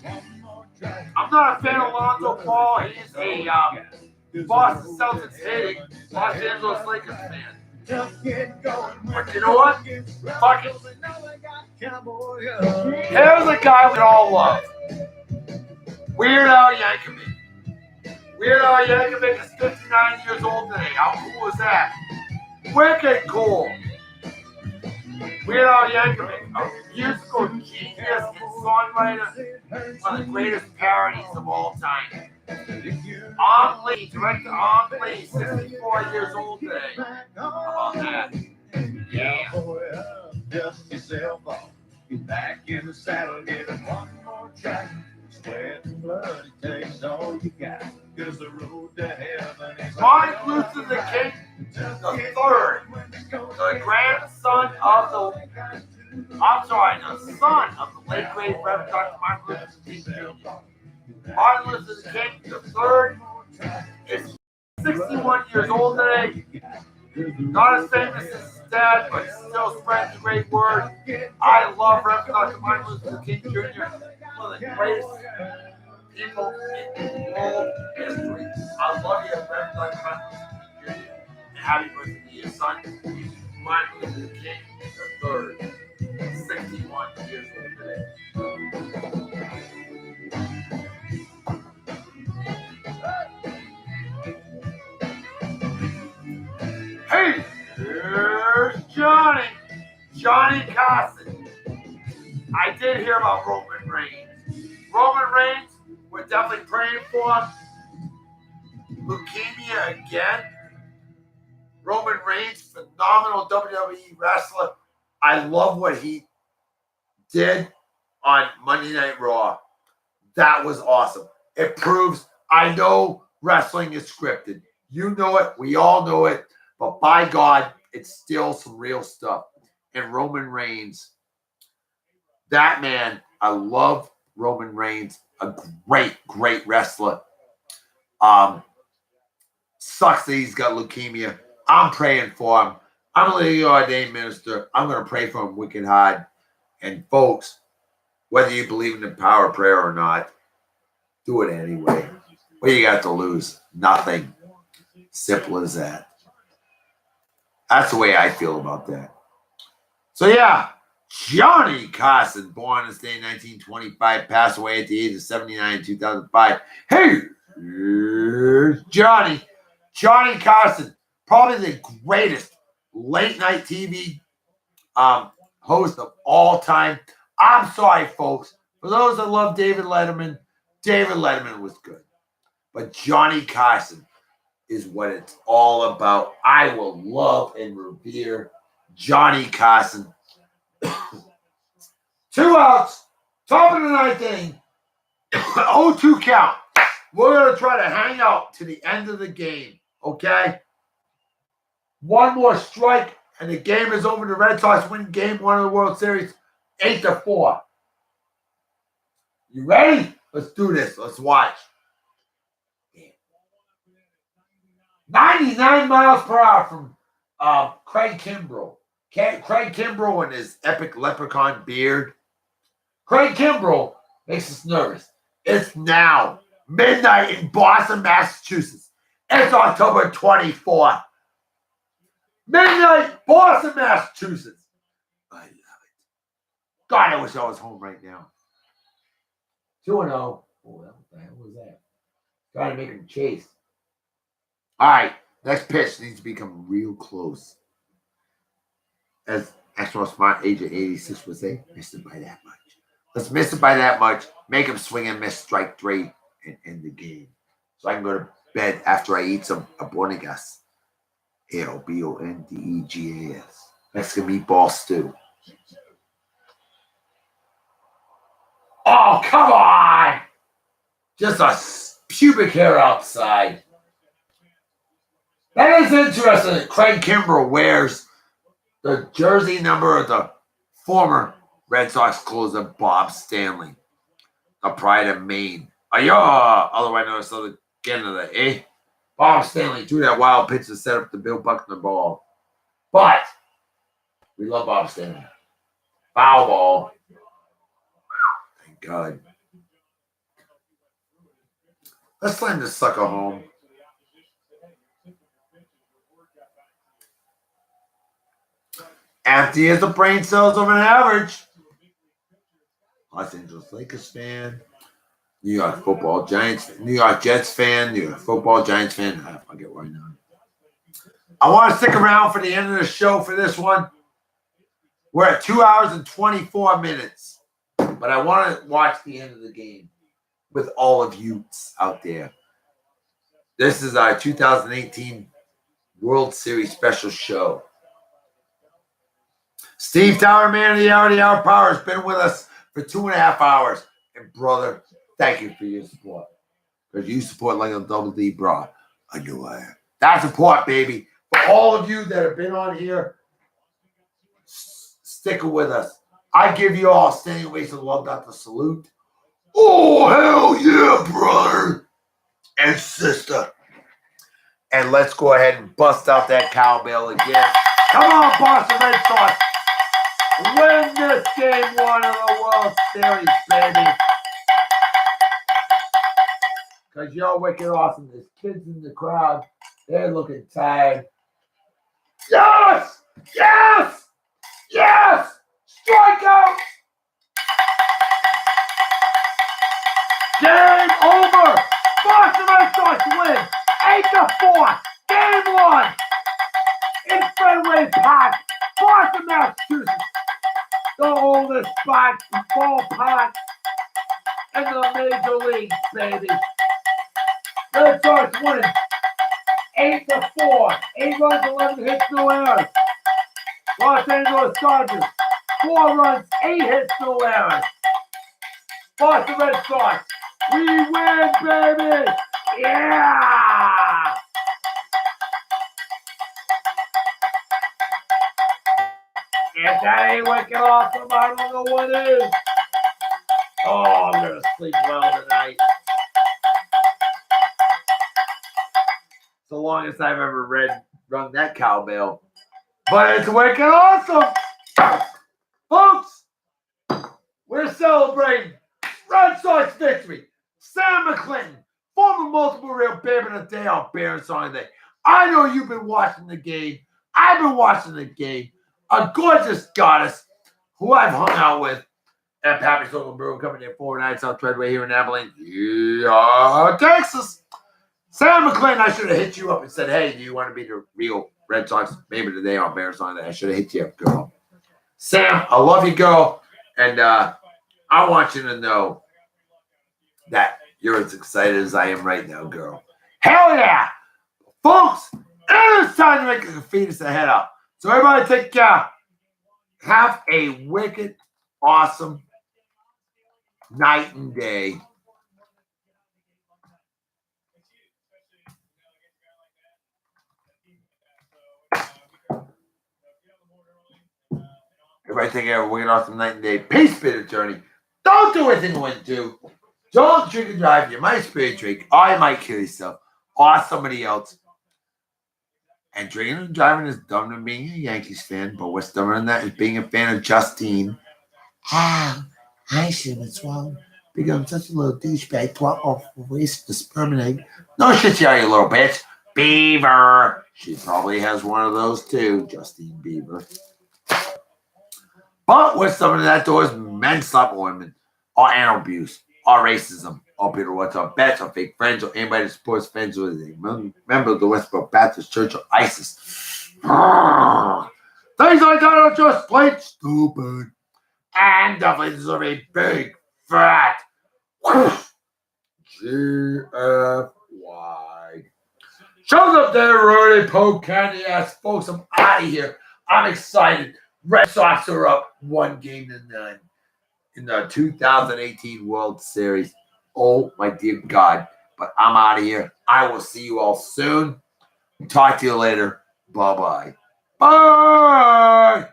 I'm not a fan of Lonzo Ball. He's a Boston Celtics hating Los Angeles Lakers fan. But you know what? Fuck it. Here's a guy we all love. Weird Al Yankovic. Weird Al Yankovic is 59 years old today. How cool is that? Wicked cool. Weird Al Yankovic, a musical genius and songwriter, one of the greatest parodies of all time. Ang Lee, director Ang Lee, 64 years old today. How about that? Yeah. Dust yourself off. Get back in the saddle, give it one more try. Sweat and blood, it takes all you got. Cause the road to heaven is Martin Luther King III, the grandson of the son of the late great Reverend Dr. Martin Luther King Jr. Martin Luther King III is 61 years old today. Not as famous as his dad, but still spreads the great word. I love Reverend Dr. Martin Luther King Jr., one of the greatest people in world history. I love you, Reverend Martin Luther King Jr. And happy birthday to your son, Martin Luther King III, 61 years old today. Hey, here's Johnny Carson. I did hear about Roman Reigns. Roman Reigns, we're definitely praying for him. Leukemia again. Roman Reigns, phenomenal WWE wrestler. I love what he did on Monday Night Raw. That was awesome. It proves I know wrestling is scripted. You know it. We all know it. But by God, it's still some real stuff. And Roman Reigns, that man, I love Roman Reigns. A great, great wrestler. Sucks that he's got leukemia. I'm praying for him. I'm a legally ordained minister. I'm going to pray for him wicked hard. And folks, whether you believe in the power of prayer or not, do it anyway. What do you got to lose? Nothing. Simple as that. That's the way I feel about that. So yeah, Johnny Carson, born this day in 1925, passed away at the age of 79 in 2005. Hey, here's Johnny Carson, probably the greatest late night TV host of all time. I'm sorry, folks. For those that love David Letterman was good. But Johnny Carson is what it's all about. I will love and revere Johnny Carson. 2 outs, top of the ninth inning, 0-2 count. We're going to try to hang out to the end of the game, okay? One more strike, and the game is over. The Red Sox win game 1 of the World Series, 8-4. You ready? Let's do this. Let's watch. 99 miles per hour from Craig Kimbrell. Craig Kimbrell and his epic leprechaun beard. Craig Kimbrell makes us nervous. It's now midnight in Boston, Massachusetts. It's October 24th. Midnight, Boston, Massachusetts. I love it. God, I wish I was home right now. 2-0. Oh, what the hell was that? Trying to make him chase. All right, next pitch needs to become real close. As Astro Smart Agent 86 would say, missed it by that much. Let's miss it by that much, make him swing and miss strike 3, and end the game. So I can go to bed after I eat some abonigas. ALBONDEGAS. Mexican meatball stew. Oh, come on! Just a pubic hair outside. That is interesting that Craig Kimbrell wears the jersey number of the former Red Sox closer Bob Stanley, the pride of Maine. Otherwise known as the Canada, eh? Bob Stanley threw that wild pitch to set up the Bill Buckner ball. But we love Bob Stanley. Foul ball. Thank God. Let's slam this sucker home. Empty as the brain cells of an average. Los Angeles Lakers fan. New York Jets fan. New York football Giants fan. I forget why not. I want to stick around for the end of the show for this one. We're at 2 hours and 24 minutes. But I want to watch the end of the game with all of you out there. This is our 2018 World Series special show. Steve Tower, man of the hour power, has been with us for 2.5 hours. And brother, thank you for your support. Because you support like a Double D bra. I know I am. That's support, baby. For all of you that have been on here, sticking with us. I give you all standing ovations of love, not the salute. Oh, hell yeah, brother and sister. And let's go ahead and bust out that cowbell again. Come on, Boston Red Sox. Win this game 1 of the World Series, baby. because you're wicked awesome. There's kids in the crowd. They're looking tired. Yes! Yes! Yes! Strikeout! Game over! Boston Red Sox win 8-4. Game 1 in Fenway Park, Boston, Massachusetts. The oldest ballpark in the major leagues, baby. Red Sox winning 8-4. 8 runs, 11 hits, no errors. Los Angeles Dodgers 4 runs, 8 hits, no errors. Boston Red Sox, we win, baby! Yeah! If that ain't wicked awesome, I don't know what is. Oh, I'm gonna sleep well tonight. It's the longest I've ever rung that cowbell. But it's wicked awesome! Folks, we're celebrating Red Sox victory. Sam McClinton, former multiple real Babe of the Day on Bear Song Day. I know you've been watching the game. I've been watching the game. A gorgeous goddess who I've hung out with at Pappy's Local Brew Company at 4 nights on Treadway here in Abilene, Texas. Sam McClinton, I should have hit you up and said, hey, do you want to be the real Red Sox Babe of the Day on Bear Song Day? I should have hit you up, girl. Sam, I love you, girl. And I want you to know that you're as excited as I am right now, girl. Hell yeah! Folks, it is time to make the fetus a head up. So everybody take care. Have a wicked, awesome night and day. Everybody take care. Have a wicked, awesome night and day. Peace, spirit journey. Don't do anything you wouldn't do. Don't drink and drive. You might spirit drink. Or you might kill yourself. Or somebody else. And drinking and driving is dumb than being a Yankees fan, but what's dumber than that is being a fan of Justine. Ah, I should have swallowed because I'm such a little douchebag. Waste the sperm and egg. No shit, you little bitch. Beaver. She probably has one of those too, Justine Bieber. But what's dumber than that though is men slapping women, or animal abuse, or racism, or people what's on bets, or fake friends, or anybody that supports friends with a member of the Westboro Baptist Church or ISIS. Things like that are just plain stupid. And definitely deserve a big, fat GFY. Shows up there, Rudy Poke Candy ass folks. I'm out of here. I'm excited. Red Sox are up 1-0 in the 2018 World Series. Oh, my dear God. But I'm out of here. I will see you all soon. Talk to you later. Bye-bye. Bye.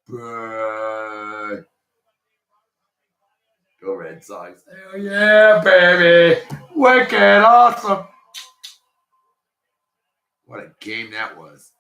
Bye. Go Red Sox. Hell yeah, baby. Wicked awesome. What a game that was.